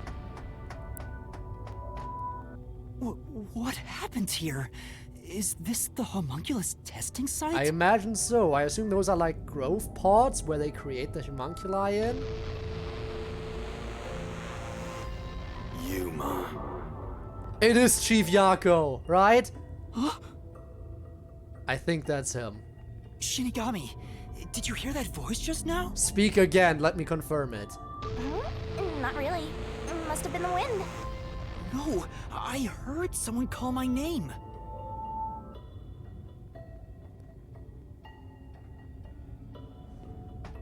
S2: What happened here? Is this the homunculus testing site?
S1: I imagine so. I assume those are like growth pods where they create the homunculi in.
S12: Yuma.
S1: It is Chief Yako, right? I think that's him.
S2: Shinigami, did you hear that voice just now?
S1: Speak again, let me confirm it.
S6: Not really. Must have been the wind.
S2: No, I heard someone call my name.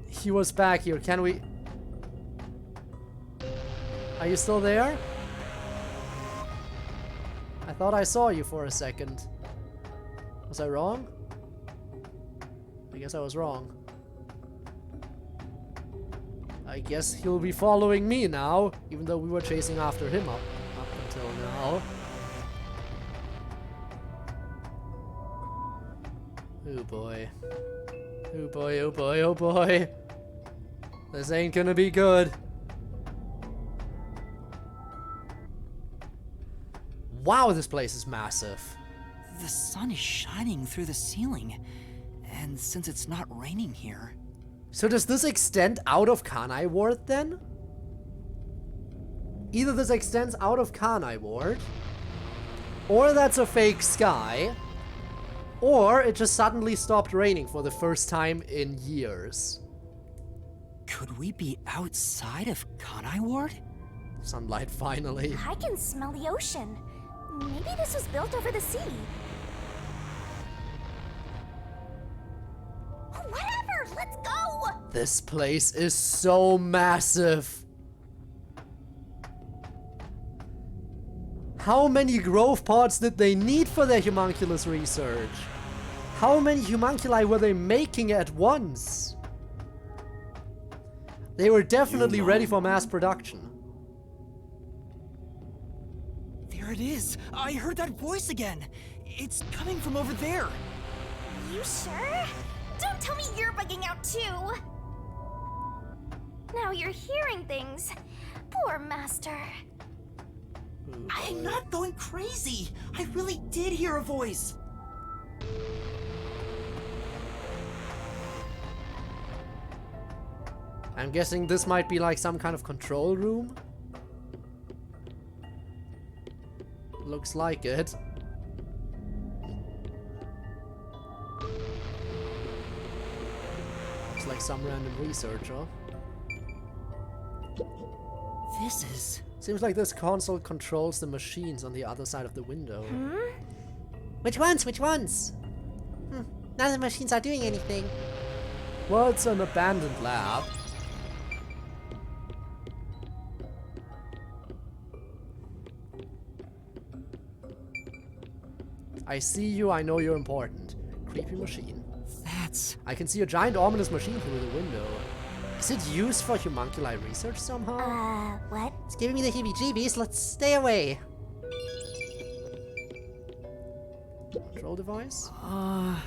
S1: He was back here, can we... Are you still there? I thought I saw you for a second. Was I wrong? I guess I was wrong. I guess he'll be following me now, even though we were chasing after him up until now. Oh boy. Oh boy, oh boy, oh boy. This ain't gonna be good. Wow, this place is massive.
S2: The sun is shining through the ceiling, and since it's not raining here...
S1: So does this extend out of Kanai Ward then? Either this extends out of Kanai Ward, or that's a fake sky, or it just suddenly stopped raining for the first time in years.
S2: Could we be outside of Kanai Ward?
S1: Sunlight finally.
S6: I can smell the ocean. Maybe this was built over the sea. Whatever, let's go!
S1: This place is so massive. How many growth pods did they need for their homunculus research? How many homunculi were they making at once? They were definitely ready for mass production.
S8: There it is! I heard that voice again! It's coming from over there!
S6: You sure? Don't tell me you're bugging out too! Now you're hearing things. Poor Master.
S8: I'm not going crazy! I really did hear a voice!
S1: I'm guessing this might be like some kind of control room. Looks like it. Looks like some random researcher.
S8: This is...
S1: Seems like this console controls the machines on the other side of the window.
S4: Which ones? Which ones? None of the machines are doing anything.
S1: Well, it's an abandoned lab. I see you, I know you're important. Creepy machine.
S8: That's...
S1: I can see a giant ominous machine through the window. Is it used for homunculi research somehow?
S6: What?
S4: It's giving me the heebie-jeebies. Let's stay away.
S1: Control device?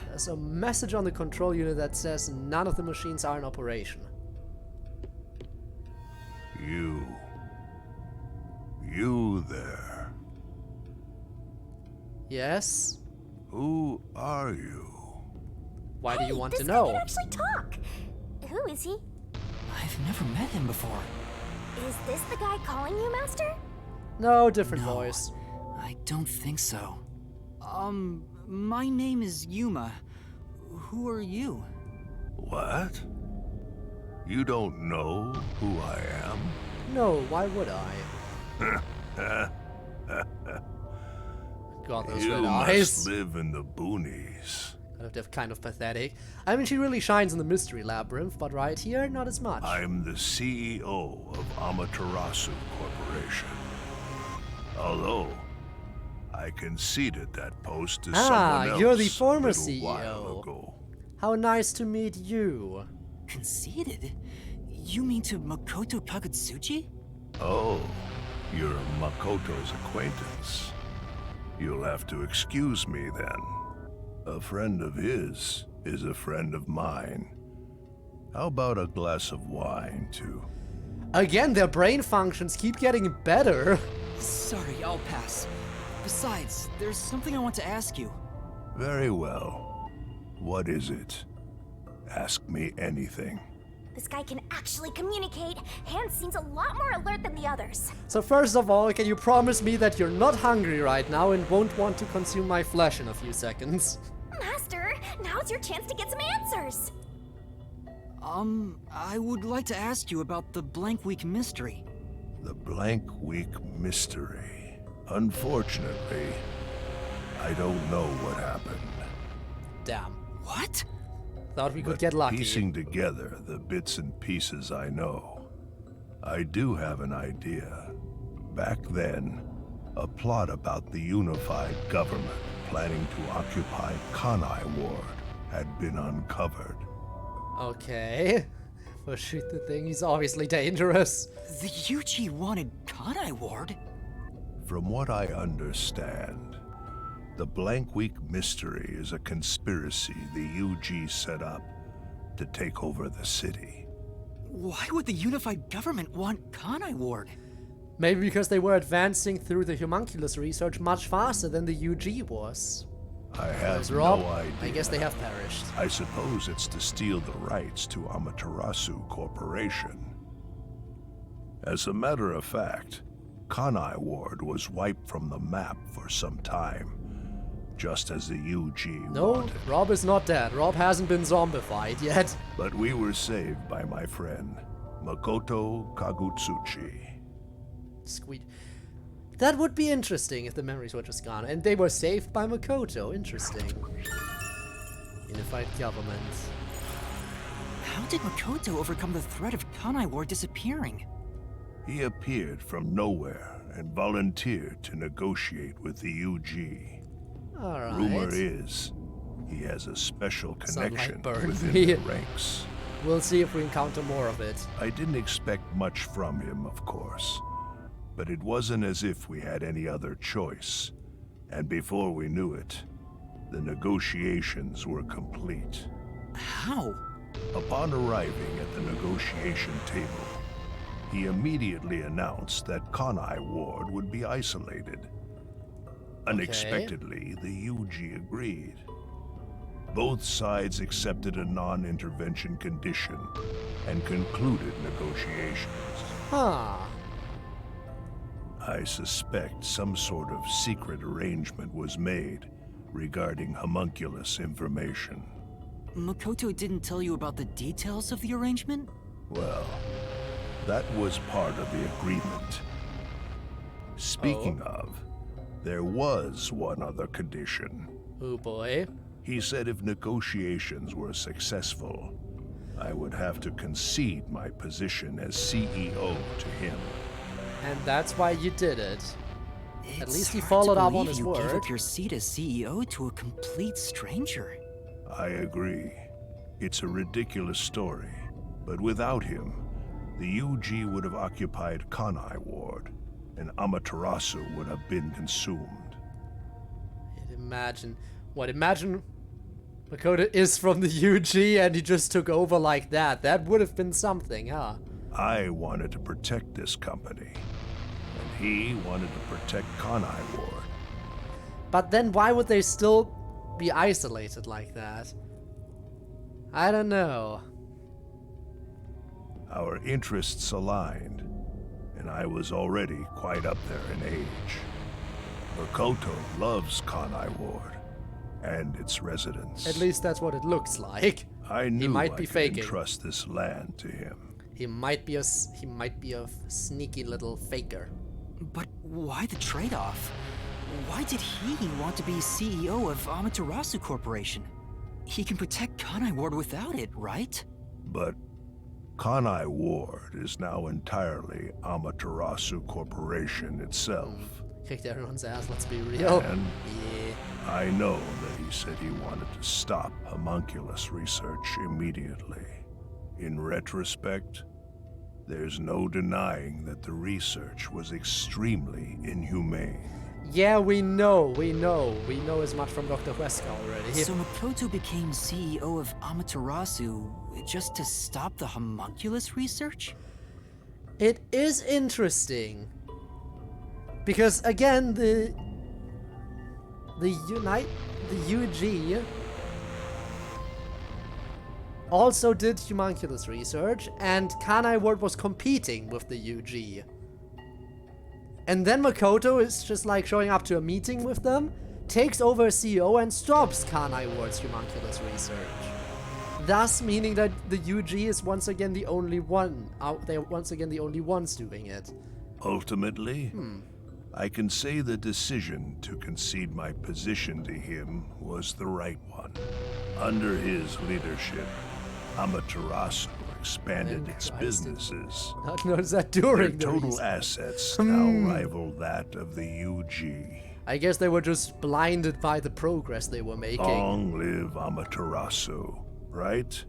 S1: There's a message on the control unit that says none of the machines are in operation.
S12: You there.
S1: Yes?
S12: Who are you?
S1: Why do you want to
S6: This
S1: know?
S6: guy can actually talk. Who is he?
S2: I've never met him before.
S6: Is this the guy calling you, Master?
S1: No, different
S2: No.
S1: voice.
S2: I don't think so. My name is Yuma. Who are you?
S12: What? You don't know who I am?
S1: No, why would I? God, those
S12: You
S1: red
S12: must
S1: eyes.
S12: live in the boonies.
S1: Kind of pathetic. I mean, she really shines in the mystery labyrinth, but right here, not as much.
S12: I'm the CEO of Amaterasu Corporation. Although, I conceded that post to someone else
S1: you're the former
S12: a little while
S1: CEO.
S12: ago.
S1: How nice to meet you.
S2: Conceited? You mean to Makoto Kagutsuchi?
S12: Oh, you're Makoto's acquaintance. You'll have to excuse me then. A friend of his is a friend of mine. How about a glass of wine, too?
S1: Again, their brain functions keep getting better.
S2: Sorry, I'll pass. Besides, there's something I want to ask you.
S12: Very well. What is it? Ask me anything.
S6: This guy can actually communicate. Hans seems a lot more alert than the others.
S1: So first of all, can you promise me that you're not hungry right now and won't want to consume my flesh in a few seconds?
S6: Master, now's your chance to get some answers.
S2: I would like to ask you about the Blank Week mystery.
S12: The Blank Week mystery. Unfortunately, I don't know what happened.
S1: Damn.
S2: What?
S1: Thought we could get lucky.
S12: Piecing together the bits and pieces I know, I do have an idea. Back then, a plot about the unified government planning to occupy Kanai Ward had been uncovered.
S1: Okay. Well, shoot the thing, he's obviously dangerous.
S2: The UG wanted Kanai Ward?
S12: From what I understand, the Blank Week mystery is a conspiracy the UG set up to take over the city.
S2: Why would the unified government want Kanai Ward?
S1: Maybe because they were advancing through the homunculus research much faster than the UG was.
S12: I have
S1: Rob,
S12: no idea.
S1: I guess they have perished.
S12: I suppose it's to steal the rights to Amaterasu Corporation. As a matter of fact, Kanai Ward was wiped from the map for some time, just as the UG
S1: No,
S12: wanted.
S1: Rob is not dead. Rob hasn't been zombified yet.
S12: But we were saved by my friend, Makoto Kagutsuchi.
S1: Sweet. That would be interesting if the memories were just gone. And they were saved by Makoto. Interesting. Unified government.
S2: How did Makoto overcome the threat of Kanai Ward disappearing?
S12: He appeared from nowhere and volunteered to negotiate with the UG.
S1: Alright.
S12: Rumor is, he has a special connection within
S1: me.
S12: the ranks.
S1: We'll see if we encounter more of it.
S12: I didn't expect much from him, of course. But it wasn't as if we had any other choice. And before we knew it, the negotiations were complete.
S8: How?
S12: Upon arriving at the negotiation table, he immediately announced that Kanai Ward would be isolated. Unexpectedly, the UG agreed. Both sides accepted a non-intervention condition and concluded negotiations.
S1: Huh.
S12: I suspect some sort of secret arrangement was made regarding homunculus information.
S2: Makoto didn't tell you about the details of the arrangement?
S12: Well, that was part of the agreement. Speaking of, there was one other condition.
S1: Oh boy.
S12: He said if negotiations were successful, I would have to concede my position as CEO to him.
S1: And that's why you did it. At least he
S2: hard
S1: followed
S2: to
S1: up on
S2: believe
S1: his
S2: you gave
S1: word.
S2: up your seat as CEO to a complete stranger.
S12: I agree. It's a ridiculous story, but without him, the UG would have occupied Kanai Ward, and Amaterasu would have been consumed.
S1: Imagine Makoto is from the UG and he just took over like that. That would have been something, huh?
S12: I wanted to protect this company, and he wanted to protect Kanai Ward.
S1: But then why would they still be isolated like that? I don't know.
S12: Our interests aligned, and I was already quite up there in age. Makoto loves Kanai Ward and its residents.
S1: At least that's what it looks like.
S12: I knew
S1: he might
S12: I
S1: be
S12: could
S1: faking.
S12: entrust this land to him.
S1: He might be a sneaky little faker.
S2: But why the trade-off? Why did he want to be CEO of Amaterasu Corporation? He can protect Kanai Ward without it, right?
S12: But Kanai Ward is now entirely Amaterasu Corporation itself.
S1: Kicked everyone's ass, let's be real.
S12: And
S1: yeah.
S12: I know that he said he wanted to stop homunculus research immediately. In retrospect, there's no denying that the research was extremely inhumane.
S1: Yeah, we know as much from Dr. Huesca already.
S2: So Makoto became CEO of Amaterasu just to stop the homunculus research?
S1: It is interesting. Because again, the UG also did homunculus research, and Kanai Ward was competing with the UG. And then Makoto is just like showing up to a meeting with them, takes over as CEO and stops Kanai Ward's homunculus research. Thus meaning that the UG is once again the only one they're once again the only ones doing it.
S12: Ultimately, I can say the decision to concede my position to him was the right one. Under his leadership, Amaterasu expanded its businesses.
S1: Not noticed that during
S12: Their
S1: the
S12: total assets now rival that of the UG.
S1: I guess they were just blinded by the progress they were making.
S12: Long live Amaterasu, right?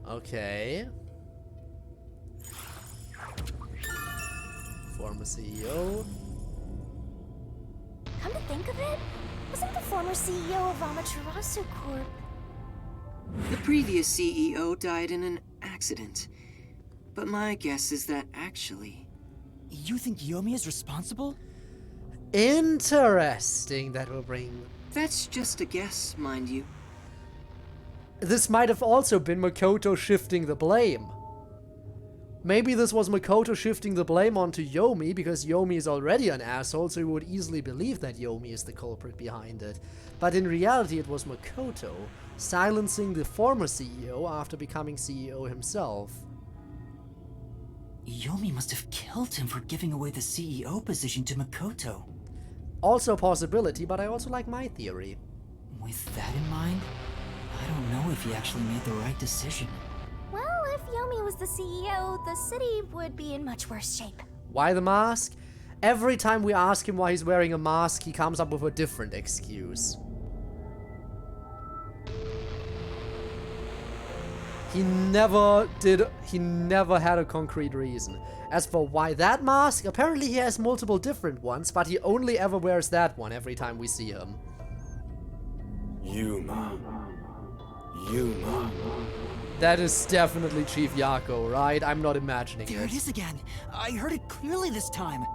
S1: Okay. Former CEO.
S6: Come to think of it, wasn't the former CEO of Amaterasu Corp?
S13: The previous CEO died in an accident. But my guess is that actually...
S2: You think Yomi is responsible?
S1: Interesting, that will bring...
S13: That's just a guess, mind you.
S1: This might have also been Makoto shifting the blame. Maybe this was Makoto shifting the blame onto Yomi because Yomi is already an asshole, so he would easily believe that Yomi is the culprit behind it. But in reality it was Makoto silencing the former CEO after becoming CEO himself.
S2: Yomi must have killed him for giving away the CEO position to Makoto.
S1: Also a possibility, but I also like my theory.
S2: With that in mind, I don't know if he actually made the right decision.
S6: Well, if Yomi was the CEO, the city would be in much worse shape.
S1: Why the mask? Every time we ask him why he's wearing a mask, he comes up with a different excuse. He never had a concrete reason. As for why that mask, apparently he has multiple different ones, but he only ever wears that one every time we see him.
S11: Yuma.
S1: That is definitely Chief Yako, right? I'm not imagining
S8: There it is again. I heard it clearly this time.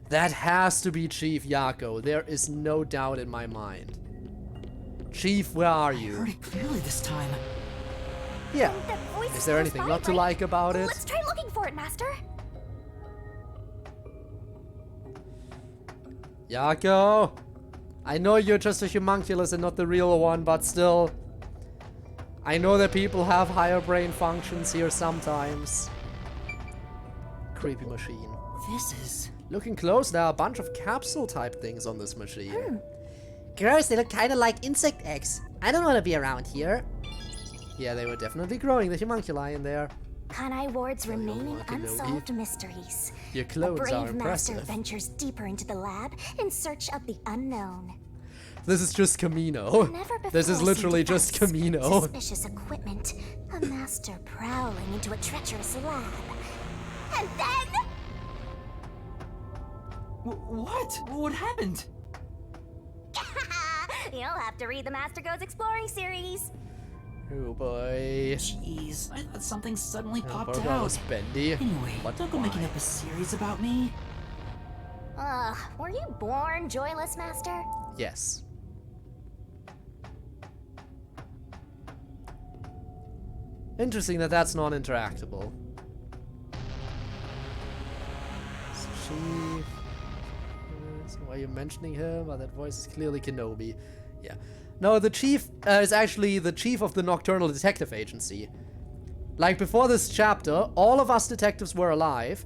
S1: That has to be Chief Yako. There is no doubt in my mind. Chief, where are you?
S8: I heard it clearly this time.
S1: Yeah. Is there anything not to like about it?
S6: Let's try looking for it, Master.
S1: Yako! I know you're just a homunculus and not the real one, but still. I know that people have higher brain functions here sometimes. Creepy machine.
S8: This is...
S1: Looking close, there are a bunch of capsule type things on this machine.
S4: Gross, they look kinda like insect eggs. I don't want to be around here.
S1: Yeah, they were definitely growing the homunculi in there.
S6: Kanai Ward's remaining unsolved mysteries.
S1: Your
S6: A
S1: clones are
S6: brave
S1: impressive.
S6: master ventures deeper into the lab in search of the unknown.
S1: This is just Camino.
S6: Never before
S1: This is literally just
S6: seen defects,
S1: Camino.
S6: Suspicious equipment. A master prowling into a treacherous lab. And then...
S8: What? What happened?
S6: You'll have to read the Master Goes Exploring series.
S1: Oh boy.
S8: Jeez, I thought something suddenly popped
S1: That
S8: out.
S1: was bendy.
S8: Anyway, don't go making up a series about me.
S6: Were you born joyless, Master?
S1: Yes. Interesting that that's non-interactable. Chief. Why are you mentioning him? Well, that voice is clearly Kenobi. Yeah. No, the chief is actually the chief of the Nocturnal Detective Agency. Like, before this chapter, all of us detectives were alive,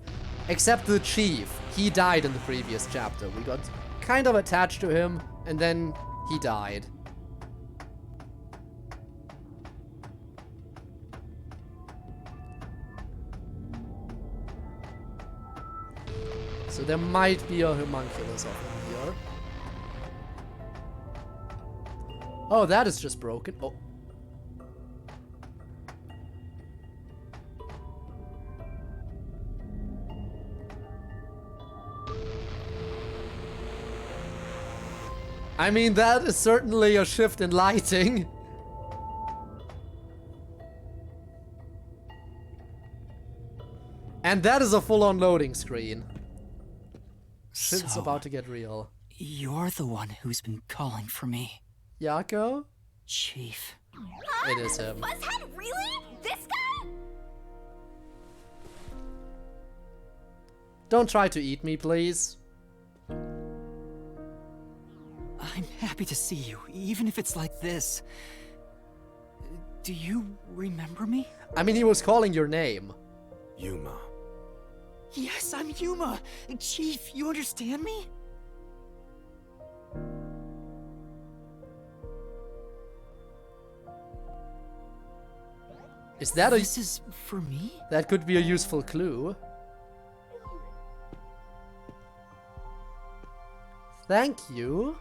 S1: except the chief. He died in the previous chapter. We got kind of attached to him, and then he died. So there might be a homunculus of him here. Oh, that is just broken. Oh. I mean, that is certainly a shift in lighting. And that is a full-on loading screen. Shit's
S2: So,
S1: about to get real.
S2: You're the one who's been calling for me.
S1: Yako?
S2: Chief.
S1: It is him.
S6: Buzzhead, really? This guy?
S1: Don't try to eat me, please.
S2: I'm happy to see you, even if it's like this. Do you remember me?
S1: I mean, he was calling your name.
S11: Yuma.
S8: Yes, I'm Yuma. Chief, you understand me?
S1: Is that
S2: This is for me?
S1: That could be a useful clue. Thank you.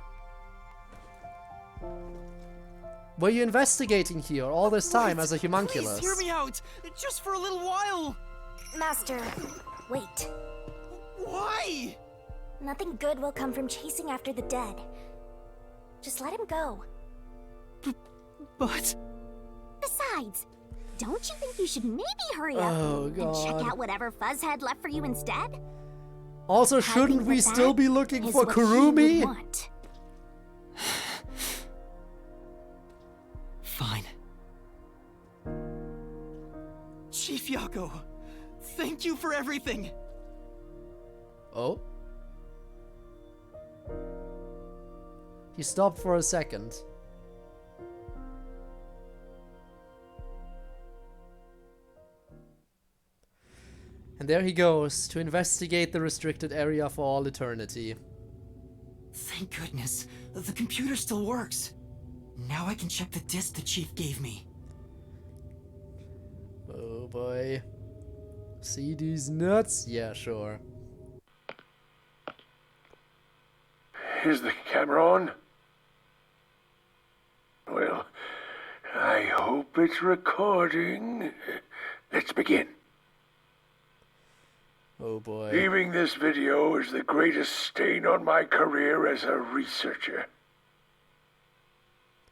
S1: Were you investigating here all this time as a homunculus?
S8: Please hear me out, just for a little while.
S6: Master, wait.
S8: Why?
S6: Nothing good will come from chasing after the dead. Just let him go.
S8: But...
S6: Besides, don't you think you should maybe hurry up
S1: Oh,
S6: and
S1: God.
S6: check out whatever Fuzzhead left for you instead?
S1: Also,
S6: I
S1: shouldn't
S6: think
S1: we
S6: that
S1: still be looking
S6: is
S1: for
S6: what he would
S1: Kurumi?
S6: want.
S2: Fine.
S8: Chief Yako, thank you for everything.
S1: Oh. He stopped for a second. And there he goes, to investigate the restricted area for all eternity.
S2: Thank goodness. The computer still works. Now I can check the disc the Chief gave me.
S1: Oh boy. See these nuts? Yeah, sure.
S14: Is the camera on? Well, I hope it's recording. Let's begin.
S1: Oh boy.
S14: Leaving this video is the greatest stain on my career as a researcher.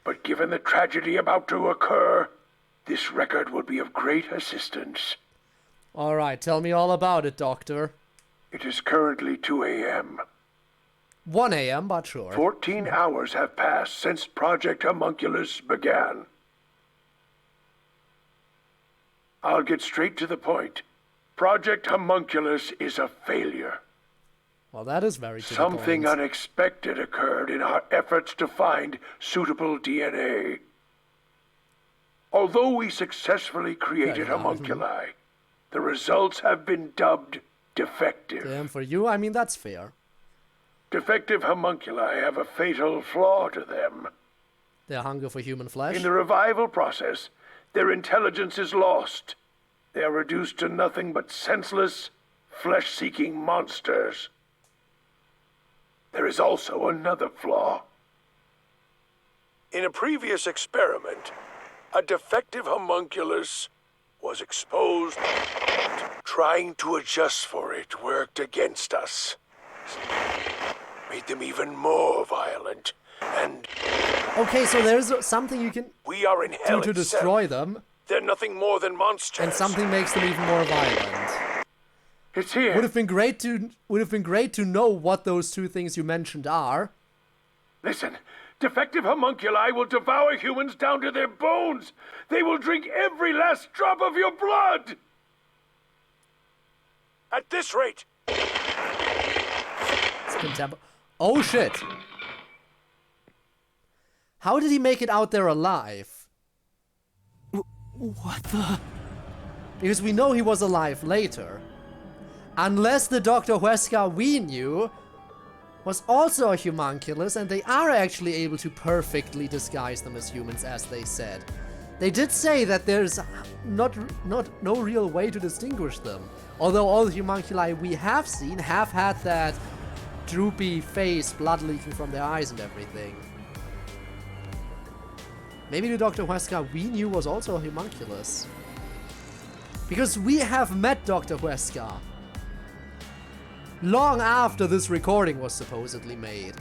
S14: But given the tragedy about to occur, this record will be of great assistance.
S1: Alright, tell me all about it, Doctor.
S14: It is currently 2 a.m.
S1: 1 a.m., but sure.
S14: 14 hours have passed since Project Homunculus began. I'll get straight to the point. Project Homunculus is a failure.
S1: Well, that is very to
S14: Something
S1: the point.
S14: unexpected occurred in our efforts to find suitable DNA. Although we successfully created homunculi, the results have been dubbed defective.
S1: Damn, for you, I mean, that's fair.
S14: Defective homunculi have a fatal flaw to them.
S1: Their hunger for human flesh.
S14: In the revival process, their intelligence is lost. They are reduced to nothing but senseless, flesh-seeking monsters. There is also another flaw. In a previous experiment, a defective homunculus was exposed. Trying to adjust for it worked against us. Made them even more violent, and...
S1: Okay, so there's something you can
S14: we are in hell
S1: do to
S14: itself.
S1: destroy them.
S14: They're nothing more than monsters.
S1: And something makes them even more violent.
S14: It's here.
S1: Would have been great to know what those two things you mentioned are.
S14: Listen, defective homunculi will devour humans down to their bones. They will drink every last drop of your blood. At this rate.
S1: Oh shit. How did he make it out there alive?
S2: What the?
S1: Because we know he was alive later. Unless the Dr. Huesca we knew was also a homunculus, and they are actually able to perfectly disguise them as humans, as they said. They did say that there's no real way to distinguish them. Although all the homunculi we have seen have had that droopy face, blood leaking from their eyes and everything. Maybe the Dr. Huesca we knew was also a homunculus. Because we have met Dr. Huesca long after this recording was supposedly made.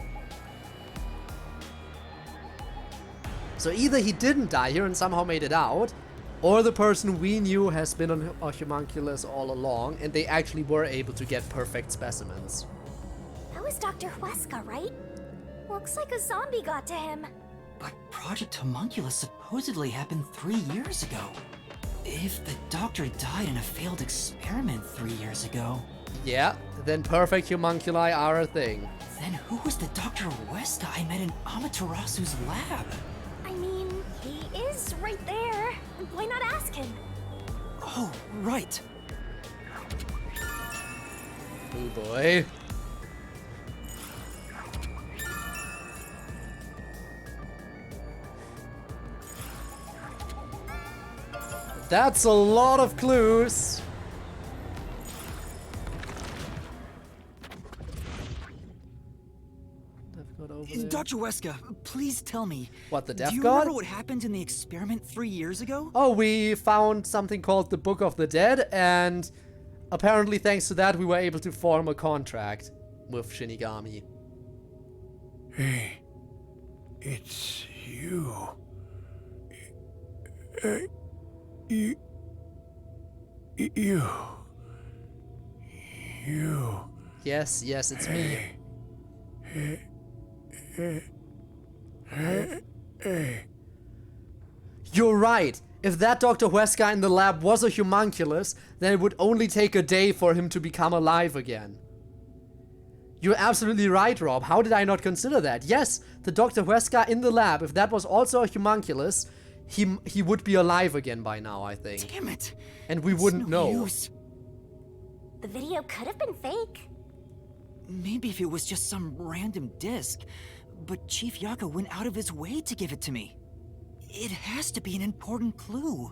S1: So either he didn't die here and somehow made it out, or the person we knew has been a homunculus all along, and they actually were able to get perfect specimens.
S6: That was Dr. Huesca, right? Looks like a zombie got to him.
S2: But Project Homunculus supposedly happened 3 years ago. If the doctor died in a failed experiment 3 years ago...
S1: Yeah, then perfect homunculi are a thing.
S2: Then who was the Dr. Huesca I met in Amaterasu's lab?
S6: I mean, he is right there. Why not ask him?
S2: Oh, right.
S1: Oh boy. That's a lot of clues.
S2: Dr. Huesca, please tell me.
S1: What, the Death
S2: Do you
S1: God?
S2: remember what happened in the experiment 3 years ago?
S1: Oh, we found something called the Book of the Dead, and apparently thanks to that we were able to form a contract with Shinigami.
S14: Hey, it's you. You.
S1: Yes, it's me. You're right. If that Dr. Huesca in the lab was a homunculus, then it would only take a day for him to become alive again. You're absolutely right, Rob. How did I not consider that? Yes, the Dr. Huesca in the lab, if that was also a homunculus, he would be alive again by now, I think.
S2: Damn it.
S1: And we wouldn't know.
S2: Use.
S6: The video could have been fake.
S2: Maybe if it was just some random disc. But Chief Yaka went out of his way to give it to me. It has to be an important clue.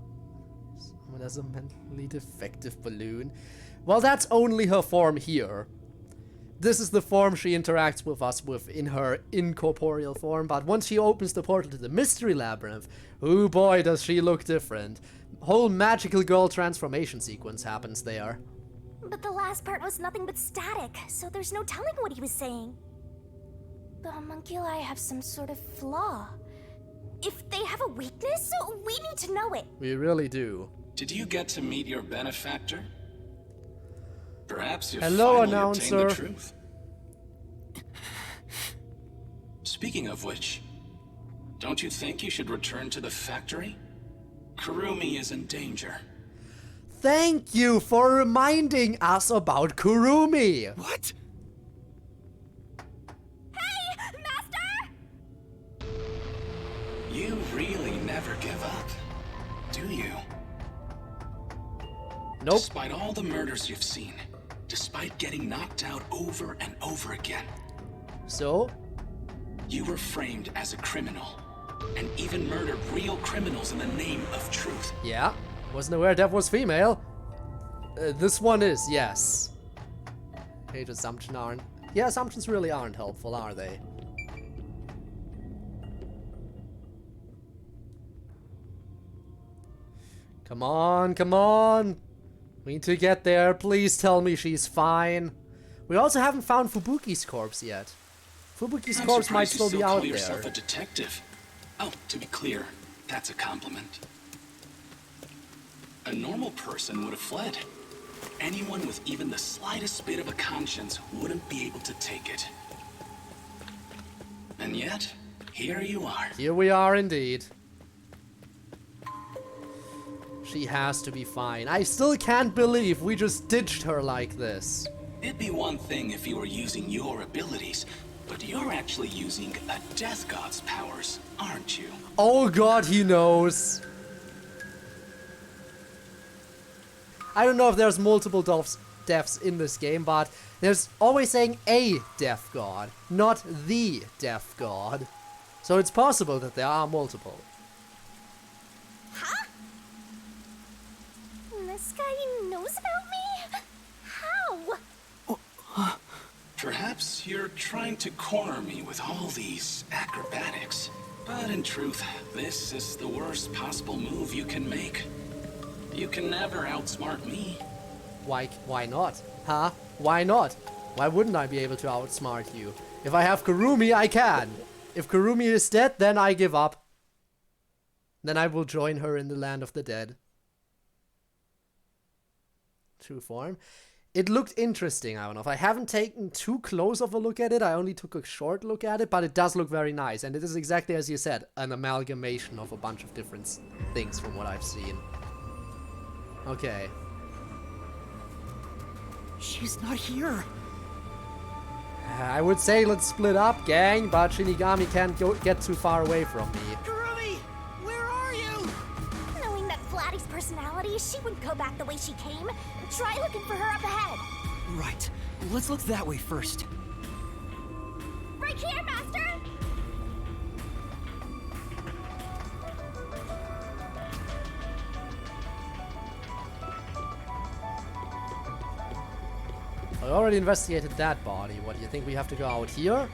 S1: Someone has a mentally defective balloon. Well, that's only her form here. This is the form she interacts with us with in her incorporeal form, but once she opens the portal to the Mystery Labyrinth, oh boy does she look different. Whole magical girl transformation sequence happens there.
S6: But the last part was nothing but static, so there's no telling what he was saying. The homunculi have some sort of flaw. If they have a weakness, we need to know it.
S1: We really do.
S7: Did you get to meet your benefactor? Perhaps you
S1: Hello,
S7: finally
S1: announcer.
S7: obtained the truth. Speaking of which, don't you think you should return to the factory? Kurumi is in danger.
S1: Thank you for reminding us about Kurumi.
S8: What?
S6: Hey, Master!
S7: You really never give up, do you?
S1: Nope.
S7: Despite all the murders you've seen, despite getting knocked out over and over again.
S1: So?
S7: You were framed as a criminal, and even murdered real criminals in the name of truth.
S1: Yeah. Wasn't aware Dev was female. This one is, yes. Hate assumption aren't. Yeah, assumptions really aren't helpful, are they? Come on, come on. We need to get there. Please tell me she's fine. We also haven't found Fubuki's corpse yet. Fubuki's corpse might still be out
S7: there.
S1: there.
S7: A detective. Oh, to be clear, that's a compliment. A normal person would have fled. Anyone with even the slightest bit of a conscience wouldn't be able to take it. And yet, here you are.
S1: Here we are indeed. She has to be fine. I still can't believe we just ditched her like this.
S7: It'd be one thing if you were using your abilities, but you're actually using a Death God's powers, aren't you?
S1: Oh god, he knows. I don't know if there's multiple deaths in this game, but there's always saying a Death God, not the Death God. So it's possible that there are multiple.
S6: Huh? This guy knows about me? How?
S7: Perhaps you're trying to corner me with all these acrobatics. But in truth, this is the worst possible move you can make. You can never outsmart me.
S1: Why not? Huh? Why not? Why wouldn't I be able to outsmart you? If I have Kurumi, I can. If Kurumi is dead, then I give up. Then I will join her in the land of the dead. True form. It looked interesting, I don't know. I haven't taken too close of a look at it. I only took a short look at it, but it does look very nice. And it is exactly as you said, an amalgamation of a bunch of different things from what I've seen. Okay.
S2: She's not here.
S1: I would say let's split up, gang, but Shinigami can't get too far away from me.
S8: Kurumi! Where are you?
S6: Knowing that Flatty's personality, she wouldn't go back the way she came. Try looking for her up ahead.
S2: Right. Let's look that way first.
S6: Right here, Master!
S1: I already investigated that body. What, do you think we have to go out here?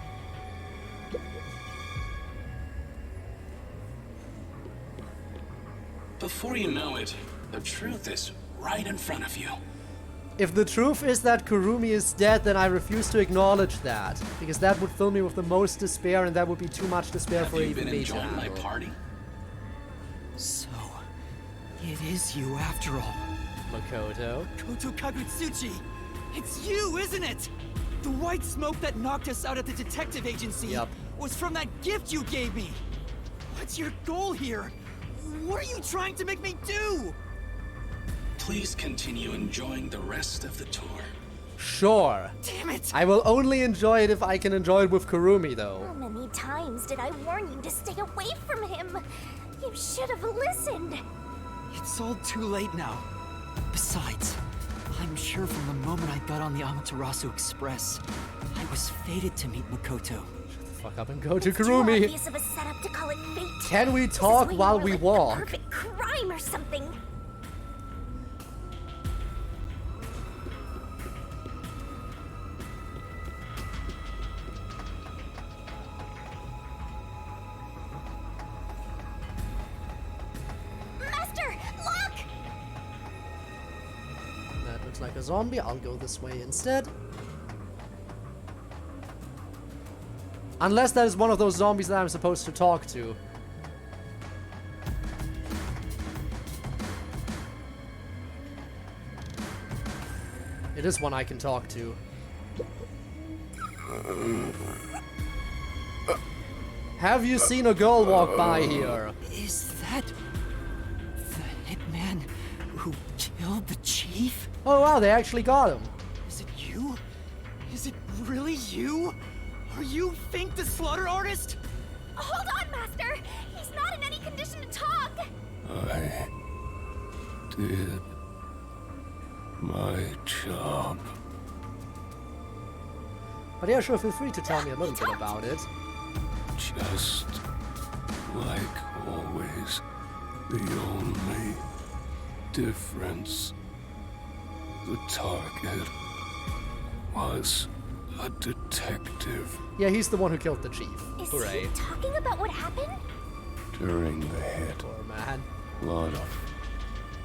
S7: Before you know it, the truth is right in front of you.
S1: If the truth is that Kurumi is dead, then I refuse to acknowledge that. Because that would fill me with the most despair, and that would be too much despair for even me to handle.
S7: Have you been enjoying my party?
S2: So, it is you after all.
S1: Makoto.
S8: Koto Kagutsuchi! It's you, isn't it? The white smoke that knocked us out at the detective agency was from that gift you gave me. What's your goal here? What are you trying to make me do?
S7: Please continue enjoying the rest of the tour.
S1: Sure.
S8: Damn it!
S1: I will only enjoy it if I can enjoy it with Kurumi, though.
S6: How many times did I warn you to stay away from him? You should have listened.
S2: It's all too late now. Besides, I'm sure from the moment I got on the Amaterasu Express, I was fated to meet Makoto.
S1: fuck up and go to
S6: It's too
S1: Kurumi.
S6: obvious of a setup to call it fate.
S1: Can we
S6: This is
S1: talk
S6: way
S1: while
S6: more
S1: we
S6: like
S1: walk?
S6: a perfect crime or something. Master, look!
S1: That looks like a zombie. I'll go this way instead. Unless that is one of those zombies that I'm supposed to talk to. It is one I can talk to. Have you seen a girl walk by here?
S2: Is that the hitman who killed the chief?
S1: Oh wow, they actually got him.
S8: Is it you? Is it really you? Are you Fink the slaughter artist?
S6: Hold on, Master! He's not in any condition to talk!
S12: I did my job.
S1: But yeah, sure, feel free to tell me a little bit about it.
S12: Just like always, the only difference, the target was a detective.
S1: Yeah, he's the one who killed the chief.
S6: Is
S1: Hooray.
S6: he talking about what happened?
S12: During the hit,
S1: Poor man.
S12: a lot of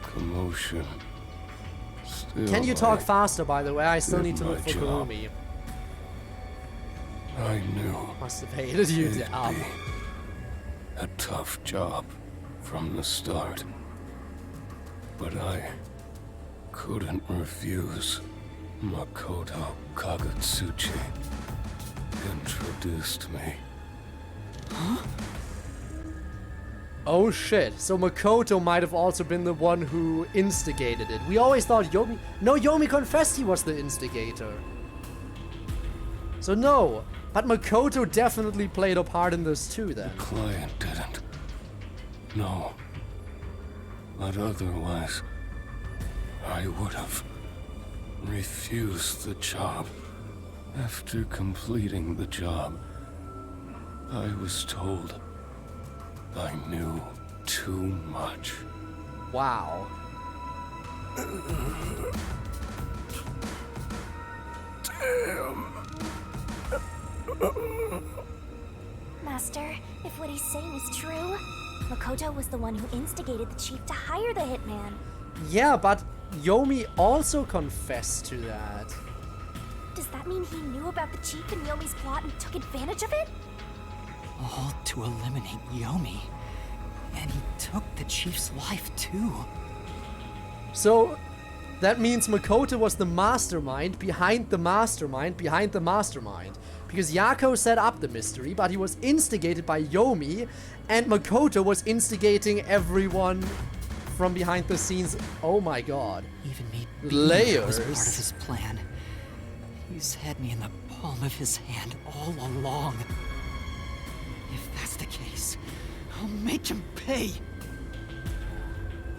S12: commotion. Still,
S1: Can you talk faster, by the way? I still
S12: did
S1: need to look
S12: my
S1: for
S12: job.
S1: Kurumi.
S12: I knew
S1: Must have hated you
S12: it'd
S1: down.
S12: be a tough job from the start, but I couldn't refuse. Makoto Kagutsuchi introduced me.
S1: Oh shit, so Makoto might have also been the one who instigated it. We always thought Yomi... No, Yomi confessed he was the instigator. So no, but Makoto definitely played a part in this too then.
S12: The client didn't. No. But otherwise, I would have refused the job. After completing the job, I was told I knew too much.
S1: Wow.
S12: Damn.
S6: Master, if what he's saying is true, Makoto was the one who instigated the chief to hire the hitman.
S1: Yeah, but Yomi also confessed to that.
S6: Does that mean he knew about the chief and Yomi's plot and took advantage of it?
S2: All to eliminate Yomi. And he took the chief's life too.
S1: So, that means Makoto was the mastermind behind the mastermind behind the mastermind. Because Yako set up the mystery, but he was instigated by Yomi, and Makoto was instigating everyone from behind the scenes. Oh my god.
S2: Even me
S1: Layers.
S2: was part of his plan. He's had me in the palm of his hand all along. If that's the case,
S8: I'll make him pay.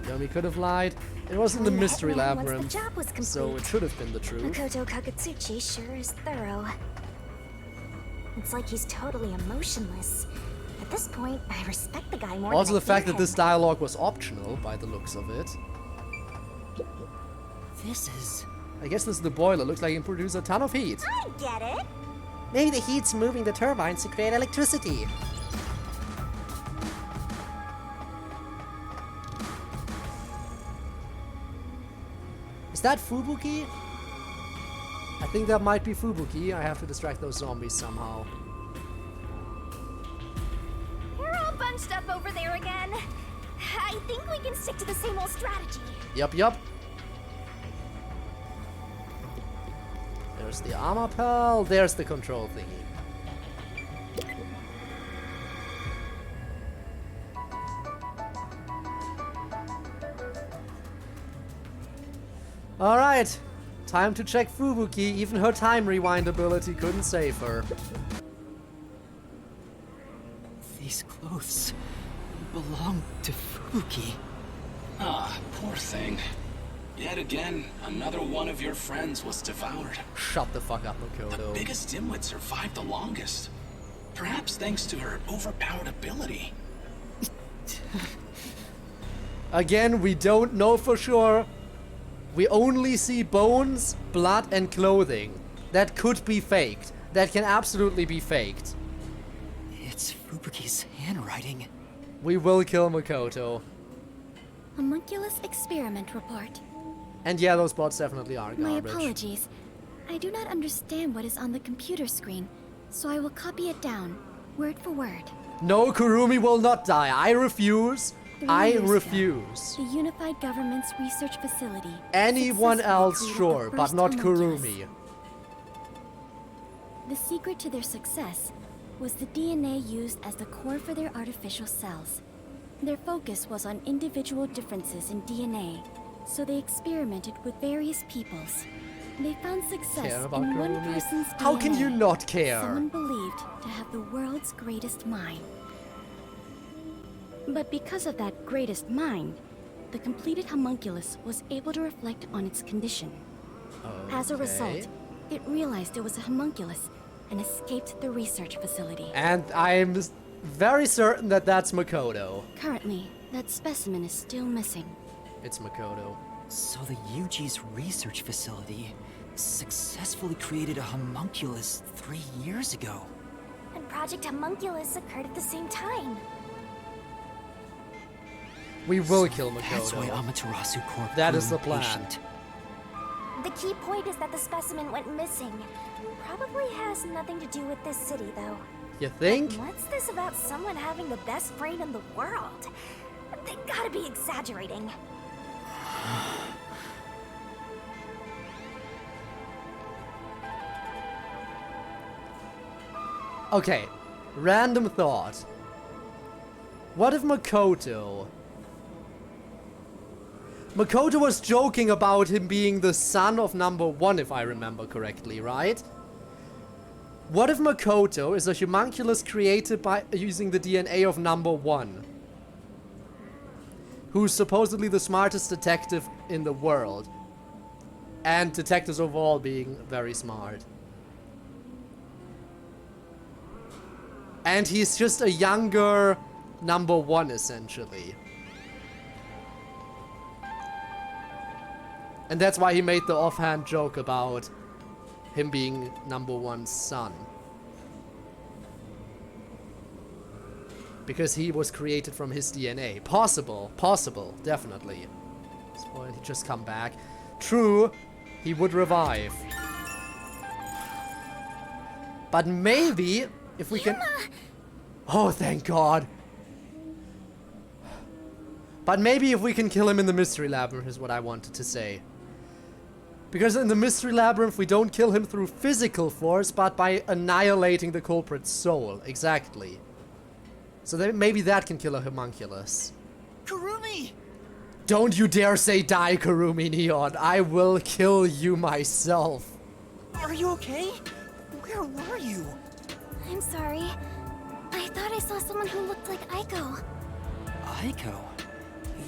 S1: Yomi could have lied. It was in the
S6: Only
S1: mystery
S6: hitman once
S1: labyrinth,
S6: the job was complete.
S1: so it should have been the truth.
S6: Makoto Kagutsuchi sure is thorough. It's like he's totally emotionless. At this point, I respect the guy more
S1: Also
S6: than
S1: the fact
S6: I
S1: that
S6: fear
S1: this
S6: him.
S1: dialogue was optional, by the looks of it.
S2: this is...
S1: I guess this is the boiler. Looks like it can produce a ton of heat.
S6: I get it.
S4: Maybe the heat's moving the turbines to create electricity.
S1: Is that Fubuki? I think that might be Fubuki. I have to distract those zombies somehow.
S6: We're all bunched up over there again. I think we can stick to the same old strategy.
S1: Yup, yup. There's the armor pearl. There's the control thingy. Alright. Time to check Fubuki. Even her time rewind ability couldn't save her.
S2: These clothes belong to Fubuki.
S7: Ah, poor thing. Yet again, another one of your friends was devoured.
S1: Shut the fuck up,
S7: The
S1: Makoto.
S7: biggest dimwit survived the longest. Perhaps thanks to her overpowered ability.
S1: Again, we don't know for sure. We only see bones, blood, and clothing. That could be faked. That can absolutely be faked.
S2: It's Fubuki's handwriting.
S1: We will kill Makoto.
S3: Homunculus experiment report.
S1: And yeah, those bots definitely are
S3: My
S1: garbage.
S3: apologies. I do not understand what is on the computer screen, so I will copy it down, word for word.
S1: No, Kurumi will not die. I refuse.
S3: 3
S1: I
S3: years ago,
S1: refuse.
S3: The Unified Government's research facility.
S1: Anyone
S3: successfully
S1: else,
S3: created
S1: sure,
S3: the
S1: but
S3: first
S1: not
S3: homunculus.
S1: Kurumi.
S3: The secret to their success was the DNA used as the core for their artificial cells. Their focus was on individual differences in DNA, so they experimented with various peoples. They found success
S1: Care about
S3: in one
S1: Kurumi?
S3: person's DNA.
S1: How can you not care?
S3: Someone believed to have the world's greatest mind. But because of that greatest mind, the completed homunculus was able to reflect on its condition. As a result, it realized it was a homunculus and escaped the research facility.
S1: And I'm very certain that that's Makoto.
S3: Currently, that specimen is still missing.
S1: It's Makoto.
S2: So the UG's research facility successfully created a homunculus 3 years ago.
S6: And Project Homunculus occurred at the same time.
S1: We will kill
S2: That's why
S1: Makoto.
S2: Amaterasu Corp.
S1: That
S2: grew
S1: is the plan.
S2: impatient.
S6: The key point is that the specimen went missing. Probably has nothing to do with this city, though.
S1: You think?
S6: What's this about someone having the best brain in the world? They gotta be exaggerating.
S1: Okay, random thought. What if Makoto was joking about him being the son of number 1, if I remember correctly, right? What if Makoto is a homunculus created by using the DNA of number 1? Who's supposedly the smartest detective in the world. And detectives overall being very smart. And he's just a younger number 1, essentially. And that's why he made the offhand joke about him being number 1's son. Because he was created from his DNA. Possible, definitely. Spoil, he just come back. True, he would revive. But maybe, if we can... Oh, thank God. But maybe if we can kill him in the Mystery Labyrinth is what I wanted to say. Because in the Mystery Labyrinth we don't kill him through physical force, but by annihilating the culprit's soul. Exactly. So that maybe that can kill a homunculus.
S8: Kurumi!
S1: Don't you dare say die, Kurumi Neon. I will kill you myself.
S8: Are you okay? Where were you?
S3: I'm sorry. I thought I saw someone who looked like Aiko.
S2: Aiko?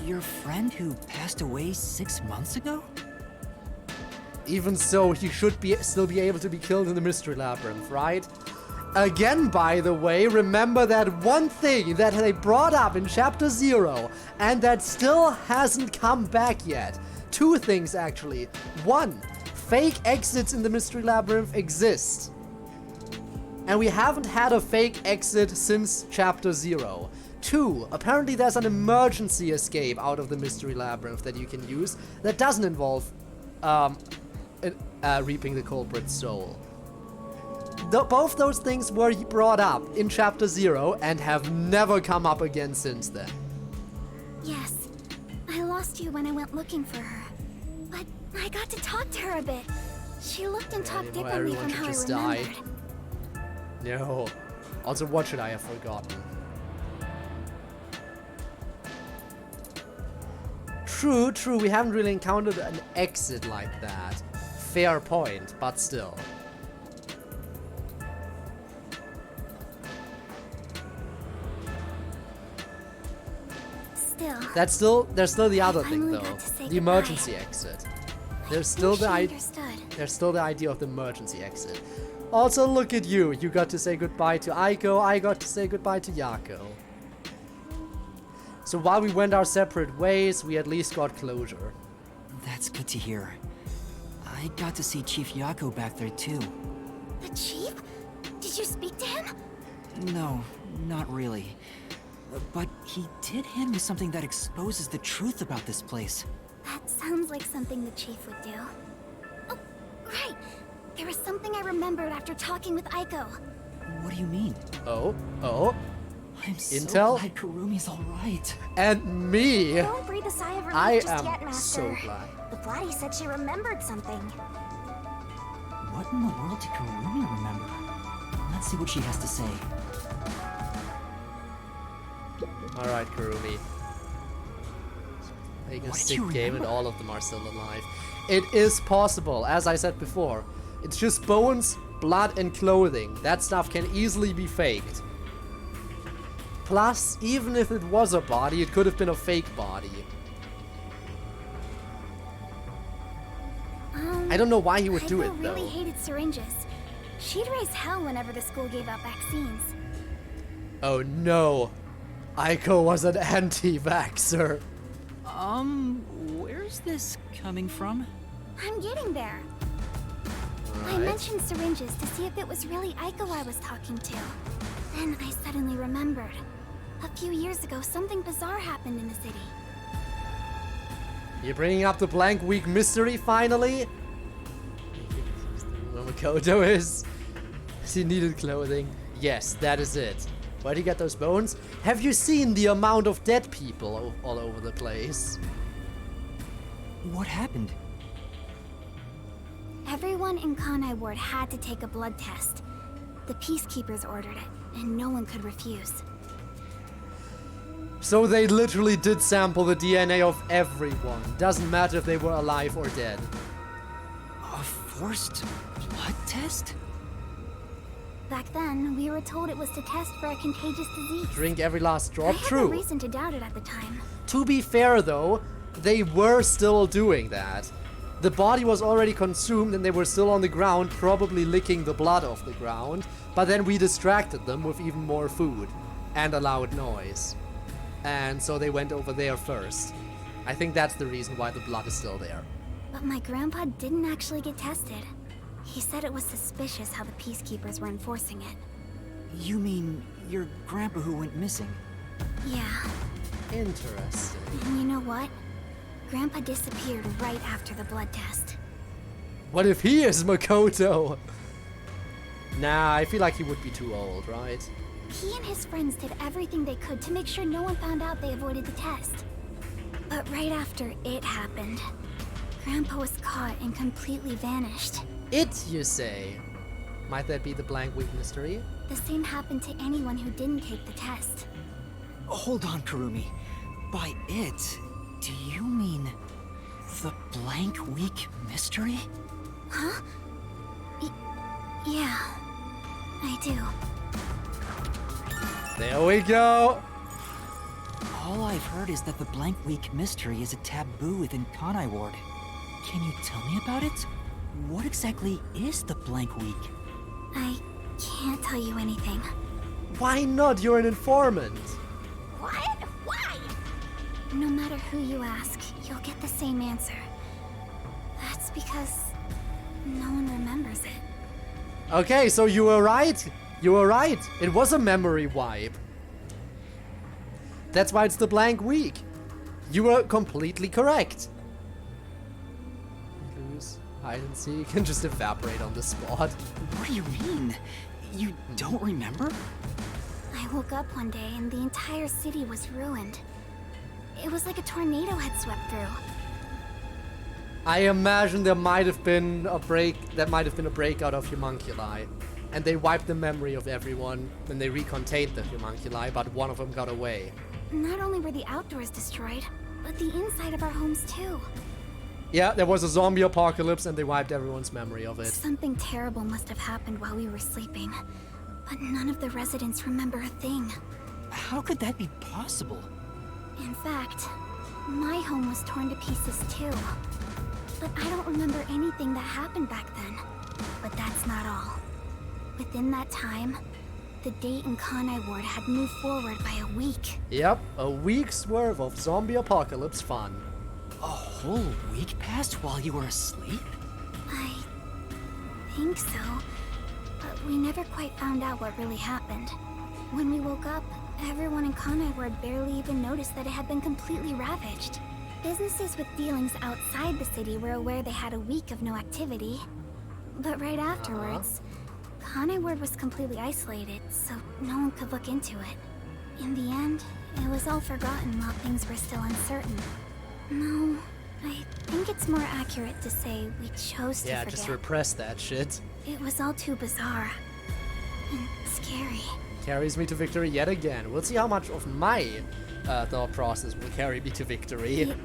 S2: Your friend who passed away 6 months ago?
S1: Even so, he should still be able to be killed in the Mystery Labyrinth, right? Again, by the way, remember that one thing that they brought up in Chapter 0 and that still hasn't come back yet. 2 things, actually. 1, fake exits in the Mystery Labyrinth exist. And we haven't had a fake exit since Chapter 0. 2, apparently there's an emergency escape out of the Mystery Labyrinth that you can use that doesn't involve reaping the culprit's soul. Both those things were brought up in Chapter 0 and have never come up again since then.
S3: Yes, I lost you when I went looking for her. But I got to talk to her a bit. She looked and talked differently from how I remembered.
S1: No. Also, what should I have forgotten? True, we haven't really encountered an exit like that. Fair point, but still. There's still the other thing though. The emergency exit. There's still the idea of the emergency exit. Also, look at you. You got to say goodbye to Aiko. I got to say goodbye to Yako. So while we went our separate ways, we at least got closure.
S2: That's good to hear. I got to see Chief Yako back there too.
S6: The chief? Did you speak to him?
S2: No, not really. But he did hand me something that exposes the truth about this place.
S6: That sounds like something the chief would do. Oh, right. There was something I remembered after talking with Aiko.
S2: What do you mean?
S1: Oh.
S2: I'm so
S1: Intel?
S2: glad Kurumi's alright.
S1: And me.
S6: Don't breathe a sigh of relief
S1: I
S6: just
S1: am
S6: yet, Master.
S1: so glad.
S6: The Bloody said she remembered something.
S2: What in the world did Kurumi remember? Let's see what she has to say.
S1: Alright, Kurumi. Make a sick game and all of them are still alive. It is possible, as I said before. It's just bones, blood, and clothing. That stuff can easily be faked. Plus, even if it was a body, it could have been a fake body. I don't know why he would do it, though.
S6: Aiko really hated syringes. She'd raise hell whenever the school gave out vaccines.
S1: Oh no. Aiko was an anti-vaxxer.
S2: Where's this coming from?
S6: I'm getting there. I mentioned syringes to see if it was really Aiko I was talking to. Then I suddenly remembered. A few years ago, something bizarre happened in the city.
S1: You're bringing up the blank week mystery finally? Where Makoto is? She needed clothing. Yes, that is it. Where'd you get those bones? Have you seen the amount of dead people all over the place?
S2: What happened?
S3: Everyone in Kanai Ward had to take a blood test. The Peacekeepers ordered it, and no one could refuse.
S1: So they literally did sample the DNA of everyone. Doesn't matter if they were alive or dead.
S2: A forced blood test?
S3: Back then, we were told it was to test for a contagious disease.
S1: Drink every last drop?
S3: I had
S1: True.
S3: no reason to doubt it at the time.
S1: To be fair though, they were still doing that. The body was already consumed and they were still on the ground, probably licking the blood off the ground, but then we distracted them with even more food and a loud noise. And so they went over there first. I think that's the reason why the blood is still there.
S3: But my grandpa didn't actually get tested. He said it was suspicious how the Peacekeepers were enforcing it.
S2: You mean your grandpa who went missing?
S3: Yeah.
S1: Interesting.
S3: And you know what? Grandpa disappeared right after the blood test.
S1: What if he is Makoto? Nah, I feel like he would be too old, right?
S3: He and his friends did everything they could to make sure no one found out they avoided the test. But right after it happened, Grandpa was caught and completely vanished.
S1: It, you say? Might that be the blank week mystery?
S3: The same happened to anyone who didn't take the test.
S2: Hold on, Kurumi. By it, do you mean the blank week mystery?
S3: Huh? Yeah, I do.
S1: There we go!
S2: All I've heard is that the blank week mystery is a taboo within Kanai Ward. Can you tell me about it? What exactly is the blank week?
S3: I can't tell you anything.
S1: Why not? You're an informant.
S6: What? Why?
S3: No matter who you ask, you'll get the same answer. That's because no one remembers it.
S1: Okay, so you were right. You were right. It was a memory wipe. That's why it's the blank week. You were completely correct. Lose, hide and seek, and just evaporate on the spot.
S2: What do you mean? You don't remember?
S3: I woke up one day and the entire city was ruined. It was like a tornado had swept through.
S1: I imagine there might have been a breakout of homunculi. And they wiped the memory of everyone when they recontained the homunculi, but one of them got away.
S3: Not only were the outdoors destroyed, but the inside of our homes too.
S1: Yeah, there was a zombie apocalypse and they wiped everyone's memory of it.
S3: Something terrible must have happened while we were sleeping, but none of the residents remember a thing.
S2: How could that be possible?
S3: In fact, my home was torn to pieces too. But I don't remember anything that happened back then. But that's not all.
S6: Within that time, the date in Kanai Ward had moved forward by a week.
S1: Yep, a week's worth of zombie apocalypse fun.
S2: A whole week passed while you were asleep?
S6: I think so, but we never quite found out what really happened. When we woke up, everyone in Kanai Ward barely even noticed that it had been completely ravaged. Businesses with dealings outside the city were aware they had a week of no activity. But right afterwards, Kanai Ward was completely isolated, so no one could look into it. In the end, it was all forgotten while things were still uncertain. No, I think it's more accurate to say we chose to forget.
S1: Yeah, just repress that shit.
S6: It was all too bizarre and scary.
S1: Carries me to victory yet again. We'll see how much of my thought process will carry me to victory.
S6: It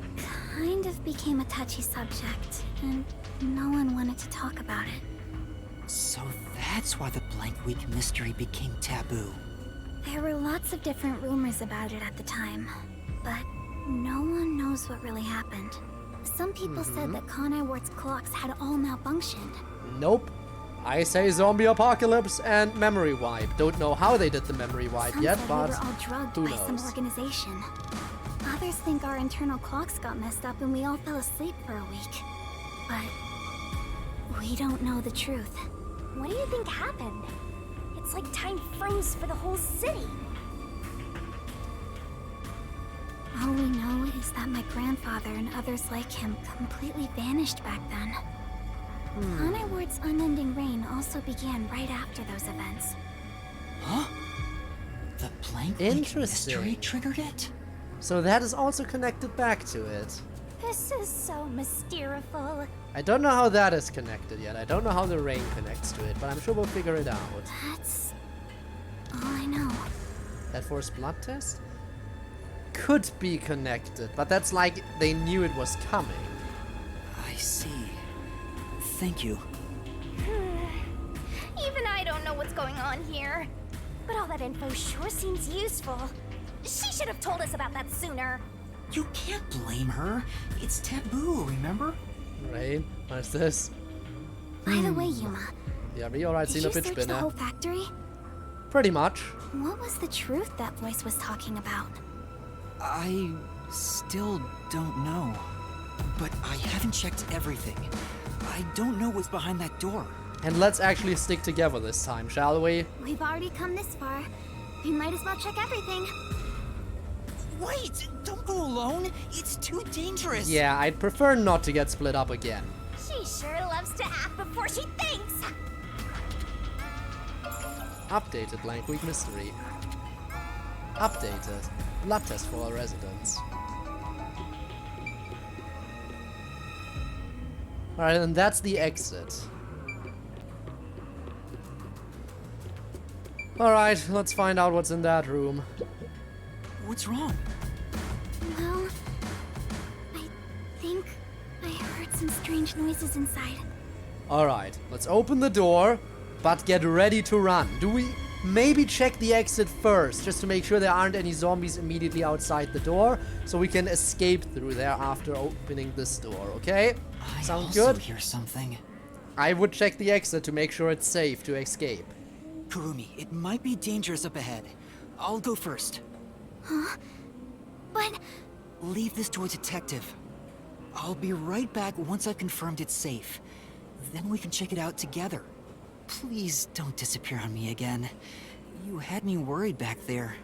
S6: kind of became a touchy subject, and no one wanted to talk about it.
S2: So that's why the blank week mystery became taboo.
S6: There were lots of different rumors about it at the time, but no one knows what really happened. Some people said that Kanai Ward's clocks had all malfunctioned.
S1: Nope. I say zombie apocalypse and memory wipe. Don't know how they did the memory wipe
S6: Some
S1: yet,
S6: said
S1: but
S6: we were all drugged
S1: who
S6: by some
S1: knows?
S6: organization. Others think our internal clocks got messed up and we all fell asleep for a week. But we don't know the truth.
S15: What do you think happened? It's like time froze for the whole city.
S6: All we know is that my grandfather and others like him completely vanished back then. Kanai Ward's unending reign also began right after those events.
S2: Huh? The blank week mystery triggered it?
S1: So that is also connected back to it.
S15: This is so mysteriful.
S1: I don't know how that is connected yet. I don't know how the rain connects to it, but I'm sure we'll figure it out.
S6: That's all I know.
S1: That forced blood test? Could be connected, but that's like they knew it was coming.
S2: I see. Thank you.
S15: Even I don't know what's going on here. But all that info sure seems useful. She should have told us about that sooner.
S2: You can't blame her. It's taboo, remember?
S1: Rain, what's this?
S6: By the way, Yuma,
S1: Yeah, be alright,
S6: did
S1: seen
S6: you
S1: a bitch
S6: search the
S1: spinner.
S6: whole factory?
S1: Pretty much.
S6: What was the truth that voice was talking about?
S2: I still don't know. But I haven't checked everything. I don't know what's behind that door.
S1: And let's actually stick together this time, shall we?
S6: We've already come this far. We might as well check everything.
S2: Wait! Don't go alone! It's too dangerous!
S1: Yeah, I'd prefer not to get split up again.
S15: She sure loves to act before she thinks.
S1: Updated blank week mystery. Updated. Blood test for all residents. Alright, and that's the exit. Alright, let's find out what's in that room.
S2: What's wrong?
S6: Well, I think I heard some strange noises inside.
S1: Alright, let's open the door, but get ready to run. Do we maybe check the exit first, just to make sure there aren't any zombies immediately outside the door, so we can escape through there after opening this door, okay? Sound good?
S2: I hear something.
S1: I would check the exit to make sure it's safe to escape.
S2: Kurumi, it might be dangerous up ahead. I'll go first.
S6: Huh? But...
S2: Leave this to a detective. I'll be right back once I've confirmed it's safe. Then we can check it out together. Please don't disappear on me again. You had me worried back there.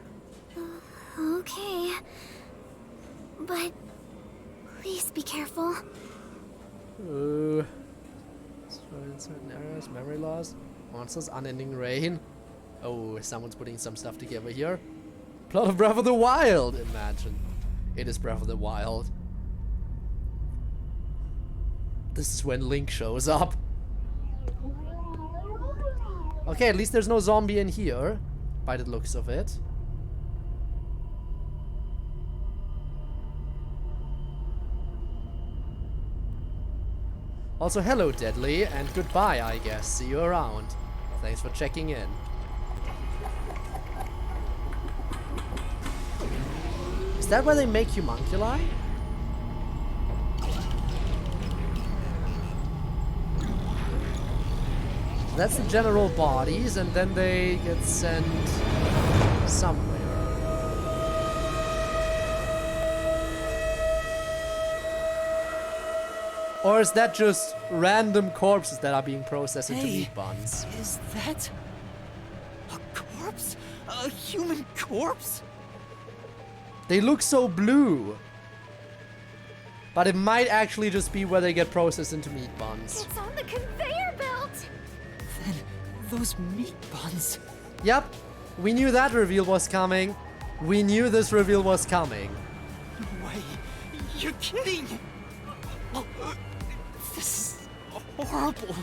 S6: Okay. But... please be careful.
S1: In certain areas, memory loss. Monsters, unending rain. Oh, someone's putting some stuff together here. Plot of Breath of the Wild, imagine. It is Breath of the Wild. This is when Link shows up. Okay, at least there's no zombie in here, by the looks of it. Also, hello, Deadly, and goodbye, I guess. See you around. Thanks for checking in. Is that where they make homunculi? So that's the general bodies, and then they get sent somewhere. Or is that just random corpses that are being processed into meat buns?
S8: Is that a corpse? A human corpse?
S1: They look so blue. But it might actually just be where they get processed into meat buns.
S15: It's on the conveyor belt!
S8: Then those meat buns.
S1: Yep, we knew that reveal was coming. We knew this reveal was coming.
S8: No way. You're kidding! This is horrible.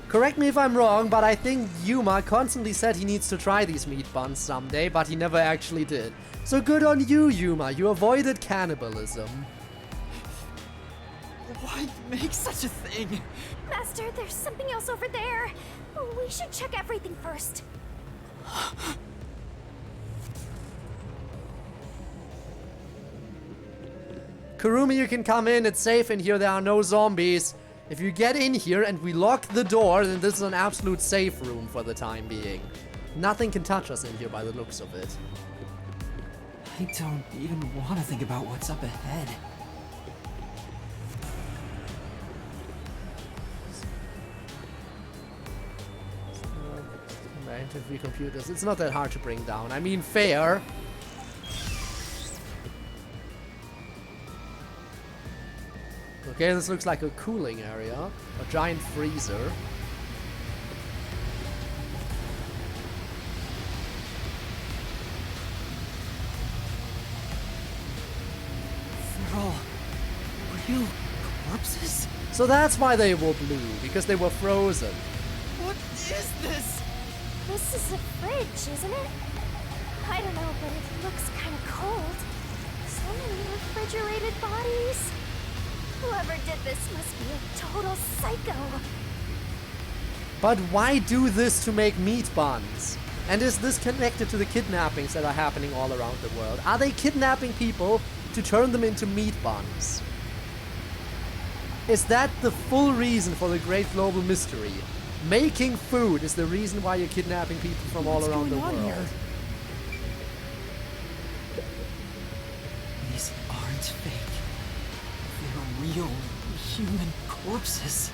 S1: Correct me if I'm wrong, but I think Yuma constantly said he needs to try these meat buns someday, but he never actually did. So good on you, Yuma. You avoided cannibalism.
S8: Why make such a thing?
S15: Master, there's something else over there. We should check everything first.
S1: Kurumi, you can come in. It's safe in here. There are no zombies. If you get in here and we lock the door, then this is an absolute safe room for the time being. Nothing can touch us in here by the looks of it.
S2: I don't even want to think about what's up ahead.
S1: Scientific computers. It's not that hard to bring down. I mean, fair. Okay, this looks like a cooling area. A giant freezer.
S8: They're all real corpses?
S1: So that's why they were blue, because they were frozen.
S8: What is this?
S15: This is a fridge, isn't it? I don't know, but it looks kind of cold. So many refrigerated bodies. Whoever did this must be a total psycho.
S1: But why do this to make meat buns? And is this connected to the kidnappings that are happening all around the world? Are they kidnapping people to turn them into meat buns? Is that the full reason for the great global mystery? Making food is the reason why you're kidnapping people from all around the world.
S2: Here? These aren't fake. They're real human corpses.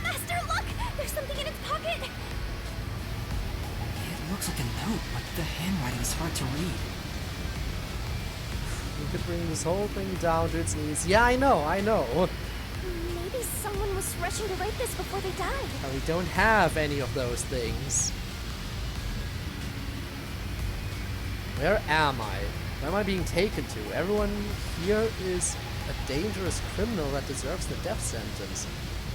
S15: Master, look! There's something in its pocket!
S2: It looks like a note, but the handwriting is hard to read.
S1: We could bring this whole thing down to its knees. Yeah, I know.
S15: Maybe someone was rushing to write this before they died.
S1: We don't have any of those things. Where am I? Where am I being taken to? Everyone here is a dangerous criminal that deserves the death sentence.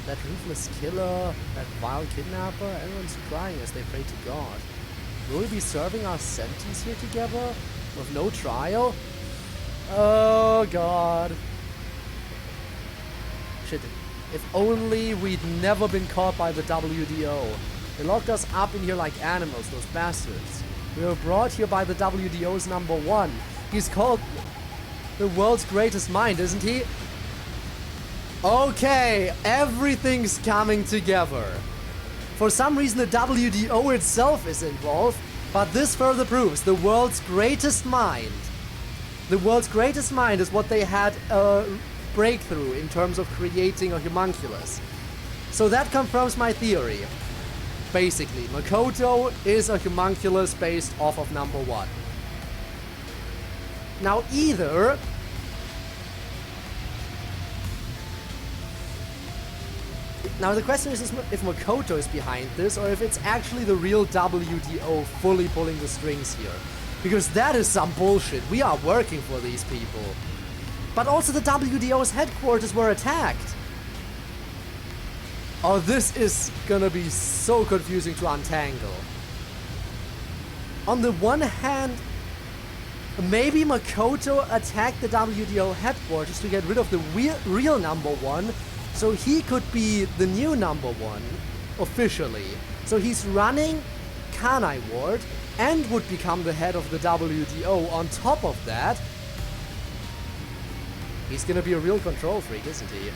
S1: That ruthless killer, that vile kidnapper, everyone's crying as they pray to God. Will we be serving our sentence here together? With no trial? Oh God. Shit. If only we'd never been caught by the WDO. They locked us up in here like animals, those bastards. We were brought here by the WDO's #1. He's called the world's greatest mind, isn't he? Okay, everything's coming together. For some reason the WDO itself is involved, but this further proves the world's greatest mind. The world's greatest mind is what they had breakthrough in terms of creating a homunculus. So that confirms my theory. Basically, Makoto is a homunculus based off of #1. Now either the question is if Makoto is behind this or if it's actually the real WDO fully pulling the strings here. Because that is some bullshit. We are working for these people. But also the WDO's headquarters were attacked. Oh, this is gonna be so confusing to untangle. On the one hand, maybe Makoto attacked the WDO headquarters to get rid of the real #1, so he could be the new #1, officially. So he's running Kanai Ward and would become the head of the WDO on top of that. He's gonna be a real control freak, isn't he?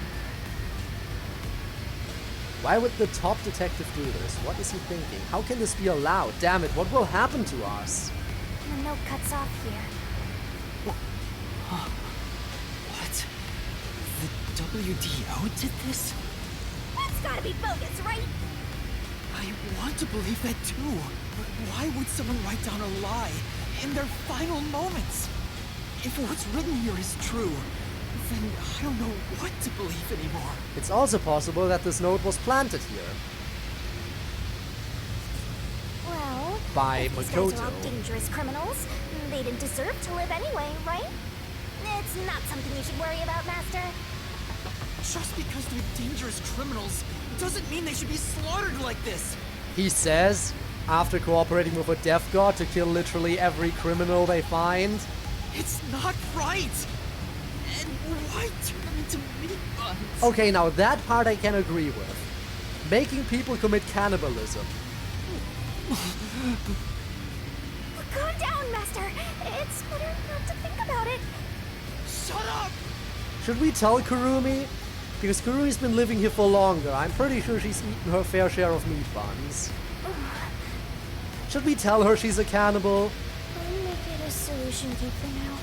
S1: Why would the top detective do this? What is he thinking? How can this be allowed? Damn it, what will happen to us?
S6: The note cuts off here.
S2: What? The WDO did this?
S6: That's gotta be bogus, right?
S8: I want to believe that too. But why would someone write down a lie in their final moments? If what's written here is true, then I don't know what to believe anymore.
S1: It's also possible that this note was planted here.
S6: Well,
S1: by
S6: if these guys are all
S1: Makoto.
S6: dangerous criminals, they didn't deserve to live anyway, right? It's not something you should worry about, Master.
S8: Just because they're dangerous criminals doesn't mean they should be slaughtered like this.
S1: He says, after cooperating with a death god to kill literally every criminal they find.
S8: It's not right. And why turn them into meat buns?
S1: Okay, now that part I can agree with. Making people commit cannibalism.
S6: Calm down, Master. It's better not to think about it.
S8: Shut up!
S1: Should we tell Kurumi? Because Kurumi's been living here for longer. I'm pretty sure she's eaten her fair share of meat buns. Should we tell her she's a cannibal?
S6: I'll make it a solution kit for now.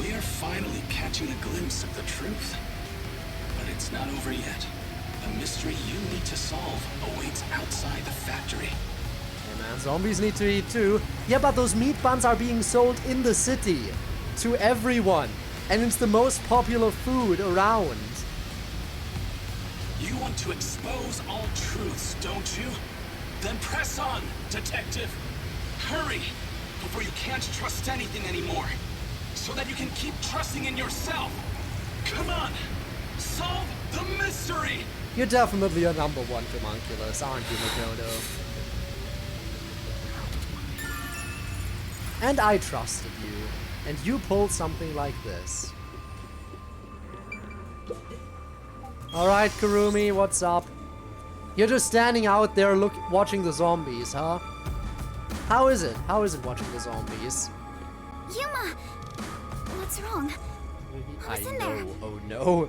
S7: We are finally catching a glimpse of the truth. But it's not over yet. The mystery you need to solve awaits outside the factory.
S1: Hey man, zombies need to eat too. Yeah, but those meat buns are being sold in the city. To everyone. And it's the most popular food around.
S7: You want to expose all truths, don't you? Then press on, detective. Hurry, before you can't trust anything anymore. So that you can keep trusting in yourself. Come on, solve the mystery!
S1: You're definitely a number one homunculus, aren't you, Makoto? And I trusted you. And you pulled something like this. Alright, Kurumi, what's up? You're just standing out there watching the zombies, huh? How is it? How is it watching the zombies?
S6: Yuma! What's wrong? What's in there?
S1: Oh no.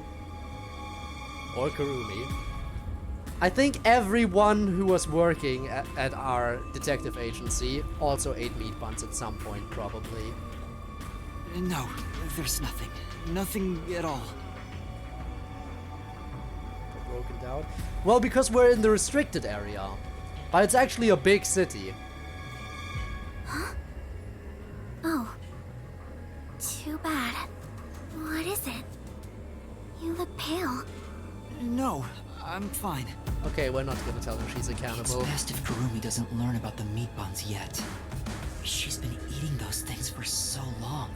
S1: Or Kurumi. I think everyone who was working at our detective agency also ate meat buns at some point, probably.
S2: No, there's nothing. Nothing at all.
S1: Broken down. Well, because we're in the restricted area. But it's actually a big city.
S6: Huh? Oh. Too bad. What is it? You look pale.
S2: No, I'm fine.
S1: Okay, we're not gonna tell her she's a cannibal.
S2: It's best if Kurumi doesn't learn about the meat buns yet. She's been eating those things for so long.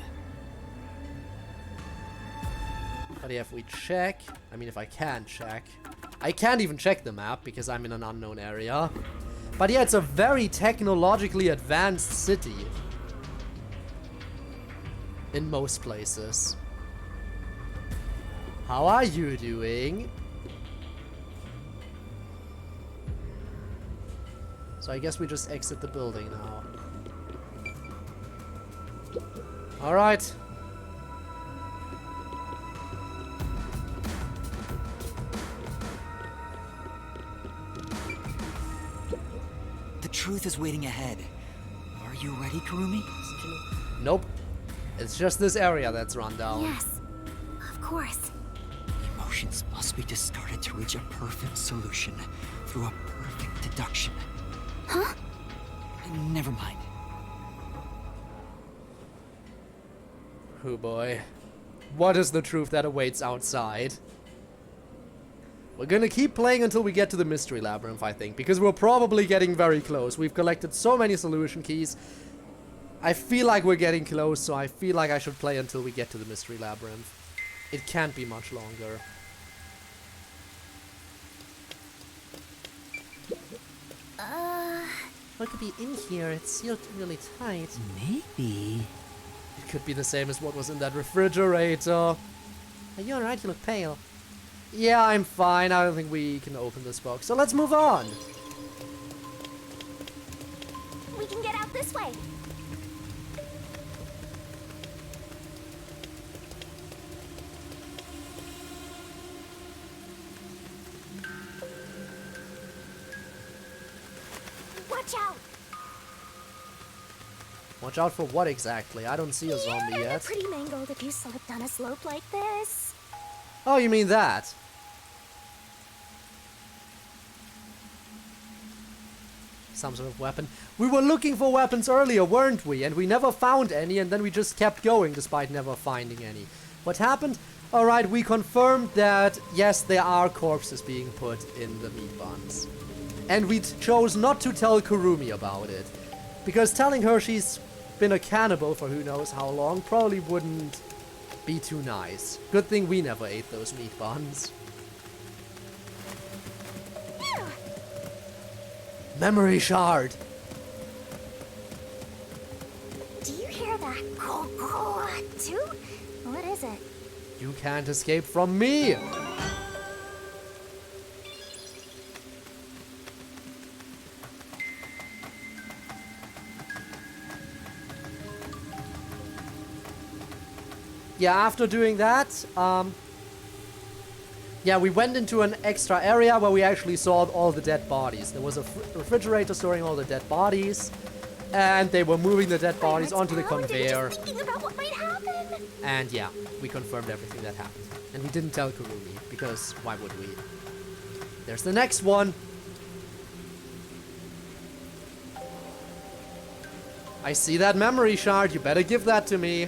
S1: But yeah, if we check... I mean, if I can check... I can't even check the map because I'm in an unknown area. But yeah, it's a very technologically advanced city. In most places. How are you doing? So I guess we just exit the building now. Alright.
S2: The truth is waiting ahead. Are you ready, Kurumi?
S1: Nope. It's just this area that's run down.
S6: Yes, of course.
S2: Emotions must be discarded to reach a perfect solution through a perfect deduction.
S6: Huh?
S2: Never mind.
S1: Oh boy. What is the truth that awaits outside? We're gonna keep playing until we get to the mystery labyrinth, I think, because we're probably getting very close. We've collected so many solution keys. I feel like we're getting close, so I feel like I should play until we get to the mystery labyrinth. It can't be much longer.
S4: What could be in here? It's sealed really tight.
S2: Maybe.
S1: It could be the same as what was in that refrigerator.
S4: Are you alright? You look pale.
S1: Yeah, I'm fine. I don't think we can open this box. So let's move on.
S6: We can get out this way.
S1: Watch out for what exactly? I don't see a zombie
S6: They're
S1: yet.
S6: pretty mangled if you slipped on a slope like this.
S1: Oh, you mean that? Some sort of weapon. We were looking for weapons earlier, weren't we? And we never found any, and then we just kept going despite never finding any. What happened? Alright, we confirmed that, yes, there are corpses being put in the meat buns. And we chose not to tell Kurumi about it. Because telling her she's been a cannibal for who knows how long probably wouldn't be too nice. Good thing we never ate those meat buns. Memory shard!
S6: Do you hear that too? What is it?
S1: You can't escape from me! Yeah, after doing that, yeah, we went into an extra area where we actually saw all the dead bodies. There was a refrigerator storing all the dead bodies, and they were moving the dead bodies onto the conveyor.
S6: Thinking about what might happen.
S1: And yeah, we confirmed everything that happened. And we didn't tell Kurumi, because why would we? There's the next one. I see that memory shard, you better give that to me.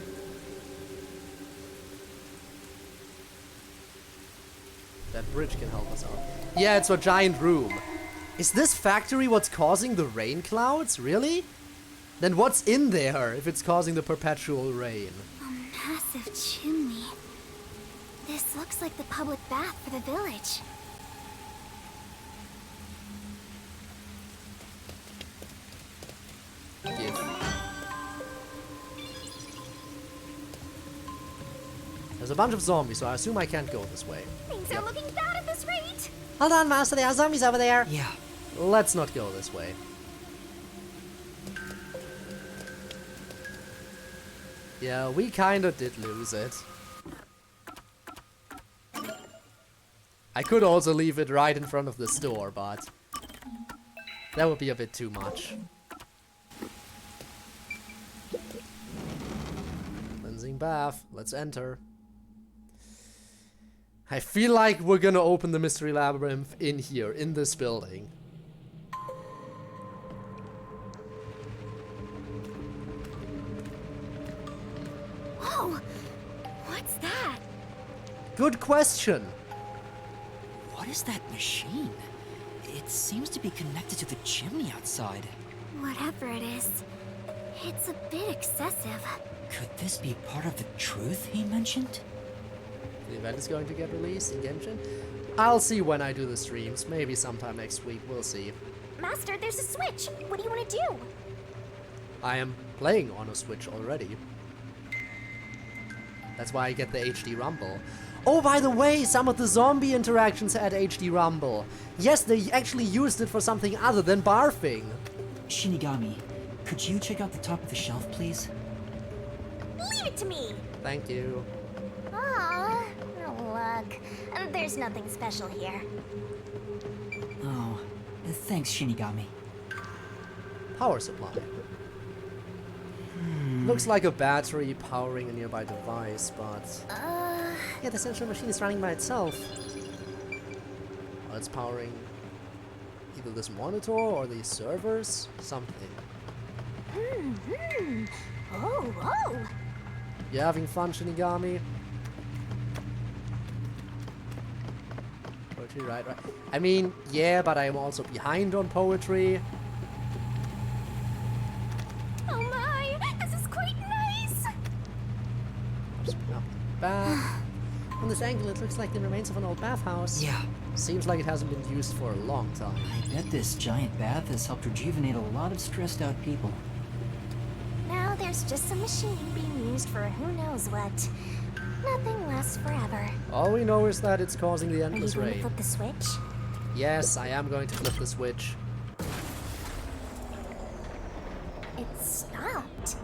S1: That bridge can help us out. Yeah, it's a giant room. Is this factory what's causing the rain clouds? Really? Then what's in there if it's causing the perpetual rain?
S6: A massive chimney. This looks like the public bath for the village.
S1: There's a bunch of zombies, so I assume I can't go this way.
S6: Things are looking bad at this rate.
S4: Hold on, Master, there are zombies over there.
S2: Yeah.
S1: Let's not go this way. Yeah, we kinda did lose it. I could also leave it right in front of the store, but that would be a bit too much. Cleansing bath. Let's enter. I feel like we're gonna open the mystery labyrinth in here, in this building.
S6: Whoa! What's that?
S1: Good question.
S2: What is that machine? It seems to be connected to the chimney outside.
S6: Whatever it is, it's a bit excessive.
S2: Could this be part of the truth he mentioned?
S1: The event is going to get released in Genshin. I'll see when I do the streams. Maybe sometime next week. We'll see.
S6: Master, there's a switch. What do you want to do?
S1: I am playing on a Switch already. That's why I get the HD Rumble. Oh, by the way, some of the zombie interactions had HD Rumble. Yes, they actually used it for something other than barfing.
S2: Shinigami, could you check out the top of the shelf, please?
S6: Leave it to me.
S1: Thank you.
S6: Aw, no luck. There's nothing special here.
S2: Oh, thanks, Shinigami.
S1: Power supply. Looks like a battery powering a nearby device, but...
S4: Yeah, the central machine is running by itself.
S1: Well, it's powering either this monitor or these servers? Something.
S6: Oh.
S1: You having fun, Shinigami? Poetry, right. I mean, yeah, but I'm also behind on poetry.
S6: Oh my, this is quite nice.
S4: From this angle, it looks like the remains of an old bathhouse.
S2: Yeah.
S1: Seems like it hasn't been used for a long time.
S2: I bet this giant bath has helped rejuvenate a lot of stressed out people.
S6: Now there's just a machine being used for who knows what. Nothing lasts forever.
S1: All we know is that it's causing the endless
S6: Are you going
S1: rain.
S6: to flip the switch?
S1: Yes, I am going to flip the switch.
S6: It stopped.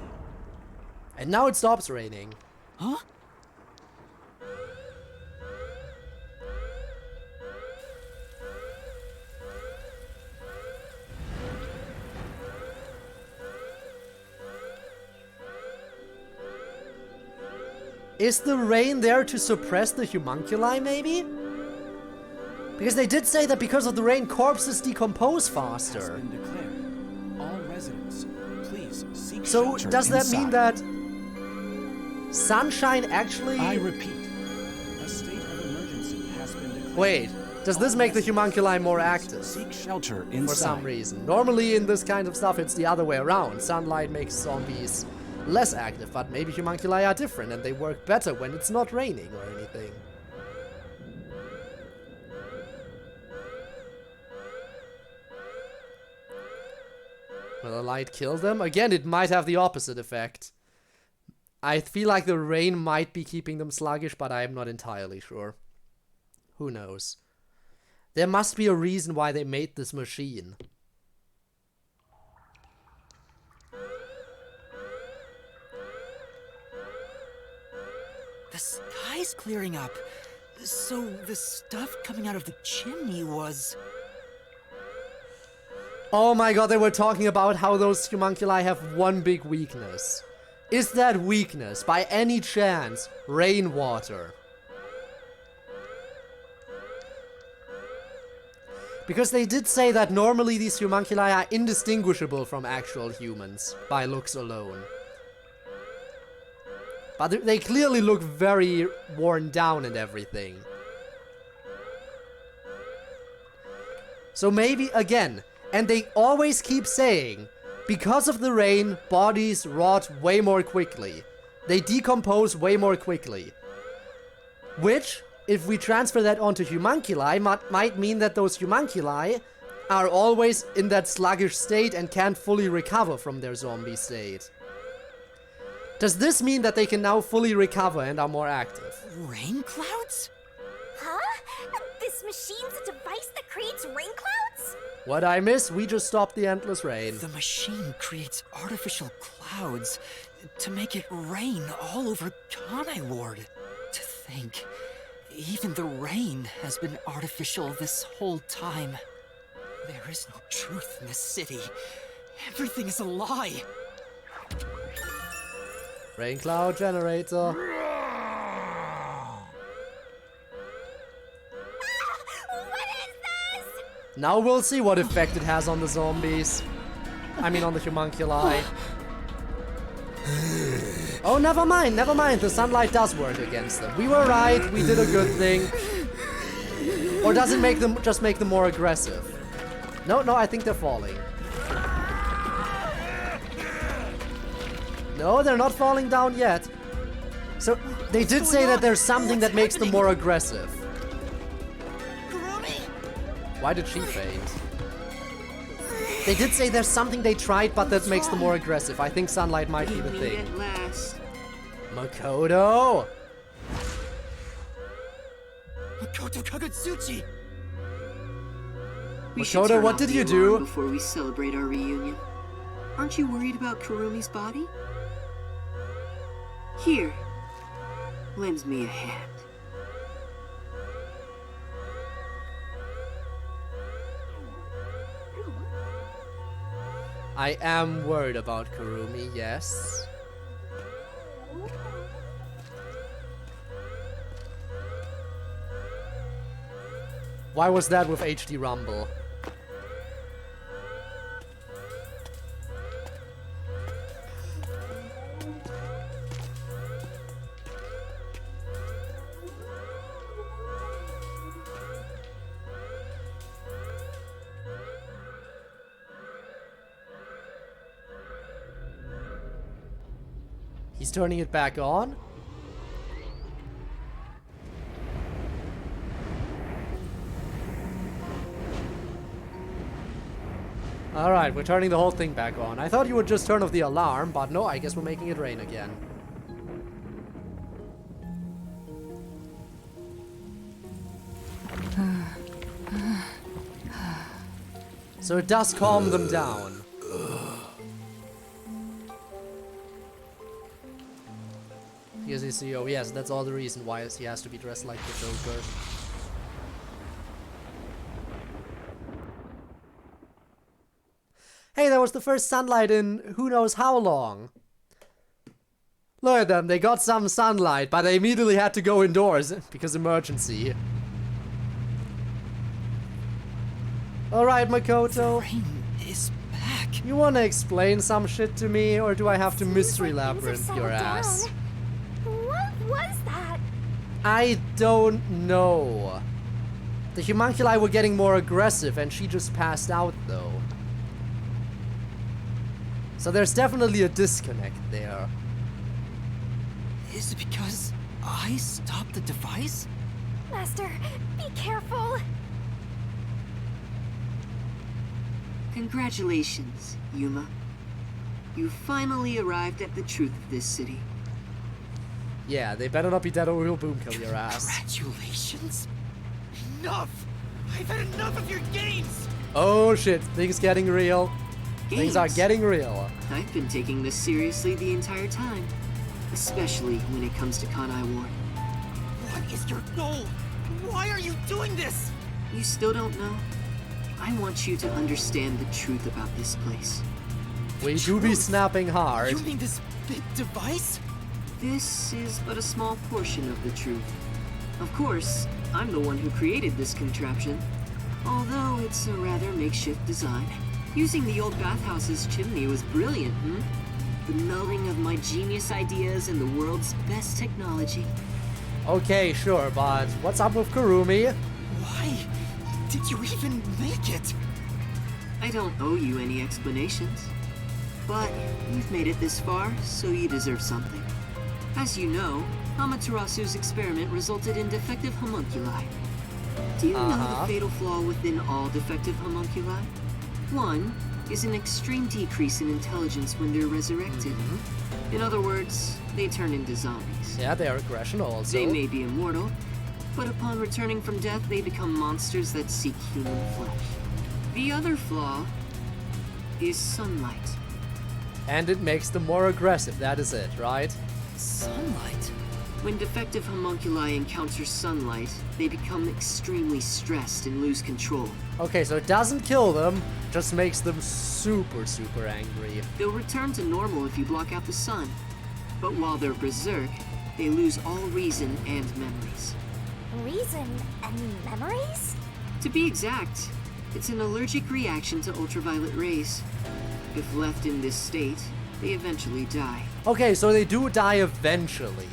S1: And now it stops raining.
S2: Huh?
S1: Is the rain there to suppress the homunculi, maybe? Because they did say that because of the rain, corpses decompose faster.
S16: All residents, please seek
S1: So
S16: shelter
S1: does that mean
S16: inside.
S1: that sunshine actually...
S16: I repeat, a state of emergency has been declared.
S1: Wait, does this make the homunculi more active?
S16: Seek shelter inside.
S1: For some reason. Normally in this kind of stuff it's the other way around. Sunlight makes zombies less active, but maybe homunculi are different and they work better when it's not raining or anything. Will the light kill them? Again, it might have the opposite effect. I feel like the rain might be keeping them sluggish, but I am not entirely sure. Who knows? There must be a reason why they made this machine.
S2: The sky's clearing up. So the stuff coming out of the chimney was...
S1: Oh my god, they were talking about how those homunculi have one big weakness. Is that weakness, by any chance, rainwater? Because they did say that normally these homunculi are indistinguishable from actual humans, by looks alone. But they clearly look very worn down and everything. So maybe, again, and they always keep saying, because of the rain, bodies rot way more quickly. They decompose way more quickly. Which, if we transfer that onto homunculi, might mean that those homunculi are always in that sluggish state and can't fully recover from their zombie state. Does this mean that they can now fully recover and are more active?
S2: Rain clouds?
S6: Huh? This machine's a device that creates rain clouds?
S1: What I miss? We just stopped the endless rain.
S2: The machine creates artificial clouds to make it rain all over Kanai Ward. To think, even the rain has been artificial this whole time. There is no truth in this city. Everything is a lie.
S1: Rain cloud generator. Now we'll see what effect it has on the zombies. I mean on the homunculi. Oh, never mind, never mind. The sunlight does work against them. We were right, we did a good thing. Or does it make them just make them more aggressive? No, I think they're falling. No, they're not falling down yet. So, they did say that there's something that makes them more aggressive. Why did she faint? They did say there's something they tried, but that makes them more aggressive. I think sunlight might be the thing.
S13: At last.
S1: Makoto!
S8: Makoto Kagutsuchi!
S13: We should
S1: Makoto,
S13: turn
S1: what
S13: off
S1: did
S13: the
S1: you
S13: alarm
S1: do?
S13: before we celebrate our reunion? Aren't you worried about Kurumi's body? Here, lend me a hand.
S1: I am worried about Kurumi, yes. Why was that with HD Rumble? He's turning it back on? Alright, we're turning the whole thing back on. I thought you would just turn off the alarm, but no, I guess we're making it rain again. So it does calm them down. Here's his CEO. Yes, that's all the reason why he has to be dressed like the Joker. Hey, that was the first sunlight in who knows how long. Look at them, they got some sunlight, but they immediately had to go indoors because emergency. Alright, Makoto.
S2: The rain is back.
S1: You wanna explain some shit to me, or do I have to mystery
S6: like things have
S1: labyrinth your
S6: settled
S1: ass?
S6: down. What was that?
S1: I don't know. The homunculi were getting more aggressive and she just passed out though. So there's definitely a disconnect there.
S2: Is it because I stopped the device?
S6: Master, be careful.
S13: Congratulations, Yuma. You finally arrived at the truth of this city.
S1: Yeah, they better not be dead or we'll boom kill your ass.
S8: Congratulations? Enough! I've had enough of your games!
S1: Oh shit, things getting real. Things are
S13: Games?
S1: getting real.
S13: I've been taking this seriously the entire time. Especially when it comes to Kanai Ward.
S8: What is your goal? Why are you doing this?
S13: You still don't know? I want you to understand the truth about this place.
S1: We do be snapping hard.
S8: You mean this big device?
S13: This is but a small portion of the truth. Of course, I'm the one who created this contraption. Although it's a rather makeshift design. Using the old bathhouse's chimney was brilliant, The melding of my genius ideas and the world's best technology.
S1: Okay, sure, but what's up with Kurumi?
S8: Why did you even make it?
S13: I don't owe you any explanations. But you've made it this far, so you deserve something. As you know, Amaterasu's experiment resulted in defective homunculi. Do you know the fatal flaw within all defective homunculi? One is an extreme decrease in intelligence when they're resurrected. In other words, they turn into zombies.
S1: Yeah, they are aggression also.
S13: They may be immortal, but upon returning from death, they become monsters that seek human flesh. The other flaw is sunlight.
S1: And it makes them more aggressive, that is it, right?
S2: Sunlight?
S13: When defective homunculi encounter sunlight, they become extremely stressed and lose control.
S1: Okay, so it doesn't kill them, just makes them super, super angry.
S13: They'll return to normal if you block out the sun. But while they're berserk, they lose all reason and memories.
S6: Reason and memories?
S13: To be exact, it's an allergic reaction to ultraviolet rays. If left in this state, they eventually die.
S1: Okay, so they do die eventually.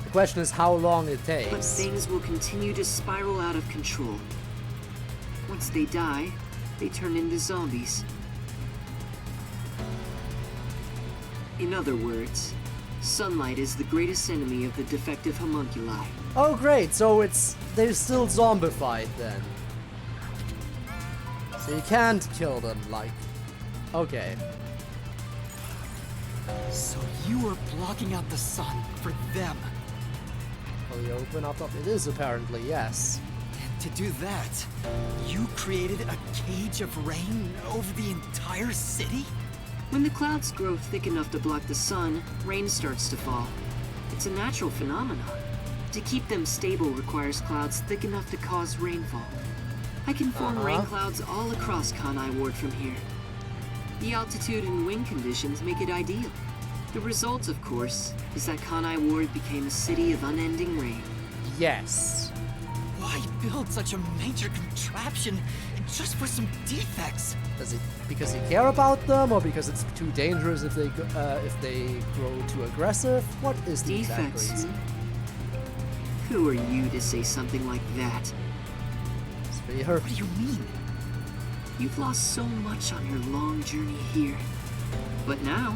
S1: The question is how long it takes.
S13: But things will continue to spiral out of control. Once they die, they turn into zombies. In other words, sunlight is the greatest enemy of the defective homunculi.
S1: Oh great, so they're still zombified then. So you can't kill them, like... Okay.
S8: So you were blocking out the sun for them.
S1: Will you open up? It is apparently, yes.
S8: And to do that, you created a cage of rain over the entire city?
S13: When the clouds grow thick enough to block the sun, rain starts to fall. It's a natural phenomenon. To keep them stable requires clouds thick enough to cause rainfall. I can form rain clouds all across Kanai Ward from here. The altitude and wind conditions make it ideal. The result, of course, is that Kanai Ward became a city of unending rain.
S1: Yes.
S8: Why build such a major contraption just for some defects?
S1: Because you care about them, or because it's too dangerous if they grow too aggressive? What is the exact reason?
S13: Who are you to say something like that?
S8: What do you mean?
S13: You've lost so much on your long journey here. But now,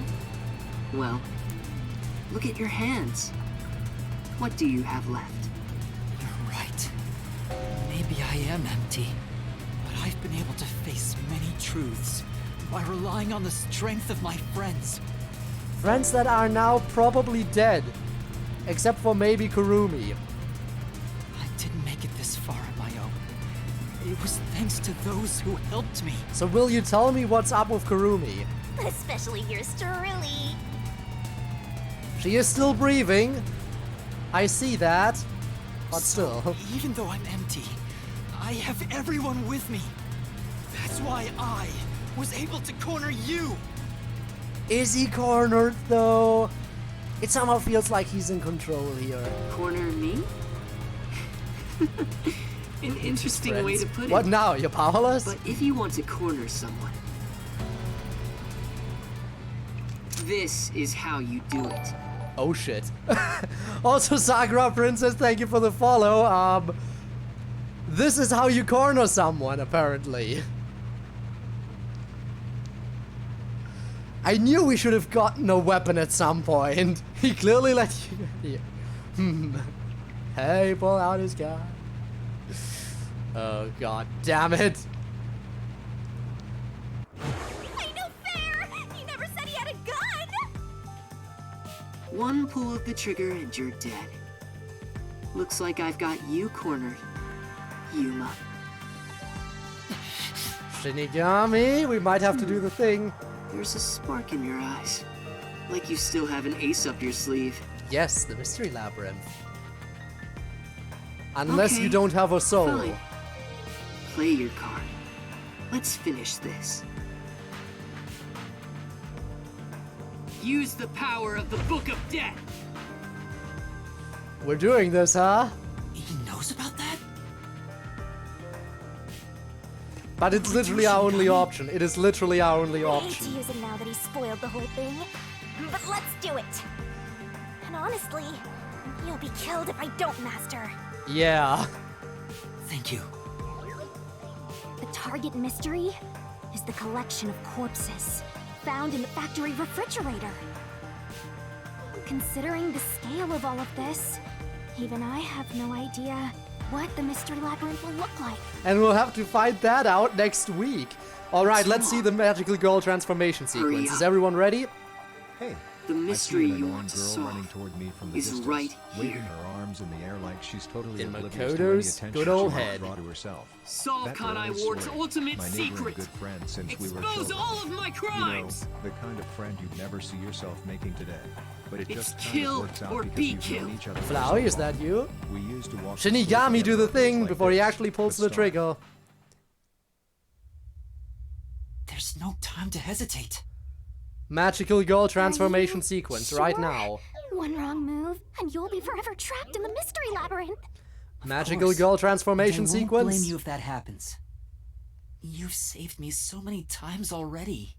S13: well, look at your hands. What do you have left?
S8: You're right. Maybe I am empty. But I've been able to face many truths by relying on the strength of my friends.
S1: Friends that are now probably dead. Except for maybe Kurumi.
S8: I didn't make it this far on my own. It was thanks to those who helped me.
S1: So will you tell me what's up with Kurumi?
S6: Especially yours truly.
S1: She is still breathing. I see that. But still.
S8: Even though I'm empty, I have everyone with me. That's why I was able to corner you.
S1: Is he cornered though? It somehow feels like he's in control here.
S13: Corner me? An interesting way to put it.
S1: What now? You're powerless?
S13: But if you want to corner someone, this is how you do it.
S1: Oh shit. Also, Sakura Princess, thank you for the follow. This is how you corner someone, apparently. I knew we should have gotten a weapon at some point. He clearly let you... Hey, pull out his gun. Oh, god damn it.
S6: Ain't no fair! He never said he had a gun!
S13: One pull of the trigger and you're dead. Looks like I've got you cornered, Yuma.
S1: Shinigami, we might have to do the thing.
S13: There's a spark in your eyes. Like you still have an ace up your sleeve.
S1: Yes, the mystery labyrinth. Unless
S13: Okay,
S1: you don't have a soul.
S13: fine. Play your card. Let's finish this. Use the power of the Book of Death.
S1: We're doing this, huh?
S2: He knows about that?
S1: But it's literally our only option. It is literally our only
S6: I hate to
S1: option.
S6: use him now that he's spoiled the whole thing. But let's do it. And honestly, you'll be killed if I don't, Master.
S1: Yeah.
S2: Thank you.
S6: The target mystery is the collection of corpses found in the factory refrigerator. Considering the scale of all of this, even I have no idea what the mystery labyrinth will look like.
S1: And we'll have to find that out next week. Alright, let's see the magical girl transformation sequence. Is everyone ready?
S17: Hey,
S13: The mystery
S17: I see an
S13: you
S17: annoying
S13: want to
S17: girl running
S13: solve
S17: toward me from the
S13: is
S17: distance,
S13: right
S17: waving
S13: here.
S17: her arms in the air like she's totally
S1: In
S17: oblivious to any
S1: Makoto's
S17: attention
S1: good old
S17: she might
S1: head.
S17: draw to herself.
S13: Solve
S17: That girl
S13: Kanai
S17: is
S13: Wards
S17: Sawyer,
S13: Ultimate
S17: my neighbor and
S13: Secret.
S17: good friend since we were
S13: Expose
S17: children.
S13: all of my crimes.
S17: You know, the kind of friend you'd never see yourself making today. But it
S13: It's
S17: just kind
S13: kill
S17: of works out
S13: or
S17: because
S13: be
S17: you've known
S13: killed.
S17: each other for
S1: Flowey,
S17: so
S1: is that
S17: long.
S1: you?
S17: We used to walk
S1: Shinigami, do the thing before he actually pulls the trigger.
S2: There's no time to hesitate.
S1: Magical girl transformation sequence right now.
S6: One wrong move, and you'll be forever trapped in the mystery labyrinth.
S1: Magical girl transformation
S2: I won't
S1: sequence.
S2: blame you if that happens. You've saved me so many times already.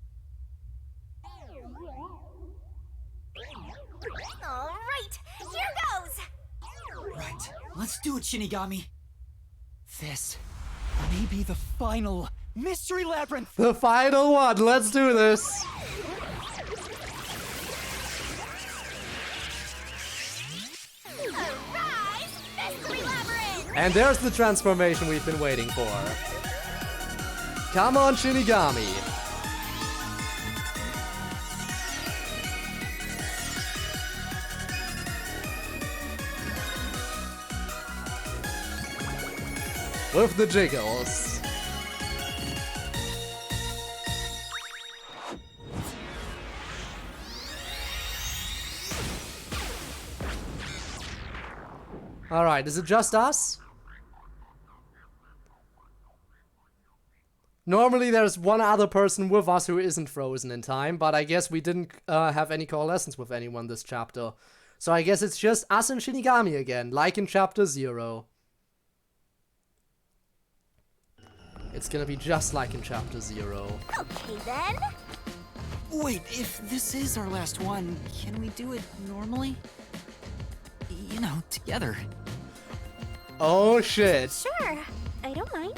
S6: All right, here goes.
S2: Right, let's do it, Shinigami. This may be the final mystery labyrinth.
S1: The final one. Let's do this.
S6: Arise, mystery labyrinth.
S1: And there's the transformation we've been waiting for. Come on, Shinigami. With the jiggles. Alright, is it just us? Normally there's one other person with us who isn't frozen in time, but I guess we didn't have any coalescence with anyone this chapter. So I guess it's just us and Shinigami again, like in chapter 0. It's gonna be just like in chapter 0.
S6: Okay then.
S2: Wait, if this is our last one, can we do it normally? You know, together.
S1: Oh shit.
S6: Sure, I don't mind.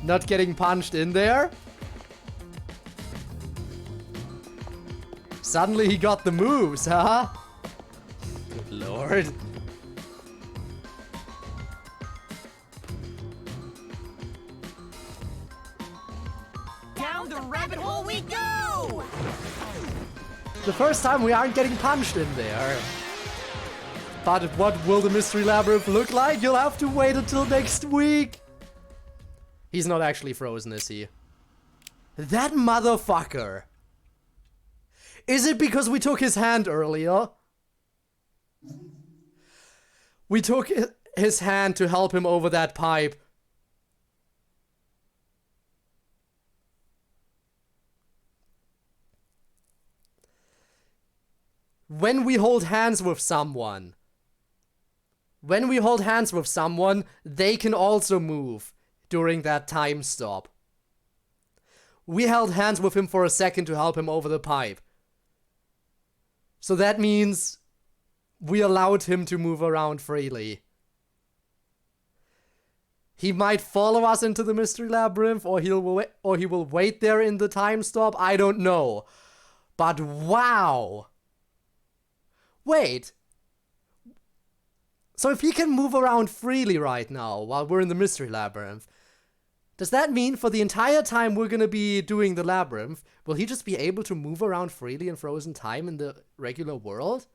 S1: Not getting punched in there? Suddenly he got the moves, huh? Good lord.
S8: Down the rabbit hole we go!
S1: The first time we aren't getting punched in there. But what will the mystery labyrinth look like? You'll have to wait until next week. He's not actually frozen, is he? That motherfucker. Is it because we took his hand earlier? We took his hand to help him over that pipe. when we hold hands with someone, they can also move during that time stop. We held hands with him for a second to help him over the pipe. So that means we allowed him to move around freely. He might follow us into the mystery labyrinth, or he will wait there in the time stop. I don't know. But wow! Wait. So if he can move around freely right now while we're in the mystery labyrinth, does that mean for the entire time we're gonna be doing the labyrinth, will he just be able to move around freely in frozen time in the regular world?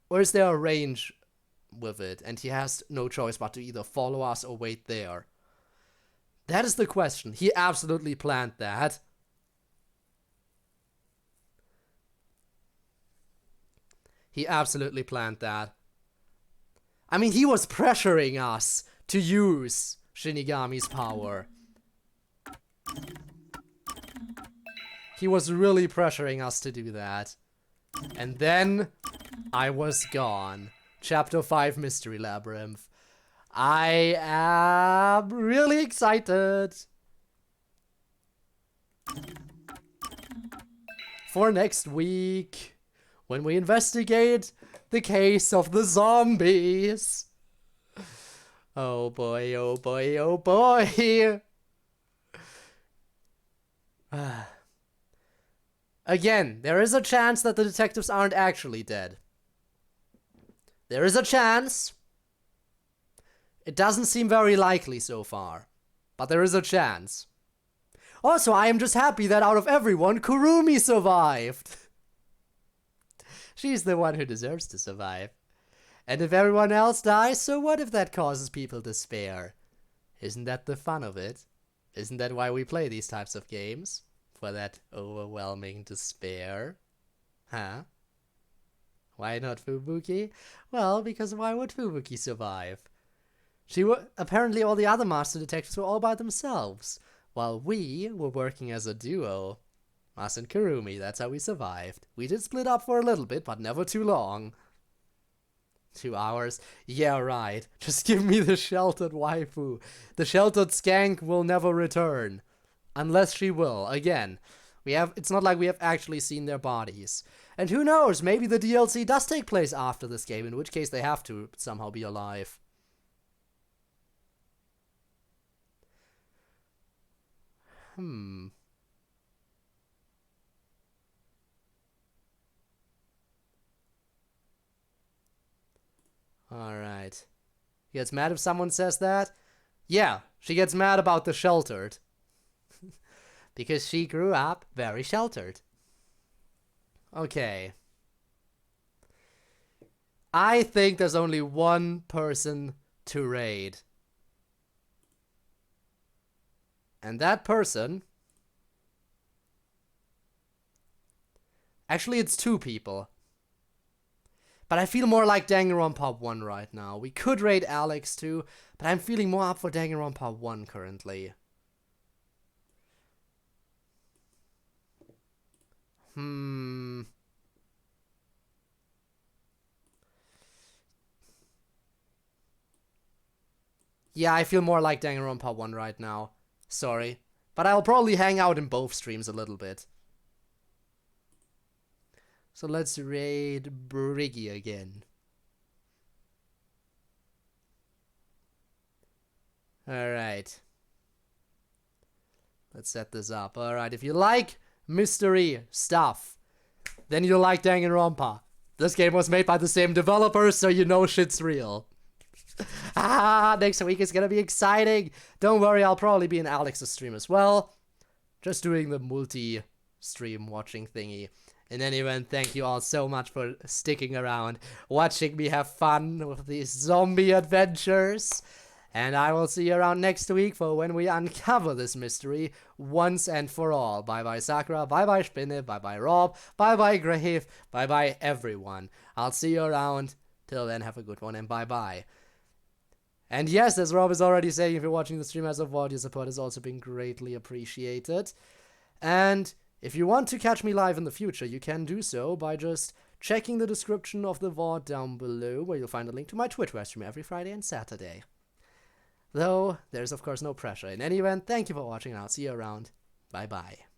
S1: Or is there a range with it, and he has no choice but to either follow us or wait there? That is the question. He absolutely planned that. He absolutely planned that. I mean, he was pressuring us to use Shinigami's power. He was really pressuring us to do that. And then I was gone. Chapter 5 Mystery Labyrinth. I am really excited for next week when we investigate the case of the zombies. Oh boy, oh boy, oh boy. Again, there is a chance that the detectives aren't actually dead. There is a chance. It doesn't seem very likely so far, but there is a chance. Also, I am just happy that out of everyone, Kurumi survived. She's the one who deserves to survive. And if everyone else dies, so what if that causes people despair? Isn't that the fun of it? Isn't that why we play these types of games? For that overwhelming despair? Huh? Why not Fubuki? Well, because why would Fubuki survive? Apparently all the other master detectives were all by themselves, while we were working as a duo. Us and Kurumi, that's how we survived. We did split up for a little bit, but never too long. 2 hours? Yeah, right. Just give me the sheltered waifu. The sheltered skank will never return. Unless she will. Again, it's not like we have actually seen their bodies. And who knows, maybe the DLC does take place after this game, in which case they have to somehow be alive. Alright. She gets mad if someone says that? Yeah, she gets mad about the sheltered. Because she grew up very sheltered. Okay. I think there's only one person to raid. And that person... Actually, it's 2 people. But I feel more like Danganronpa 1 right now. We could raid Alex too, but I'm feeling more up for Danganronpa 1 currently. Yeah, I feel more like Danganronpa 1 right now. Sorry. But I'll probably hang out in both streams a little bit. So let's raid Briggy again. Alright. Let's set this up. Alright, if you like mystery stuff, then you'll like Danganronpa. This game was made by the same developers, so you know shit's real. Next week is gonna be exciting. Don't worry, I'll probably be in Alex's stream as well. Just doing the multi-stream watching thingy. In any event, thank you all so much for sticking around, watching me have fun with these zombie adventures. And I will see you around next week for when we uncover this mystery once and for all. Bye bye Sakura, bye bye Spinne, bye bye Rob, bye bye Grave, bye bye everyone. I'll see you around. Till then, have a good one and bye bye. And yes, as Rob is already saying, if you're watching the stream as of VOD, your support has also been greatly appreciated. And if you want to catch me live in the future, you can do so by just checking the description of the VOD down below, where you'll find a link to my Twitch, where I stream every Friday and Saturday. Though, there's of course no pressure. In any event, thank you for watching, and I'll see you around. Bye bye.